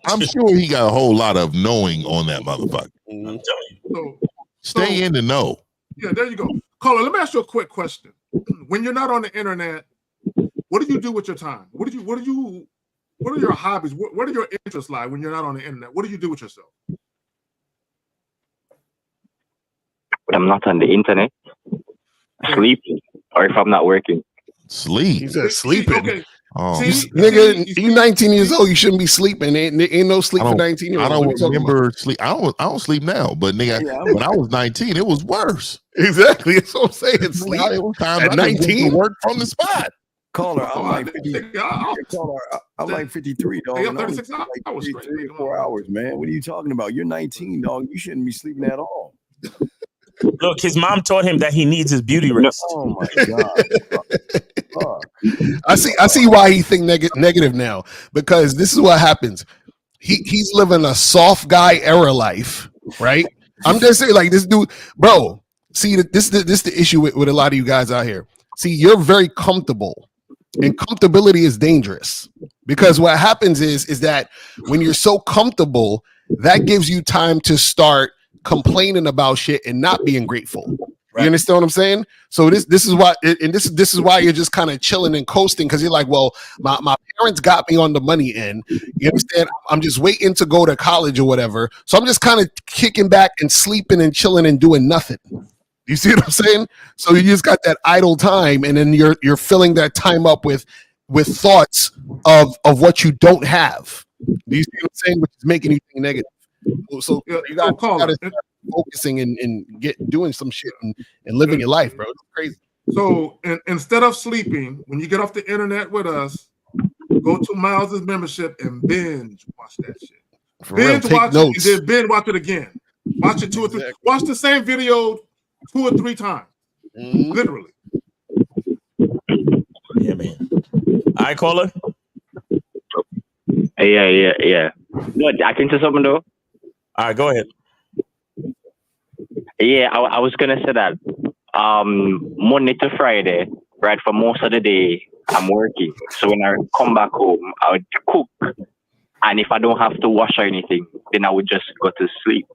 I'm sure he got a whole lot of knowing on that motherfucker. I'm telling you. Stay in the know. Yeah, there you go. Caller, let me ask you a quick question. When you're not on the internet, what do you do with your time? What are your hobbies? What are your interests like when you're not on the internet? What do you do with yourself? I'm not on the internet. Sleeping, or if I'm not working. Sleep. He said sleeping. Okay. Oh, nigga, you 19 years old. You shouldn't be sleeping. Ain't no sleep for 19 years old. I don't remember sleep. I don't sleep now. But nigga, when I was 19, it was worse. Exactly. That's what I'm saying. Sleep at 19, work from the spot. Caller, I'm like 50. Caller, I'm like 53, dog. Yeah, 36 hours. Like 3 or 4 hours, man. What are you talking about? You're 19, dog. You shouldn't be sleeping at all. Look, his mom taught him that he needs his beauty rest. Oh my god! I see why he think negative now, because this is what happens. He's living a soft guy era life, right? I'm just saying, like, this dude, bro. See, this the issue with a lot of you guys out here. See, you're very comfortable, and comfortability is dangerous, because what happens is that when you're so comfortable, that gives you time to start complaining about shit and not being grateful. Right. You understand what I'm saying? So this is why, and this is why you're just kind of chilling and coasting, because you're like, well, my parents got me on the money end. You understand? I'm just waiting to go to college or whatever. So I'm just kind of kicking back and sleeping and chilling and doing nothing. You see what I'm saying? So you just got that idle time, and then you're filling that time up with thoughts of what you don't have. Do you see what I'm saying? Which is making you think negative. So you got to start focusing and doing some shit and living your life, bro. It's crazy. So instead of sleeping, when you get off the internet with us, go to Miles' membership and binge watch that shit. Binge watch it and then binge watch it again. Watch it 2 or 3. Watch the same video 2 or 3 times. Literally. Yeah, man. All right, caller. Yeah. No, I can say something though. All right, go ahead. Yeah, I was gonna say that Monday to Friday, right, for most of the day I'm working. So when I come back home, I would cook And if I don't have to wash or anything, then I would just go to sleep.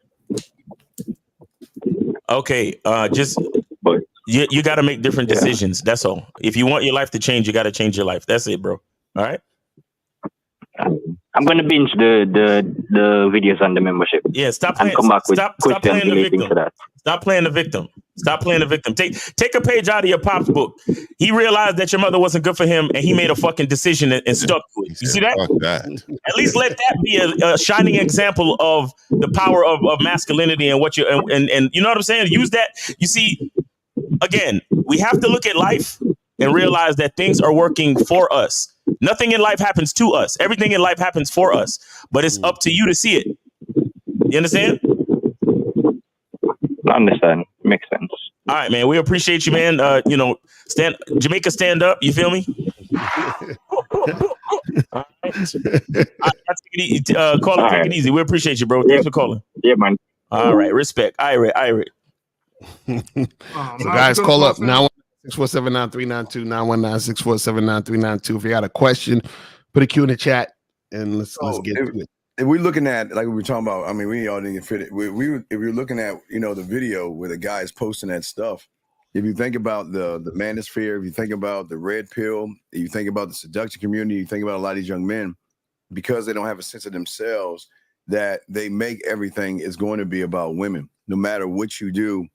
Okay, you got to make different decisions. That's all. If you want your life to change, you got to change your life. That's it, bro. All right. I'm gonna binge the videos on the membership. Yeah, stop playing. Come back with stop questions playing the relating victim. to that. Stop playing the victim. Stop playing the victim. Take a page out of your pop's book. He realized that your mother wasn't good for him, and he made a fucking decision and stuck to it. You see that? At least let that be a shining example of the power of masculinity and what you and you know what I'm saying. Use that. You see, again, we have to look at life and realize that things are working for us. Nothing in life happens to us. Everything in life happens for us, but it's up to you to see it. You understand? I understand. Makes sense. All right, man. We appreciate you, man. Jamaica, stand up. You feel me? All right. Call it, take it easy. We appreciate you, bro. Thanks for calling. Yeah, man. All right. Respect. Ira. So guys, call up now. 647-9392, 919-647-9392. If you got a question, put a Q in the chat and let's get to it. If we're looking at, like we were talking about, I mean, we all didn't fit it. If you're looking at, the video where the guy is posting that stuff, if you think about the manosphere, if you think about the red pill, if you think about the seduction community, you think about a lot of these young men, because they don't have a sense of themselves, that they make everything is going to be about women, no matter what you do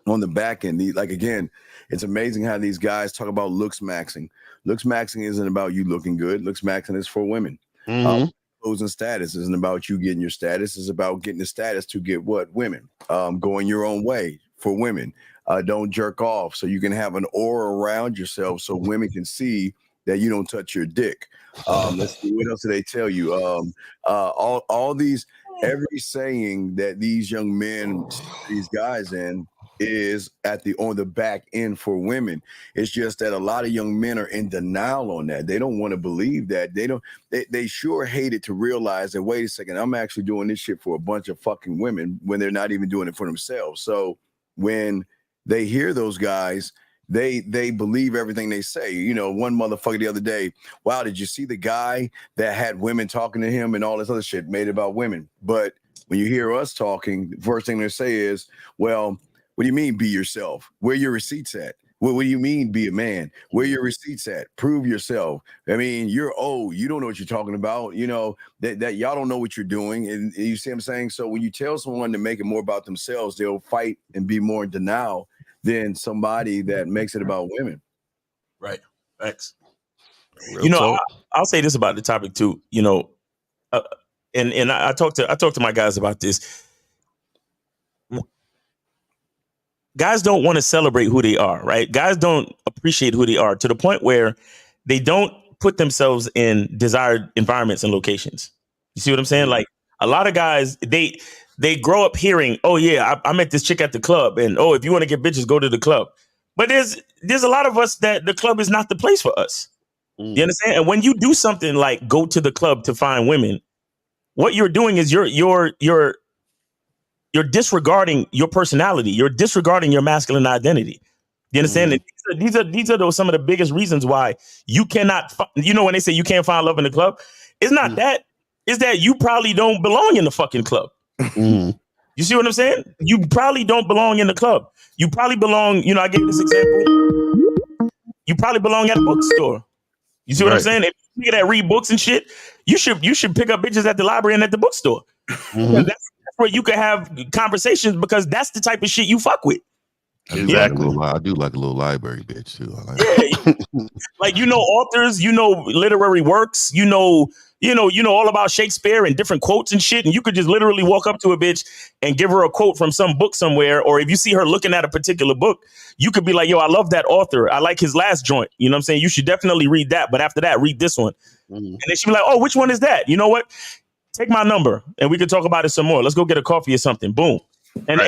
on the back end. Like, again, it's amazing how these guys talk about looks maxing. Looks maxing isn't about you looking good. Looks maxing is for women. Clothes and status isn't about you getting your status. It's about getting the status to get what? Women. Going your own way for women. Don't jerk off so you can have an aura around yourself so women can see that you don't touch your dick. Let's see, what else do they tell you? All these, every saying that these young men, these guys in, is on the back end for women. It's just that a lot of young men are in denial on that. They don't want to believe that. They sure hate it to realize that, wait a second, I'm actually doing this shit for a bunch of fucking women when they're not even doing it for themselves. So when they hear those guys, they believe everything they say. One motherfucker the other day, wow, did you see the guy that had women talking to him and all this other shit made it about women? But when you hear us talking, the first thing they say is, well, what do you mean be yourself? Where your receipts at? What do you mean be a man? Where your receipts at? Prove yourself. I mean, you're old. You don't know what you're talking about. That y'all don't know what you're doing. And you see what I'm saying? So when you tell someone to make it more about themselves, they'll fight and be more in denial than somebody that makes it about women. Right. Thanks. I'll say this about the topic too. And I talked to my guys about this. Guys don't want to celebrate who they are, right? Guys don't appreciate who they are to the point where they don't put themselves in desired environments and locations. You see what I'm saying? Like a lot of guys, they grow up hearing, oh yeah, I met this chick at the club, and oh, if you want to get bitches, go to the club. But there's a lot of us that the club is not the place for us. You understand? And when you do something like go to the club to find women, what you're doing is you're disregarding your personality. You're disregarding your masculine identity. You understand? And these are some of the biggest reasons why you cannot. When they say you can't find love in the club, it's not that. It's that you probably don't belong in the fucking club. You see what I'm saying? You probably don't belong in the club. You probably belong. I gave this example. You probably belong at a bookstore. You see what I'm saying? If you that read books and shit, you should pick up bitches at the library and at the bookstore. That's where you can have conversations because that's the type of shit you fuck with. Exactly. I do like a little library bitch too. I like like authors, literary works, all about Shakespeare and different quotes and shit. And you could just literally walk up to a bitch and give her a quote from some book somewhere. Or if you see her looking at a particular book, you could be like, yo, I love that author. I like his last joint. You know what I'm saying? You should definitely read that. But after that, read this one. And then she'd be like, oh, which one is that? You know what? Take my number and we can talk about it some more. Let's go get a coffee or something. Boom. And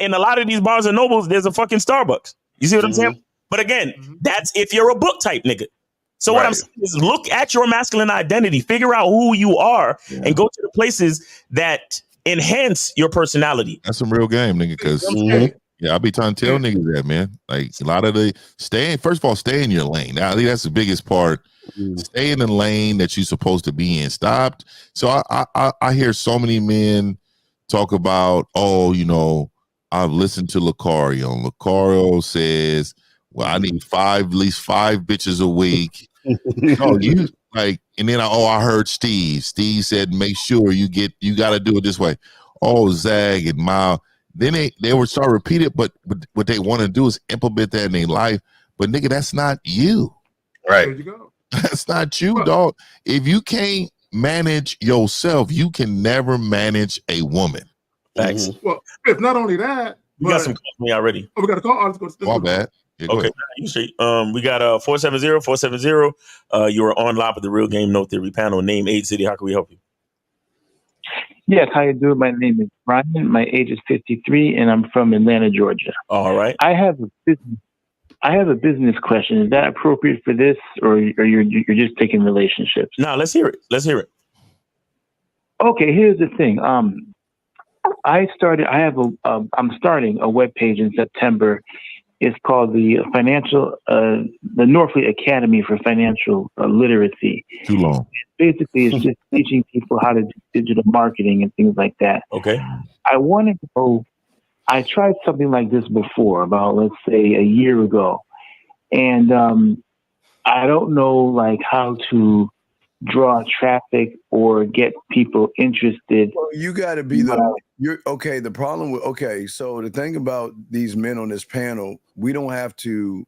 in a lot of these Barnes and Nobles, there's a fucking Starbucks. You see what I'm saying? But again, that's if you're a book type nigga. So what I'm saying is look at your masculine identity, figure out who you are, and go to the places that enhance your personality. That's some real game, nigga. Because Yeah, I'll be trying to tell niggas that, man. Like a lot of the first of all, stay in your lane. Now, I think that's the biggest part. Stay in the lane that you're supposed to be in. Stop. So I hear so many men talk about, oh, you know, I've listened to Lucario. And Lucario says, well, I need at least five bitches a week. No, you like, and then I heard Steve. Steve said, make sure you got to do it this way. Oh, Zag and Mile. Then they would start repeating, but what they want to do is implement that in their life. But nigga, that's not you. Right. There you go. That's not you, dog. If you can't manage yourself, you can never manage a woman. Thanks. Well, if not only that, we got some calls me already. Oh, we got a call. Let's go. My bad. Yeah, okay, you see, we got 470-470. You are on live with the Real Game No Theory panel. Name, age, city. How can we help you? Yes, how you doing? My name is Brian. My age is 53, and I'm from Atlanta, Georgia. All right. I have a business question. Is that appropriate for this, or you're just taking relationships? No, let's hear it. Okay, here's the thing. I'm starting a webpage in September. It's called the Norfleet Academy for Financial Literacy. Too long. Basically, it's just teaching people how to do digital marketing and things like that. Okay. I wanted to know, I tried something like this before, about, let's say, a year ago. And I don't know, like, how to draw traffic or get people interested. Well, you got to be the problem with so the thing about these men on this panel, we don't have to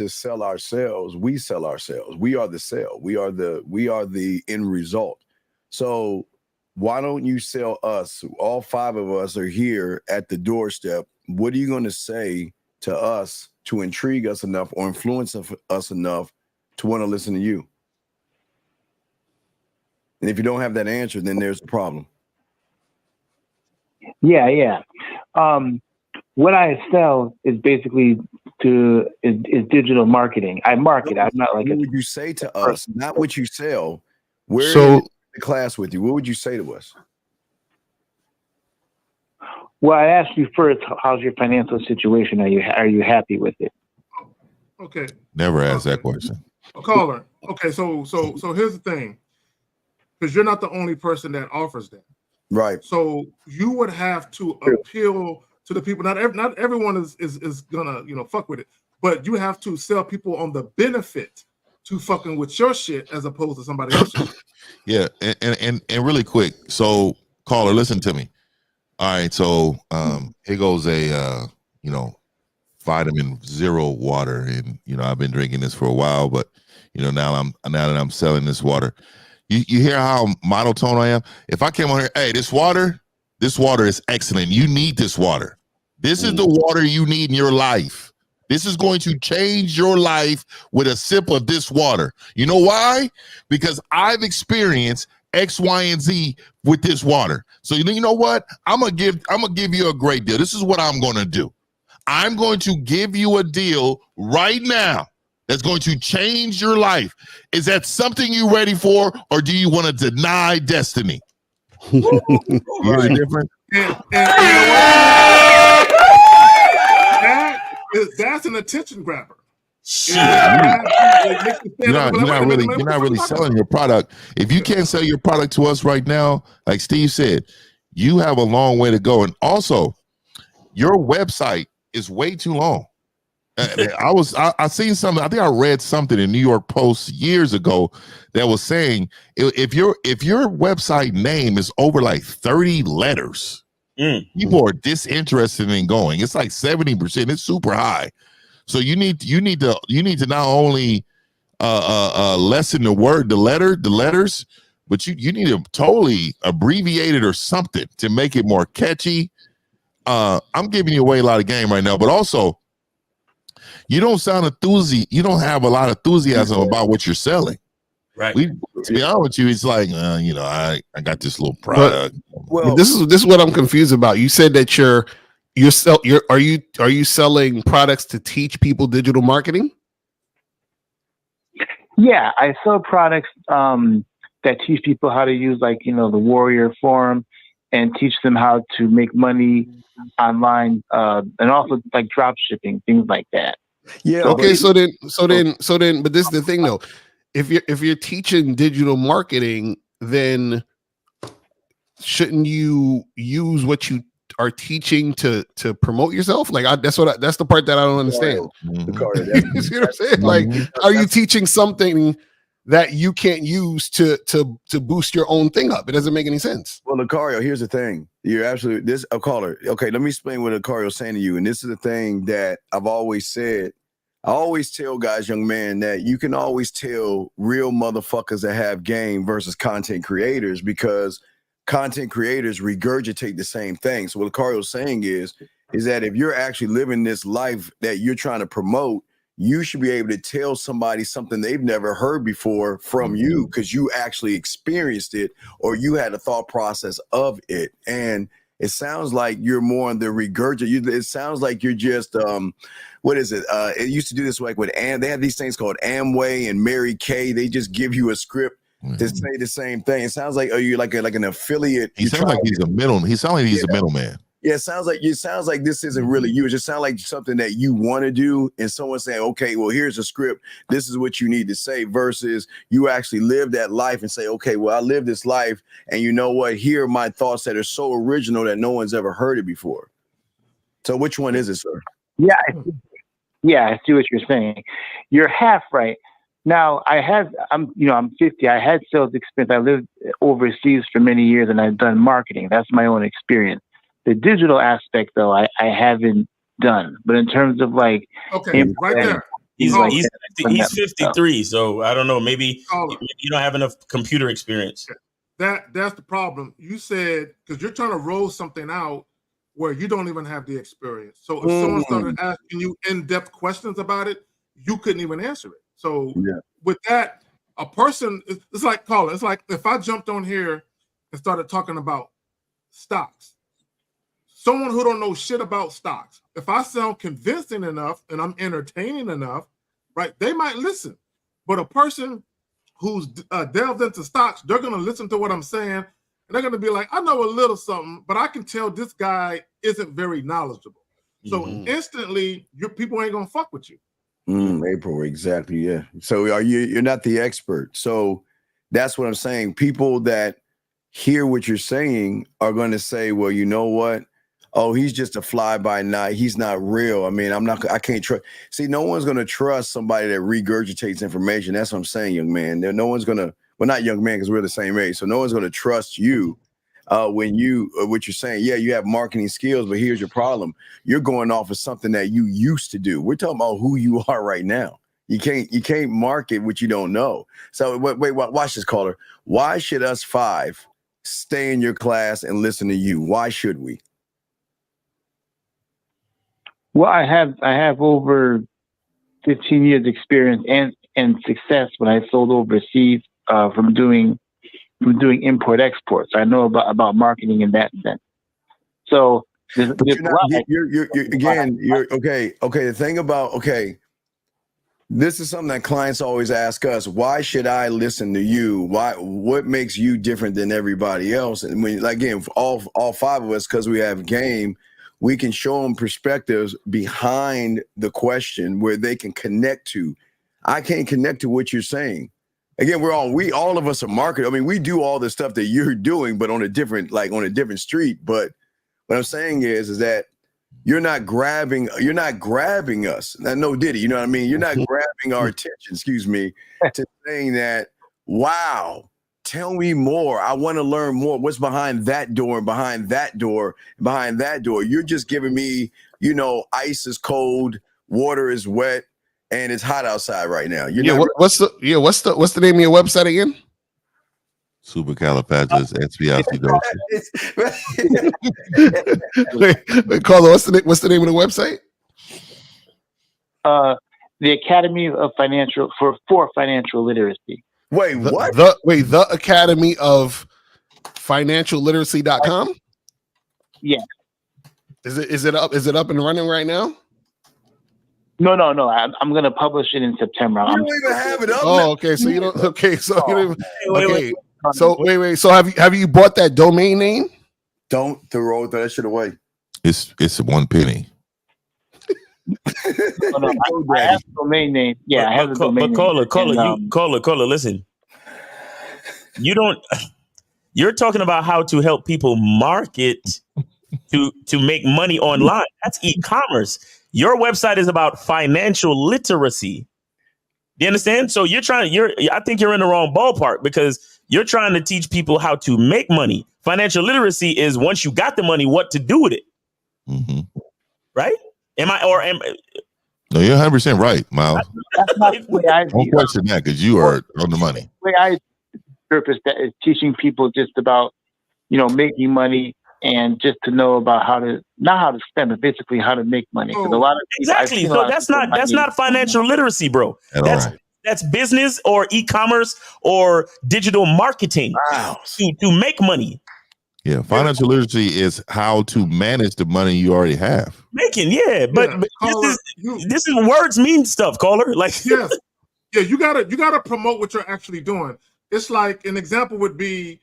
sell ourselves. We sell ourselves. We are the sale. We are the end result. So why don't you sell us? All five of us are here at the doorstep. What are you going to say to us to intrigue us enough or influence us enough to want to listen to you? And if you don't have that answer, then there's a problem. Yeah. What I sell is basically is digital marketing. I market. I'm not like. What would you say to us? Not what you sell. Where in the class with you? What would you say to us? Well, I asked you first. How's your financial situation? Are you happy with it? Okay. Never ask that question. Caller. Okay, so here's the thing. Because you're not the only person that offers that. Right. So you would have to appeal to the people. Not everyone is gonna, fuck with it. But you have to sell people on the benefit to fucking with your shit as opposed to somebody else's. Yeah, and really quick. So, caller, listen to me. All right, so here goes a vitamin zero water, and I've been drinking this for a while, but now that I'm selling this water. You hear how monotone I am? If I came on here, hey, this water is excellent. You need this water. This is the water you need in your life. This is going to change your life with a sip of this water. You know why? Because I've experienced X, Y, and Z with this water. So you know what? I'm gonna give you a great deal. This is what I'm gonna do. I'm going to give you a deal right now that's going to change your life. Is that something you're ready for, or do you want to deny destiny? You hear the difference? That's an attention grabber. You're not really selling your product. If you can't sell your product to us right now, like Steve said, you have a long way to go. And also, your website is way too long. I seen something. I think I read something in New York Post years ago that was saying if your website name is over like 30 letters, people are disinterested in going. It's like 70%. It's super high. So you need to not only lessen the letters, but you need to totally abbreviate it or something to make it more catchy. I'm giving you away a lot of game right now, but also you don't sound enthusiastic. You don't have a lot of enthusiasm about what you're selling. Right. To be honest with you, it's like I got this little product. Well, this is what I'm confused about. You said that are you selling products to teach people digital marketing? Yeah, I sell products that teach people how to use, like, the Warrior Forum and teach them how to make money online, and also like drop shipping, things like that. Yeah. Okay. So then, but this is the thing though. If you're teaching digital marketing, then shouldn't you use what you are teaching to promote yourself? Like that's the part that I don't understand. You see what I'm saying? Like, are you teaching something that you can't use to boost your own thing up? It doesn't make any sense. Well, Lucario, here's the thing. You're absolutely this a caller. Okay, let me explain what Lucario's saying to you. And this is the thing that I've always said. I always tell guys, young man, that you can always tell real motherfuckers that have game versus content creators, because content creators regurgitate the same thing. So what Lucario's saying is that if you're actually living this life that you're trying to promote, you should be able to tell somebody something they've never heard before from you, because you actually experienced it or you had a thought process of it. And it sounds like you're more on the regurgitate. It sounds like you're just what is it? It used to do this like with they have these things called Amway and Mary Kay. They just give you a script to say the same thing. It sounds like you're like an affiliate. He sounds like he's a middleman. He sounds like he's a middleman. Yeah, it sounds like this isn't really you. It just sounds like something that you want to do, and someone saying, okay, well, here's a script. This is what you need to say, versus you actually live that life and say, okay, well, I live this life, and you know what? Here are my thoughts that are so original that no one's ever heard it before. So which one is it, sir? Yeah, I see what you're saying. You're half right. Now, I'm 50. I had sales experience. I lived overseas for many years, and I've done marketing. That's my own experience. The digital aspect, though, I haven't done. But in terms of like, okay, right there, he's 53. So I don't know. Maybe you don't have enough computer experience. That's the problem. You said, because you're trying to roll something out where you don't even have the experience. So if someone started asking you in-depth questions about it, you couldn't even answer it. So with that, a person, it's like Colin. It's like if I jumped on here and started talking about stocks. Someone who don't know shit about stocks, if I sound convincing enough and I'm entertaining enough, right, they might listen. But a person who's delved into stocks, they're going to listen to what I'm saying, and they're going to be like, I know a little something, but I can tell this guy isn't very knowledgeable. So instantly, your people ain't going to fuck with you. April, exactly, yeah. So you're not the expert. So that's what I'm saying. People that hear what you're saying are going to say, well, you know what? Oh, he's just a fly by night. He's not real. I mean, I can't trust. See, no one's going to trust somebody that regurgitates information. That's what I'm saying, young man. No one's going to, well, not young man, because we're the same age. So no one's going to trust you when what you're saying. Yeah, you have marketing skills, but here's your problem. You're going off of something that you used to do. We're talking about who you are right now. You can't market what you don't know. So wait, watch this, caller. Why should us five stay in your class and listen to you? Why should we? Well, I have over 15 years experience and success when I sold overseas from doing import exports. I know about marketing in that sense. So you're okay. The thing about this is something that clients always ask us: why should I listen to you? What makes you different than everybody else? And when again, all five of us, because we have game. We can show them perspectives behind the question where they can connect to. I can't connect to what you're saying. Again, all of us are marketers. I mean, we do all the stuff that you're doing, but on a different street. But what I'm saying is that you're not grabbing us. No Diddy, you know what I mean? You're not grabbing our attention, excuse me, to saying that, wow, tell me more. I want to learn more. What's behind that door and behind that door and behind that door? You're just giving me, ice is cold, water is wet, and it's hot outside right now. What's the name of your website again? Supercalifragilisticexpialidocious. Wait, Carlo, what's the name of the website? The Academy of Financial Literacy. Wait, what? The Academy of Financial Literacy.com? Yeah. Is it up and running right now? No. I'm gonna publish it in September. You don't even have it up. Oh, okay. So you don't. Okay, so you don't. Okay. So wait. So have you bought that domain name? Don't throw that shit away. It's 1 penny. I have the domain name. Yeah, I have the domain name. Caller, listen. You're talking about how to help people market to make money online. That's e-commerce. Your website is about financial literacy. You understand? So I think you're in the wrong ballpark because you're trying to teach people how to make money. Financial literacy is once you got the money, what to do with it. Mm-hmm. Right? No, you're 100% right, Miles. That's not the way I Don't question that because you are on the money. The way I purpose that is teaching people just about, making money and just to know about not how to spend, but basically how to make money. Because a lot of people, exactly. So that's not financial literacy, bro. That's business or e-commerce or digital marketing to make money. Yeah, financial literacy is how to manage the money you already have. Making, but this is words mean stuff, caller. Like yes, yeah, you gotta promote what you're actually doing. It's like an example would be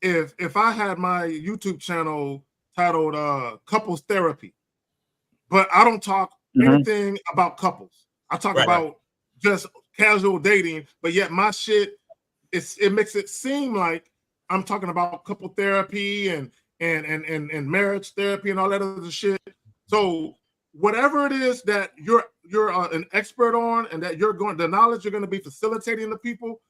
if I had my YouTube channel titled Couples Therapy, but I don't talk anything about couples. I talk about just casual dating, but yet my shit it makes it seem like I'm talking about couple therapy and marriage therapy and all that other shit. So whatever it is that you're an expert on and that the knowledge you're going to be facilitating to people,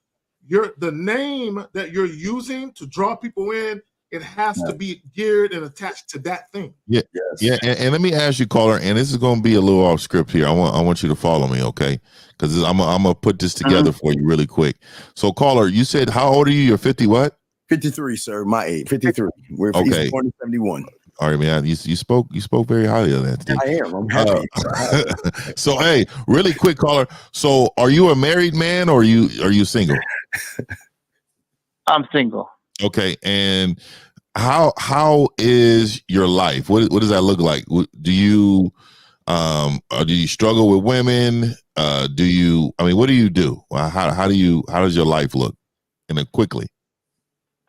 the name that you're using to draw people in, it has to be geared and attached to that thing. Yeah, yeah. And let me ask you, caller, and this is going to be a little off script here. I want you to follow me, okay? Because I'm gonna put this together for you really quick. So, caller, you said how old are you? You're 50 what? 53, sir. My age, 53. We're okay. Born in 71. All right, man. You spoke very highly of that. I am. I'm happy. So, hey, really quick, caller. So, are you a married man or are you single? I'm single. Okay, and how is your life? What does that look like? Do you struggle with women? What do you do? How does your life look? And then quickly.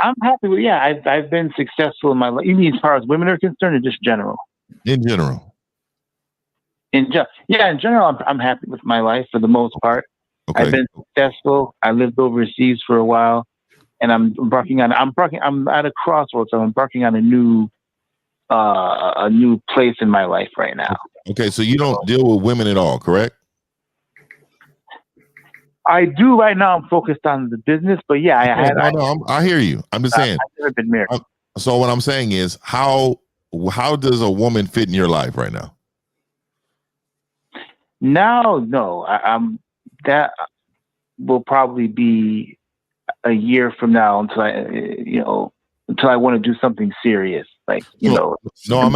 I'm happy with I've been successful in my life. You mean as far as women are concerned, or just general? In general. In general, I'm happy with my life for the most part. Okay. I've been successful. I lived overseas for a while, and I'm at a crossroads. So I'm embarking on a new place in my life right now. Okay, so you don't deal with women at all, correct? I do right now. I'm focused on the business, but I hear you. I'm just saying. I've never been married. So what I'm saying is, how does a woman fit in your life right now? No. That will probably be a year from now until I want to do something serious. No, I'm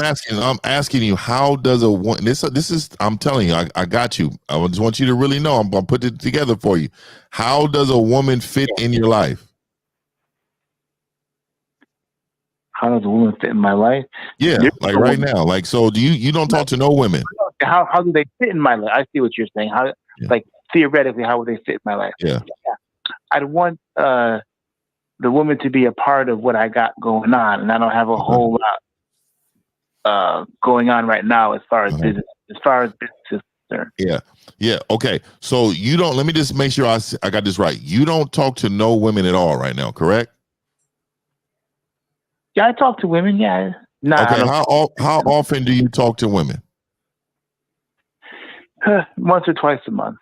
asking you, how does a woman? This is. I'm telling you, I got you. I just want you to really know. I'm gonna put it together for you. How does a woman fit in your life? How does a woman fit in my life? Yeah, like right now. Like, so do you don't talk to no women? How do they fit in my life? I see what you're saying. How, like theoretically, how would they fit in my life? Yeah. I'd want the woman to be a part of what I got going on, and I don't have a whole lot going on right now as far as business. As far as business is concerned. Yeah. Okay. So you don't. Let me just make sure I got this right. You don't talk to no women at all right now, correct? Yeah, I talk to women. Yeah. Okay. How often do you talk to women? Once or twice a month.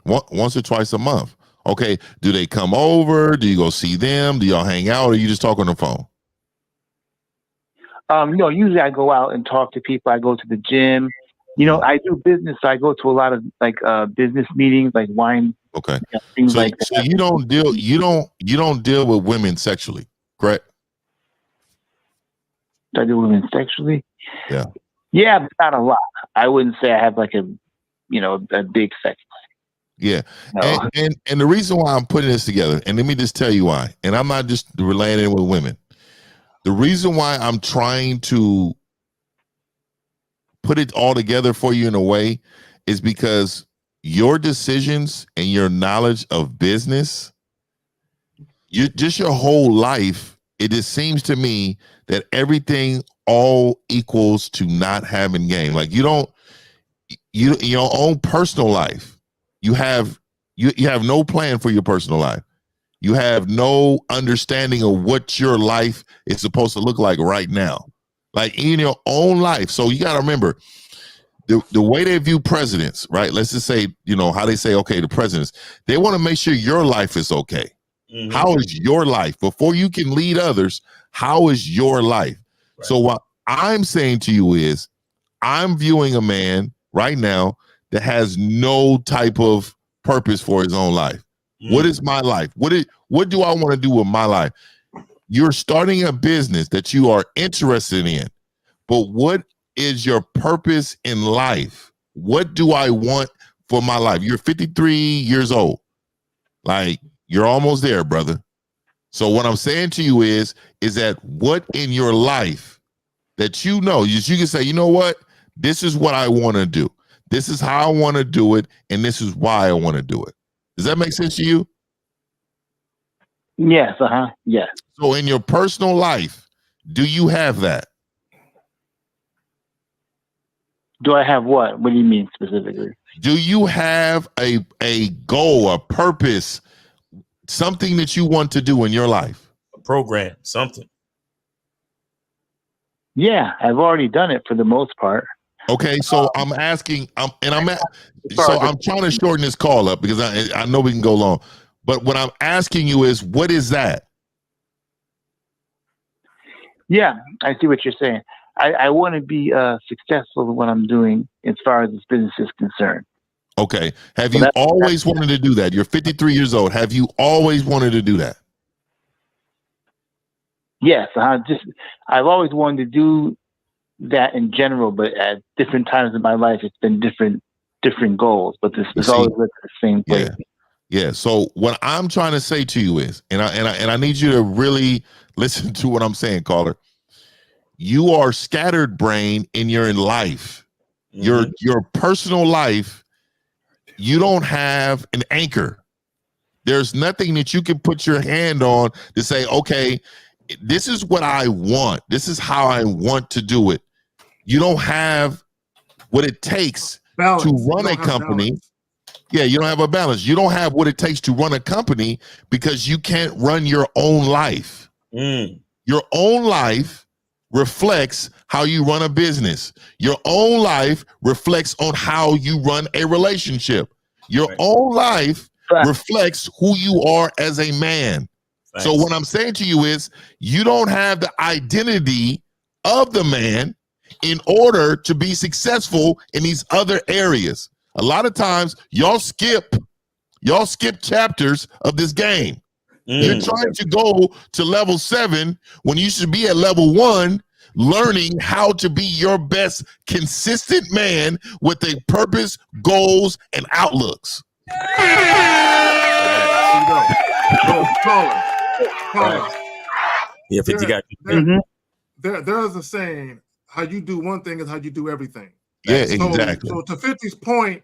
Once or twice a month. Okay. Do they come over? Do you go see them? Do y'all hang out, or you just talk on the phone? No, usually I go out and talk to people. I go to the gym. I do business, so I go to a lot of business meetings, like wine. Okay. Things so, like that. So you don't deal with women sexually, correct? Do I deal with women sexually? Yeah. Yeah, but not a lot. I wouldn't say I have like a big sex life. Yeah. No. And the reason why I'm putting this together, and let me just tell you why, and I'm not just relaying it with women. The reason why I'm trying to put it all together for you in a way is because your decisions and your knowledge of business, your whole life it just seems to me that everything all equals to not having game. Like your own personal life, you have no plan for your personal life. You have no understanding of what your life is supposed to look like right now, like in your own life. So you got to remember the way they view presidents, right? Let's just say, how they say, okay, the presidents, they want to make sure your life is okay. Mm-hmm. How is your life? Before you can lead others, how is your life? Right. So what I'm saying to you is, I'm viewing a man right now that has no type of purpose for his own life. Mm. What is my life? What do I want to do with my life? You're starting a business that you are interested in, but what is your purpose in life? What do I want for my life? You're 53 years old. Like, you're almost there, brother. So what I'm saying to you is that what in your life that you can say, you know what? This is what I want to do. This is how I want to do it, and this is why I want to do it. Does that make sense to you? Yes, yes. So in your personal life, do you have that? Do I have what? What do you mean specifically? Do you have a goal, a purpose, something that you want to do in your life? A program, something. Yeah, I've already done it for the most part. Okay, so I'm asking, I'm trying to shorten this call up because I know we can go long. But what I'm asking you is, what is that? Yeah, I see what you're saying. I want to be successful in what I'm doing as far as this business is concerned. Okay. Have you always wanted to do that? You're 53 years old. Have you always wanted to do that? Yes. I've always wanted to do that in general, but at different times in my life, it's been different goals, but this is always the same place. Yeah. So what I'm trying to say to you is, and I need you to really listen to what I'm saying, caller. You are scattered brain in your life. Mm-hmm. Your personal life, you don't have an anchor. There's nothing that you can put your hand on to say, okay, this is what I want. This is how I want to do it. You don't have what it takes to run a company. Yeah, you don't have a balance. You don't have what it takes to run a company because you can't run your own life. Mm. Your own life reflects how you run a business. Your own life reflects on how you run a relationship. Your own life reflects who you are as a man. Thanks. So what I'm saying to you is, you don't have the identity of the man in order to be successful in these other areas. A lot of times y'all skip chapters of this game. You're trying to go to level 7 when you should be at level 1, learning how to be your best consistent man with a purpose, goals, and outlooks. Yeah, 50 got there's a saying, how you do one thing is how you do everything. Yeah, exactly. So to 50's point,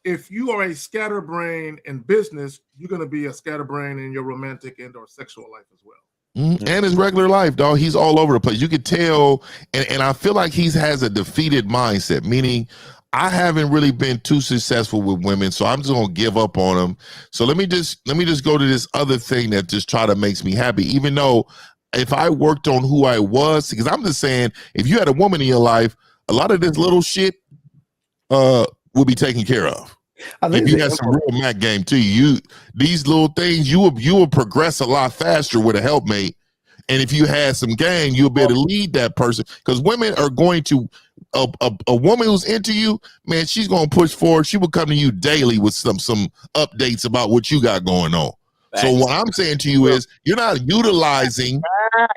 if you are a scatterbrain in business, you're going to be a scatterbrain in your romantic and or sexual life as well. And his regular life, dog. He's all over the place. You could tell, and I feel like he has a defeated mindset, meaning I haven't really been too successful with women, so I'm just gonna give up on them. So let me just go to this other thing that just makes me happy, even though if I worked on who I was, because I'm just saying, if you had a woman in your life, a lot of this little shit will be taken care of. If you got some real Mac game too, these little things, you will progress a lot faster with a helpmate. And if you had some game, you'll be able to lead that person. Because women are going to, a woman who's into you, man, she's going to push forward. She will come to you daily with some updates about what you got going on. So what I'm saying to you is, you're not utilizing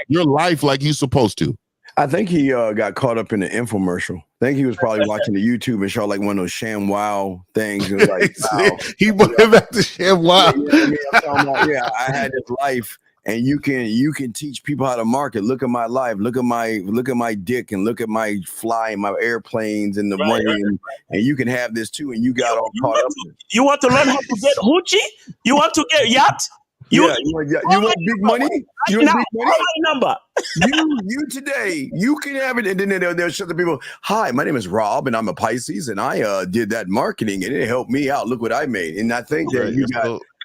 your life like you're supposed to. I think he got caught up in the infomercial. I think he was probably watching the YouTube and saw like one of those Sham Wow things. And was like, wow. He went back to Sham Wow. Yeah, I had this life, and you can teach people how to market. Look at my life. Look at my dick, and look at my flying, my airplanes, and the money, and you can have this too. And you got all caught up. You want to learn how to get hoochie? You want to get yacht? You want big money? You want big money? Number. you today, you can have it, and then they'll shut the people. Hi, my name is Rob, and I'm a Pisces, and I did that marketing, and it helped me out. Look what I made, and I think that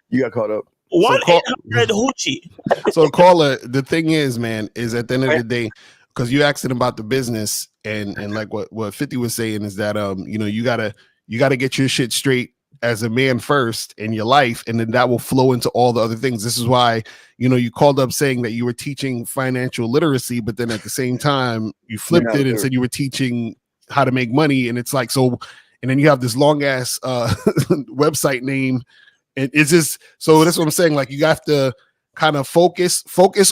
you got caught up. 1-800 hoochie. So caller, the thing is, man, is at the end of the day, because you asked him about the business, and like what 50 was saying is that you gotta get your shit straight as a man first in your life, and then that will flow into all the other things. This is why, you called up saying that you were teaching financial literacy, but then at the same time you flipped it and said you were teaching how to make money. And it's like, so, and then you have this long ass website name. And it's just, so that's what I'm saying. Like, you have to kind of focus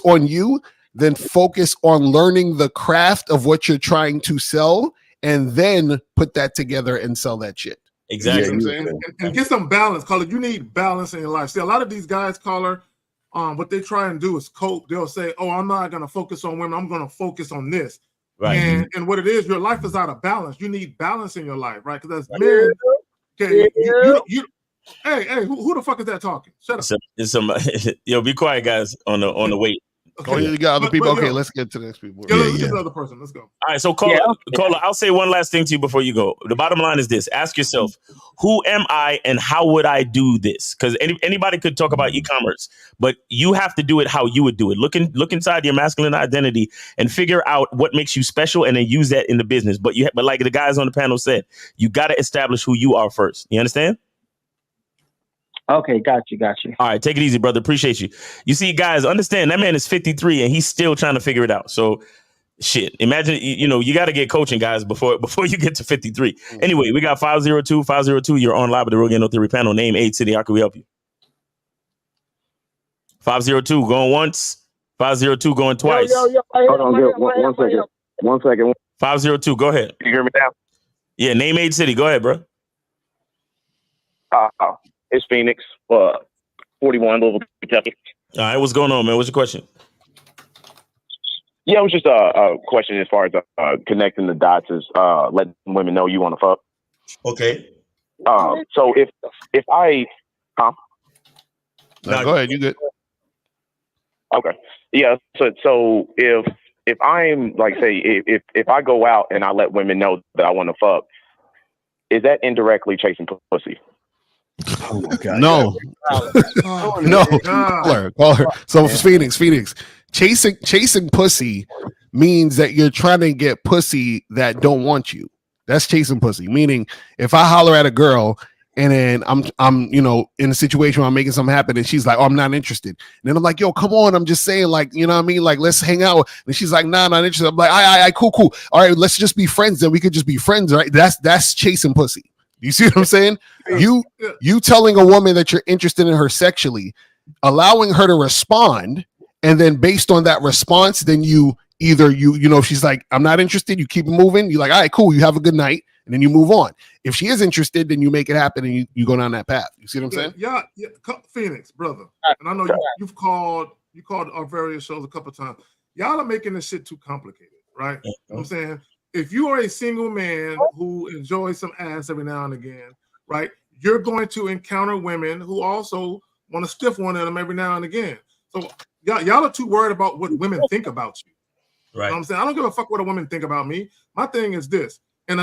on you, then focus on learning the craft of what you're trying to sell, and then put that together and sell that shit. Exactly. You know what I'm saying? And get some balance, caller. You need balance in your life. See, a lot of these guys, caller, what they try and do is cope. They'll say, "Oh, I'm not going to focus on women. I'm going to focus on this." Right. And what it is, your life is out of balance. You need balance in your life, right? Because as men, okay, hey, who the fuck is that talking? Shut up. It's some yo, be quiet, guys. On the wait. Okay. You got other people. Okay, let's get to the next people. Let's get to the other person. Let's go. All right, so caller, I'll say one last thing to you before you go. The bottom line is this: ask yourself, who am I, and how would I do this? Because anybody could talk about e-commerce, but you have to do it how you would do it. Look inside your masculine identity and figure out what makes you special, and then use that in the business. But like the guys on the panel said, you got to establish who you are first. You understand? Okay, got you. All right, take it easy, brother. Appreciate you. You see, guys, understand that man is 53 and he's still trying to figure it out. So, shit. Imagine, you got to get coaching, guys, before you get to 53. Anyway, we got 502. You're on live with the Real Game No Theory panel. Name, age, city. How can we help you? 502 going once. 502 going twice. Hold on, one second. 502. Go ahead. You hear me now? Yeah, name, age, city. Go ahead, bro. It's Phoenix, 41, Louisville, Kentucky. All right, what's going on, man? What's your question? Yeah, it was just a question as far as connecting the dots, is letting women know you want to fuck. Okay. So if I, no, go ahead. You good? Okay. Yeah. So if I'm like, say, if I go out and I let women know that I want to fuck, is that indirectly chasing pussy? Oh my God. No. Call her. So Phoenix, chasing pussy means that you're trying to get pussy that don't want you. That's chasing pussy. Meaning, if I holler at a girl and then I'm in a situation where I'm making something happen and she's like, "Oh, I'm not interested," and then I'm like, "Yo, come on, I'm just saying, like, you know what I mean? Like, let's hang out." And she's like, "Nah, not interested." I'm like, "I cool. All right, let's just be friends. Then we could just be friends, right?" That's chasing pussy. You see what I'm saying? You telling a woman that you're interested in her sexually, allowing her to respond, and then based on that response, then you either if she's like, "I'm not interested," you keep it moving. You're like, "All right, cool. You have a good night," and then you move on. If she is interested, then you make it happen and you go down that path. You see what I'm saying? Yeah, Phoenix, brother. And I know you've called our various shows a couple of times. Y'all are making this shit too complicated, right? You know what I'm saying? If you are a single man who enjoys some ass every now and again, right, you're going to encounter women who also want to stiff one of them every now and again. So y'all are too worried about what women think about you. Right. You know what I'm saying? I don't give a fuck what a woman think about me. My thing is this. And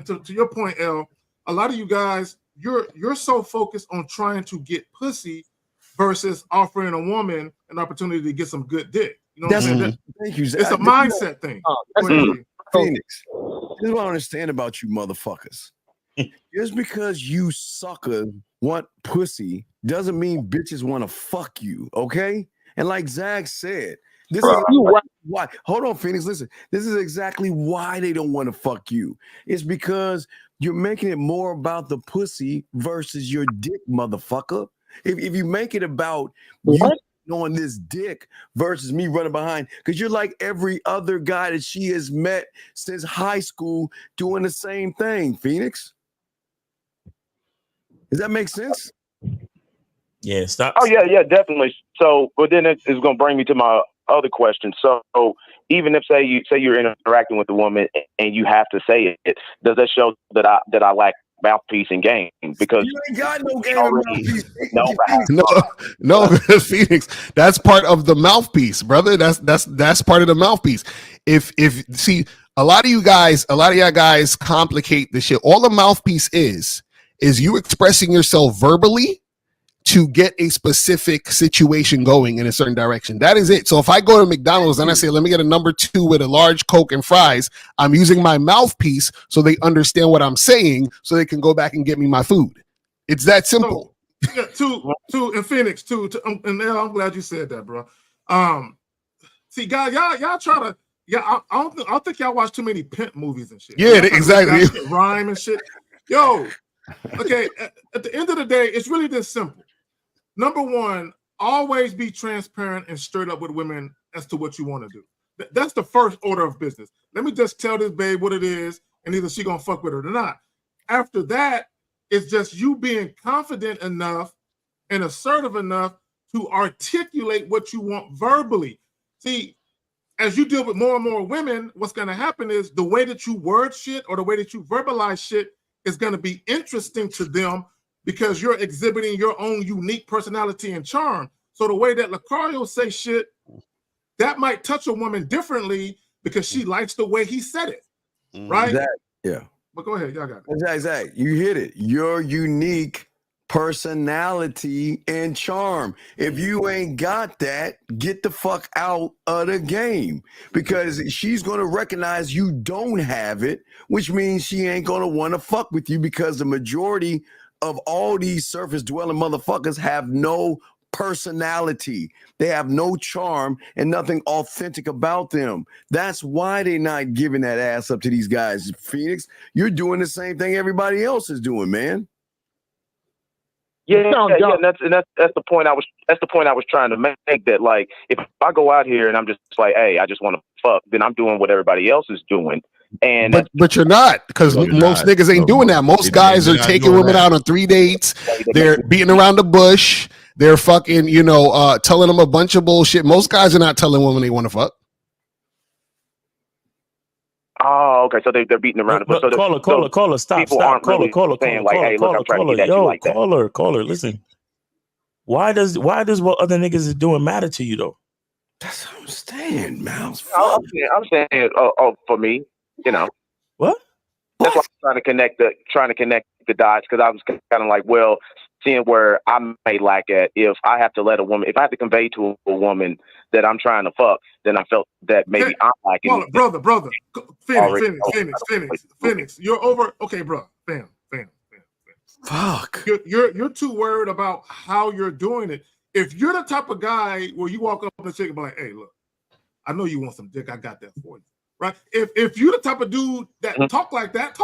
to your point, L, a lot of you guys, you're so focused on trying to get pussy versus offering a woman an opportunity to get some good dick. You know what I'm saying? Thank you. It's a mindset thing. Phoenix, this is what I understand about you motherfuckers. Just because you suckers want pussy doesn't mean bitches want to fuck you, okay? And like Zach said, this is why. Hold on, Phoenix, listen. This is exactly why they don't want to fuck you. It's because you're making it more about the pussy versus your dick, motherfucker. If you make it about you on this dick versus me running behind, because you're like every other guy that she has met since high school doing the same thing, Phoenix. Does that make sense? Yeah, stop. Oh yeah, definitely. So, but then it's going to bring me to my other question. So, even if say you're interacting with a woman and you have to say it, does that show that I lack mouthpiece and game because you ain't got no game of mouthpiece. No, Phoenix. That's part of the mouthpiece, brother. That's part of the mouthpiece. If see, a lot of y'all guys complicate the shit. All the mouthpiece is you expressing yourself verbally to get a specific situation going in a certain direction. That is it. So if I go to McDonald's and I say, let me get a number 2 with a large Coke and fries, I'm using my mouthpiece so they understand what I'm saying so they can go back and get me my food. It's that simple. So, two, and Phoenix, and I'm glad you said that, bro. See, guys, y'all try to, I don't think y'all watch too many pimp movies and shit. Yeah, exactly. Shit, rhyme and shit. Yo, okay, at the end of the day, it's really this simple. Number one, always be transparent and straight up with women as to what you want to do. That's the first order of business. Let me just tell this babe what it is, and either she gonna fuck with it or not. After that, it's just you being confident enough and assertive enough to articulate what you want verbally. See, as you deal with more and more women, what's gonna happen is the way that you word shit or the way that you verbalize shit is gonna be interesting to them, because you're exhibiting your own unique personality and charm. So the way that Lucario say shit, that might touch a woman differently because she likes the way he said it, right? Exactly. Yeah. But go ahead, y'all got it. Exactly. You hit it. Your unique personality and charm. If you ain't got that, get the fuck out of the game, because she's going to recognize you don't have it, which means she ain't going to want to fuck with you, because the majority of all these surface dwelling motherfuckers have no personality. They have no charm and nothing authentic about them. That's why they're not giving that ass up to these guys. Phoenix, you're doing the same thing everybody else is doing, man. Yeah, that's the point I was trying to make. That like, if I go out here and I'm just like, hey, I just want to fuck, then I'm doing what everybody else is doing. And but you're not, because most niggas ain't doing that. Most guys are taking women out on 3 dates. They're beating around the bush. They're fucking, telling them a bunch of bullshit. Most guys are not telling women they want to fuck. Oh, okay. So they're beating around the bush. So caller, stop. Saying like, hey, look, I'm trying to get at you like that. Caller, listen. Why does what other niggas is doing matter to you though? That's what I'm saying, Mouse. I'm saying, for me. What? That's why I'm trying to connect the dots, because I was kind of like, well, seeing where I may lack at, if I have to convey to a woman that I'm trying to fuck, then I felt that maybe I'm lacking. Brother, Phoenix, you're over. Okay, bro, fam. Fuck. You're too worried about how you're doing it. If you're the type of guy where you walk up to a chick and be like, hey, look, I know you want some dick, I got that for you. Right? If you're the type of dude that talk like that.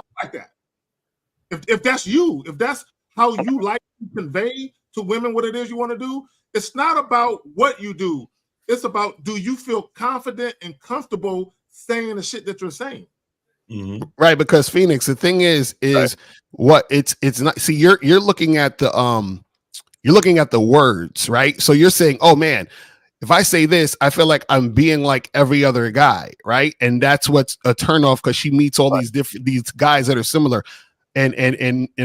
If that's you, if that's how you like to convey to women what it is you want to do, it's not about what you do. It's about, do you feel confident and comfortable saying the shit that you're saying? Mm-hmm. Right, because Phoenix, the thing is right. What it's not. See, you're looking at the words, right? So you're saying, oh man, if I say this, I feel like I'm being like every other guy, right? And that's what's a turnoff, because she meets all these guys that are similar, and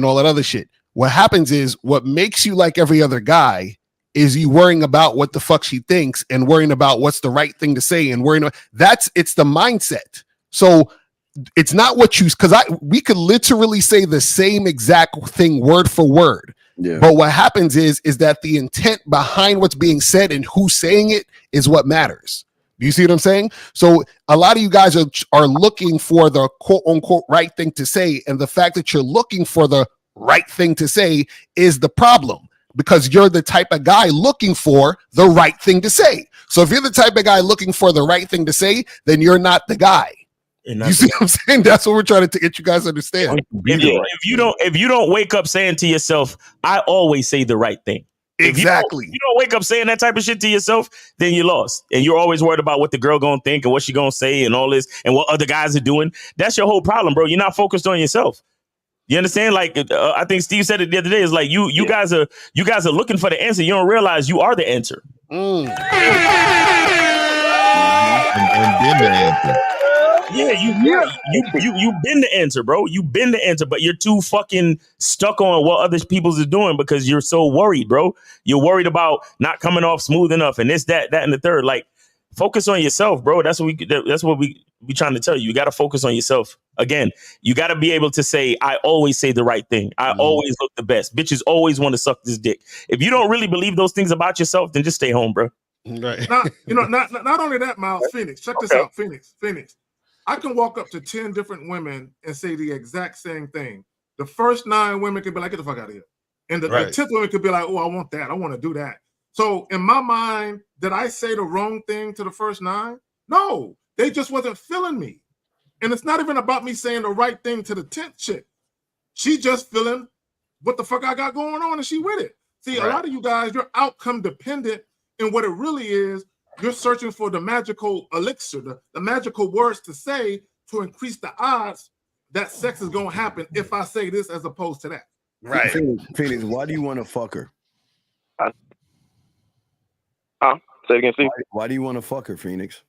all that other shit. What happens is, what makes you like every other guy is you worrying about what the fuck she thinks and worrying about what's the right thing to say and worrying about it's the mindset. So it's not what you, because we could literally say the same exact thing word for word. Yeah. But what happens is that the intent behind what's being said and who's saying it is what matters. Do you see what I'm saying? So a lot of you guys are looking for the quote unquote right thing to say. And the fact that you're looking for the right thing to say is the problem, because you're the type of guy looking for the right thing to say. So if you're the type of guy looking for the right thing to say, then you're not the guy. You see what I'm saying? That's what we're trying to get you guys to understand. If you don't wake up saying to yourself, I always say the right thing. Exactly. If you don't wake up saying that type of shit to yourself, then you're lost. And you're always worried about what the girl gonna think and what she gonna say and all this and what other guys are doing. That's your whole problem, bro. You're not focused on yourself. You understand? Like I think Steve said it the other day. It's like you guys are looking for the answer. You don't realize you are the answer. And then the answer. Yeah, you've been the answer, bro. You've been the answer, but you're too fucking stuck on what other people's are doing because you're so worried, bro. You're worried about not coming off smooth enough, and this, that, and the third. Like, focus on yourself, bro. That's what we trying to tell you. You got to focus on yourself. Again, you got to be able to say, I always say the right thing. I always look the best. Bitches always want to suck this dick. If you don't really believe those things about yourself, then just stay home, bro. Right. Not only that, Miles, Phoenix, check this out, Phoenix. I can walk up to 10 different women and say the exact same thing. The first 9 women could be like, get the fuck out of here. And the 10th woman could be like, oh, I want that. I want to do that. So in my mind, did I say the wrong thing to the first 9? No, they just wasn't feeling me. And it's not even about me saying the right thing to the 10th chick. She just feeling what the fuck I got going on and she with it. See, a lot of you guys, you're outcome dependent, and what it really is, you're searching for the magical elixir, the magical words to say to increase the odds that sex is going to happen if I say this as opposed to that. Right. Phoenix, why do you want to fuck her? Say again, Steve. Why do you want to fuck her, Phoenix?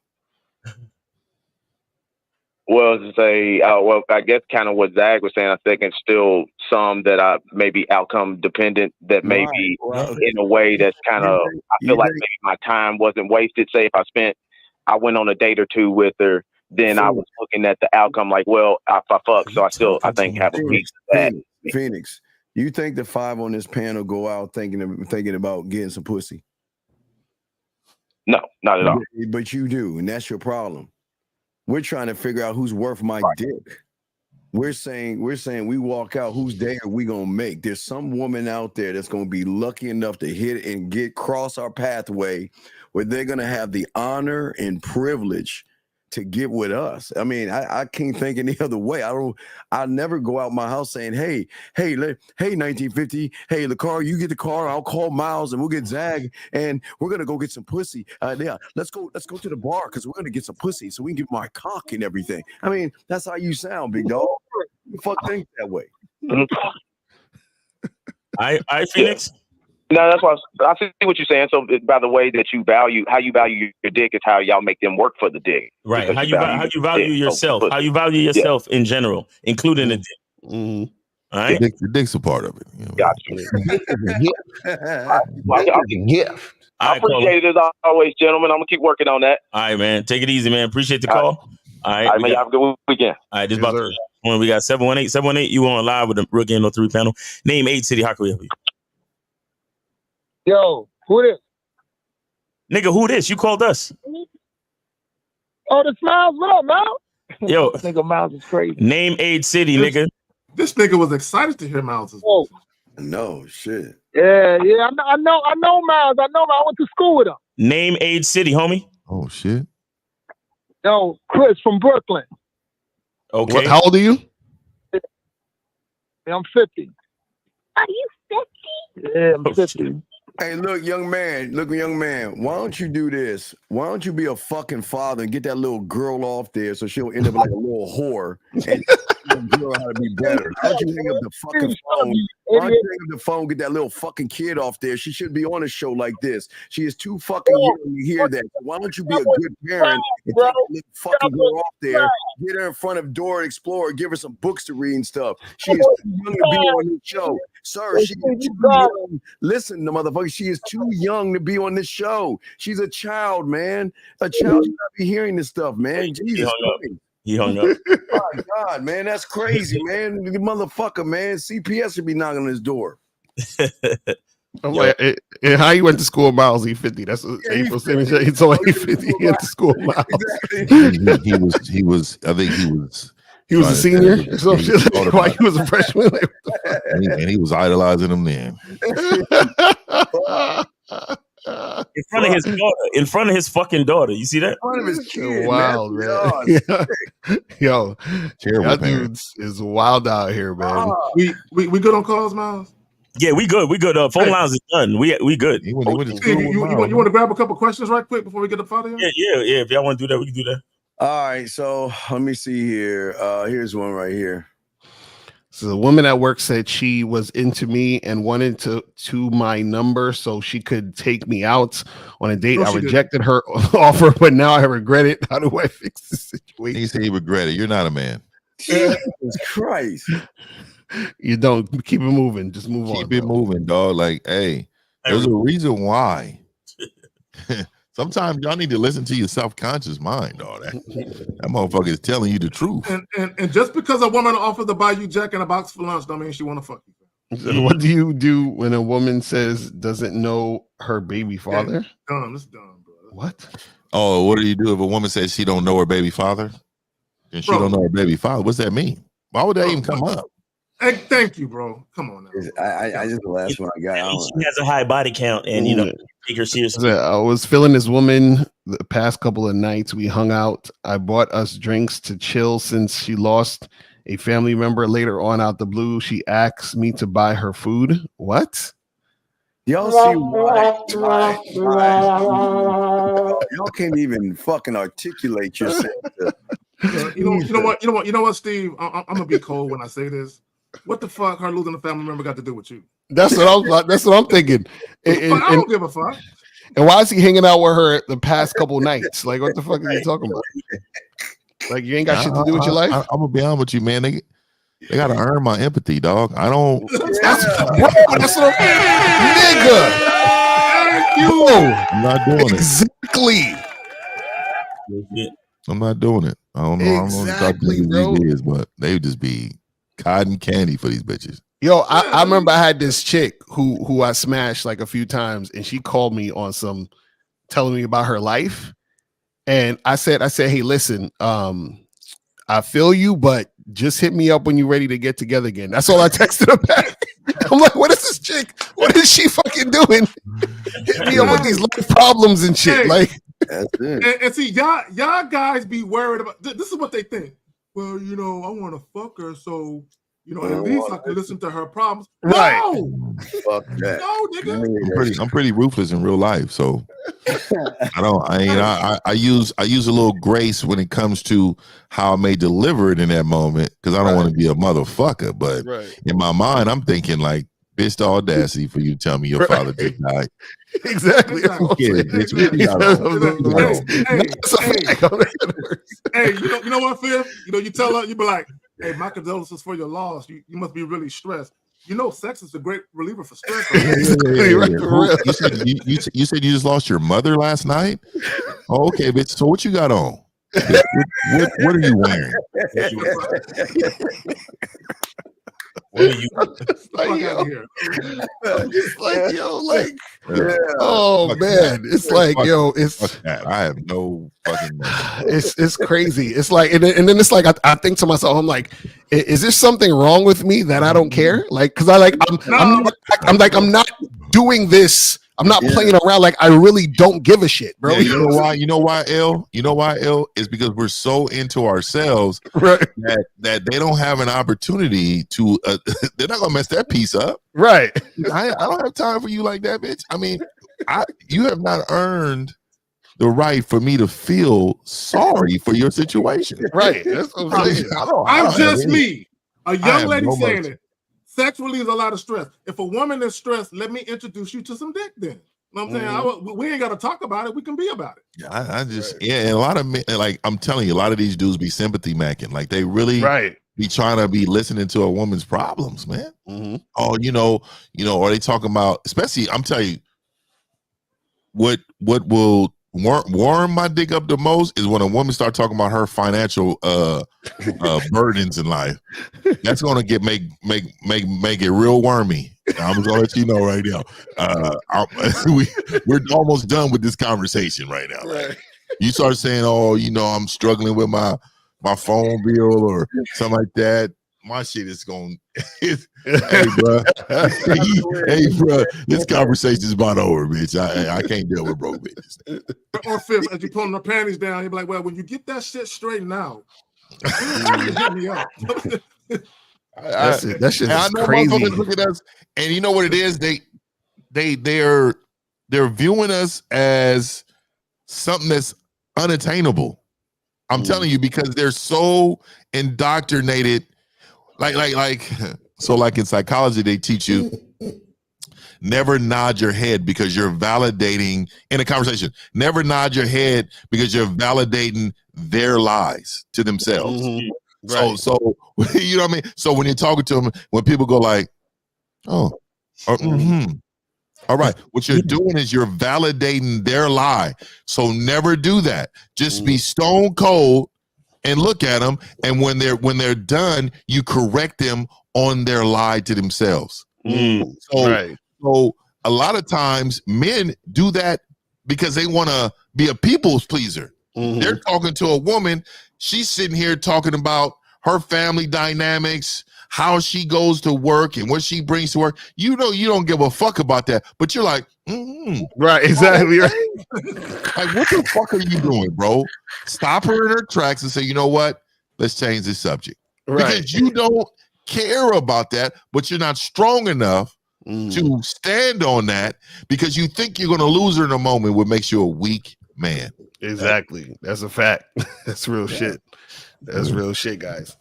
Well, to say, I guess kind of what Zach was saying, I think it's still some that I may be outcome dependent that may be in a way that's kind of, I feel like maybe my time wasn't wasted. Say if I went on a date or two with her, then I was looking at the outcome like, well, I fuck, so I think have a piece of that. Phoenix, you think the 5 on this panel go out thinking about getting some pussy? No, not at all. But you do, and that's your problem. We're trying to figure out who's worth my dick. We're saying we walk out, whose day are we gonna make? There's some woman out there that's gonna be lucky enough to hit and cross our pathway where they're gonna have the honor and privilege to get with us. I mean, I can't think any other way. I'll never go out my house saying, hey, 1950, hey, the car, you get the car, I'll call Miles and we'll get Zag and we're gonna go get some pussy. Yeah, let's go to the bar because we're gonna get some pussy so we can get my cock and everything. I mean, that's how you sound, big dog. You fuck think that way. I Phoenix. No, that's why I see what you're saying. So, by the way that how you value your dick is how y'all make them work for the dick. Right. How you value yourself. How you value yourself in general, including the dick. Mm-hmm. All right. The dick's a part of it. You know? Gotcha. gift. I appreciate it as always, gentlemen. I'm gonna keep working on that. All right, man. Take it easy, man. Appreciate the call. All right, man. Have a good weekend. All right, this about when we got 718. You on live with the Rookie No 3 panel. Name 8 City. How can we help you? Yo, who this? Nigga, who this? You called us. Oh, the Miles. What up, Miles? Yo, nigga, Miles is crazy. Name 8 City, nigga. This nigga was excited to hear Miles' voice. No shit. Yeah. I know Miles. I went to school with him. Name 8 City, homie. Oh shit. Yo, Chris from Brooklyn. Okay. How old are you? I'm 50. Are you 50? Yeah, I'm 50. Hey, look, young man. Why don't you do this? Why don't you be a fucking father and get that little girl off there so she'll end up like a little whore and girl how to be better? Why don't you hang up the fucking phone? Why don't you hang up the phone, get that little fucking kid off there? She should be on a show like this. She is too fucking young to hear that. Why don't you be a good parent and take that little fucking girl off there, get her in front of Dora Explorer, give her some books to read and stuff. She is too young to be on this show. Sir, she is too young. Listen, the motherfucker, she is too young to be on this show. She's a child, man. A child should not be hearing this stuff, man. Jesus Christ. He hung up. Oh my God, man, that's crazy, man. The motherfucker, man. CPS should be knocking on his door. I'm like, how you went to school, Miles? He 50. That's April 17th. It's only 50. He went to school, Miles. Exactly. He was. I think he was. He was a senior or some shit. Why he was a freshman? And he was idolizing him then. In front of his fucking daughter. You see that? In front of his kid. Wow, man. Yo, that dude is wild out here, man. We good on calls, Miles? Yeah, we good. We good. Phone lines is done. We good. You want to grab a couple questions right quick before we get up out of here? Yeah. If y'all want to do that, we can do that. All right, so let me see here. Here's one right here. So the woman at work said she was into me and wanted to my number so she could take me out on a date. No, I she rejected her offer, but now I regret it. How do I fix this situation? He said he regret it. You're not a man. Jesus Christ. You don't keep it moving. Just move on. Keep it moving, dog. Like, hey, there's a reason why. Sometimes y'all need to listen to your self-conscious mind, dog. That motherfucker is telling you the truth. And just because a woman offers to buy you Jack in a box for lunch, don't mean she want to fuck you. So what do you do when a woman says doesn't know her baby father? Dumb, it's dumb, bro. What? Oh, what do you do if a woman says she don't know her baby father? And she don't know her baby father. What's that mean? Why would that even come up? Hey, thank you, bro. Come on now. I just the last one I got. She has a high body count, and you know, take her seriously. I was feeling this woman the past couple of nights. We hung out. I bought us drinks to chill since she lost a family member. Later on, out the blue, she asked me to buy her food. What? Y'all see why y'all can't even fucking articulate yourself. You know what, Steve? I'm gonna be cold when I say this. What the fuck her losing a family member got to do with you? That's what I'm thinking. I don't give a fuck. And why is he hanging out with her the past couple nights? Like, what the fuck are you talking about? Like, you ain't got shit to do with your life? I'm gonna be honest with you, man. They gotta earn my empathy, dog. I don't. That's what nigga. Thank you. I'm not doing exactly. I'm not doing it. I don't know. Exactly, I don't know what these is, but they would just be cotton candy for these bitches. Yo, I remember I had this chick who I smashed like a few times, and she called me on some telling me about her life. And I said, hey, listen, I feel you, but just hit me up when you're ready to get together again. That's all I texted her back. I'm like, what is this chick? What is she fucking doing? Hit me up with these life problems and shit. Hey, like, that's it. And see, y'all guys be worried about this is what they think. Well, you know, I want to fuck her, so you know, at least I can listen to her problems. Right. No, fuck that. No, nigga. I'm pretty ruthless in real life, so I use a little grace when it comes to how I may deliver it in that moment because I don't want to be a motherfucker. But in my mind, I'm thinking like, bitch, the audacity for you to tell me your father just died. Exactly. Hey, you know what, Phil? You know, you tell her, you be like, hey, my condolences for your loss. You must be really stressed. You know, sex is a great reliever for stress. You said you just lost your mother last night? Oh, okay, bitch. So what you got on? What are you wearing? What are you? Oh man, it's like, yo, it's I have no fucking. It's crazy. It's like, and then it's like, I think to myself, I'm like, is there something wrong with me that I don't care? Like, because I'm not doing this. I'm not playing around. Like, I really don't give a shit, bro. Yeah, you know why? You know why, L? You know why, L? Is because we're so into ourselves that they don't have an opportunity to. They're not gonna mess that piece up, right? I don't have time for you like that, bitch. I mean, you have not earned the right for me to feel sorry for your situation, right? That's what I'm saying. I'm just me, a young lady saying it. Sex relieves a lot of stress. If a woman is stressed, let me introduce you to some dick then. You know what I'm saying? We ain't got to talk about it. We can be about it. Yeah, I just, and a lot of men, like, I'm telling you, a lot of these dudes be sympathy macking. Like, they really be trying to be listening to a woman's problems, man. Oh, you know, are they talking about, especially, I'm telling you, what will warm my dick up the most is when a woman start talking about her financial burdens in life. That's gonna make it real wormy. I'm just gonna let you know right now. We're almost done with this conversation right now. Like, you start saying, "Oh, you know, I'm struggling with my phone bill or something like that." My shit is going. Hey, bro. Hey, bro. This conversation is about over, bitch. I can't deal with broke bitches. Or fifth, as you pulling the panties down, you're like, well, when you get that shit straightened out, hit me up. That shit is know crazy. Motherfuckers look at us, and you know what it is? They're viewing us as something that's unattainable. I'm telling you, because they're so indoctrinated. So like in psychology, they teach you never nod your head because you're validating in a conversation. Never nod your head because you're validating their lies to themselves. Right. So you know what I mean? So when you're talking to them, when people go like, oh, all right, what you're doing is you're validating their lie. So never do that. Just be stone cold and look at them. And when they're done, you correct them on their lie to themselves. So a lot of times men do that because they want to be a people's pleaser. They're talking to a woman. She's sitting here talking about her family dynamics, how she goes to work and what she brings to work. You know, you don't give a fuck about that, but you're like, right, exactly. Right. Like, what the fuck are you doing, bro? Stop her in her tracks and say, you know what? Let's change the subject. Right. Because you don't care about that, but you're not strong enough to stand on that because you think you're going to lose her in a moment, what makes you a weak man. Exactly. That's a fact. That's real shit. That's real shit, guys.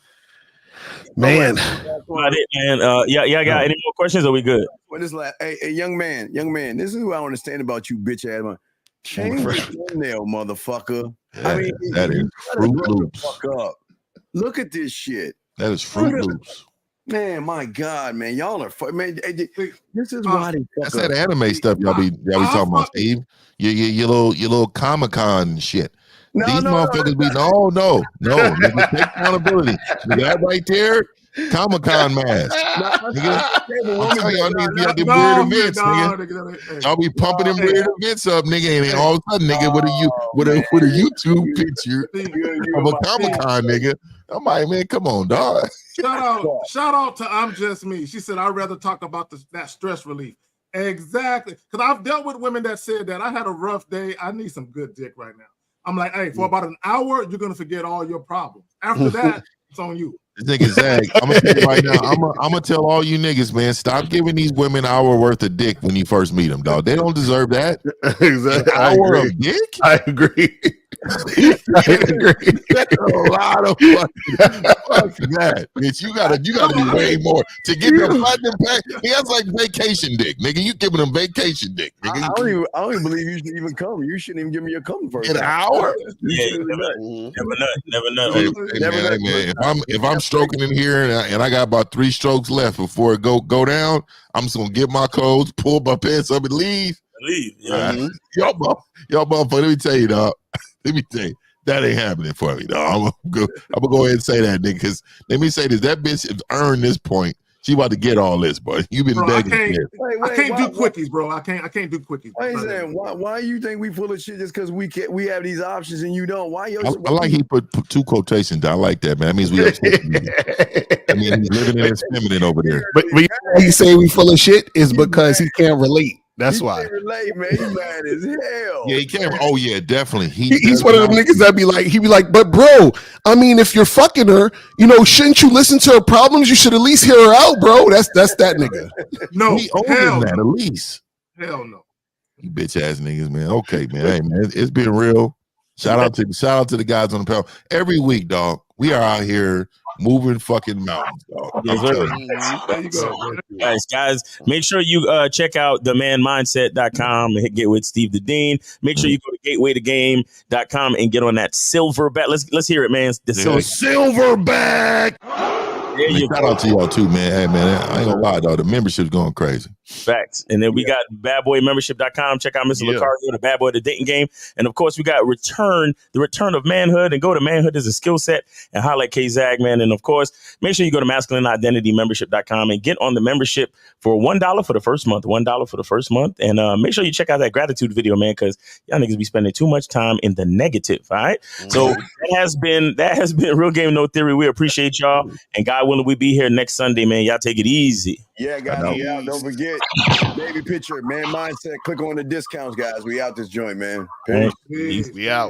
Man. About it, man. Y'all got any more questions? Or are we good? What is like, hey, young man, this is what I understand about you, bitch ass man. Change your thumbnail, motherfucker. I mean, that is Fruit Loops. Fuck up. Look at this shit. That is Fruit Loops. Man, my God, man, y'all are man. This is why they that's that anime stuff y'all be talking about, Steve. Your little Comic-Con shit. These motherfuckers be no. Nigga, take accountability. That right there, Comic-Con mask. Nigga, I'm telling y'all need to be at the weird events, nigga. Y'all be pumping them weird events up, nigga, and all of a sudden, nigga, with a YouTube picture of a Comic-Con, nigga. I'm like, man, come on, dog. Shout out to I'm Just Me. She said, I'd rather talk about that stress relief. Exactly. Because I've dealt with women that said that I had a rough day. I need some good dick right now. I'm like, hey, for about an hour, you're going to forget all your problems. After that, it's on you. This nigga Zach, I'm going to tell you right now, I'm going to tell all you niggas, man, stop giving these women an hour worth of dick when you first meet them, dog. They don't deserve that. Exactly. An hour of dick? I agree. That's a lot of fuck that, bitch. You gotta do way more to get the platinum pack. That's like vacation dick, nigga. You giving them vacation dick, nigga. I don't even believe you should even come. You shouldn't even give me a come first. An hour? Yeah, never nut. Hey, man, if I'm stroking in here and I got about 3 strokes left before it go down, I'm just gonna get my clothes, pull my pants up, and leave. Yeah. Y'all motherfucker, let me tell you, dog. Let me tell you, that ain't happening for me, dog. I'm gonna go ahead and say that, nigga, because let me say this. That bitch has earned this point. She about to get all this, boy. You've been begging. I can't do quickies, bro. I can't do quickies. Why you think we full of shit just because we have these options and you don't? Why I like he put 2 quotations down. I like that, man. That means we upset. I mean, he's living in his feminine over there. But he say we full of shit is because he can't relate. That's why. Can't relate, man. He's mad as hell. Yeah, he can't. Oh yeah, definitely. He's one of them niggas that he be like, but bro, I mean, if you're fucking her, you know, shouldn't you listen to her problems? You should at least hear her out, bro. That's that nigga. No, he owns that at least. Hell no. You bitch ass niggas, man. Okay, man. Hey, man, it's been real. Shout out to the guys on the panel. Every week, dog. We are out here moving fucking mountains, dog. There you go. Guys, make sure you check out themanmindset.com and get with Steve the Dean. Make sure you go to gatewaytogame.com and get on that silverback. Let's hear it, man. The silverback. Shout out to y'all too, man. Hey, man, I ain't gonna lie, dog. The membership's going crazy. Facts. And then we got badboymembership.com. Check out Mr. Lucario, the Bad Boy of the Dating Game. And of course, we got the return of manhood. And go to Manhood is a Skill Set and highlight K-Zag, man. And of course, make sure you go to masculineidentitymembership.com and get on the membership for $1 for the first month. $1 for the first month. And make sure you check out that gratitude video, man, because y'all niggas be spending too much time in the negative. All right. So that has been Real Game No Theory. We appreciate y'all. And God willing, we be here next Sunday, man. Y'all take it easy. Yeah, guys. Yeah, don't forget, baby picture, man mindset. Click on the discounts, guys. We out this joint, man. Peace. We out.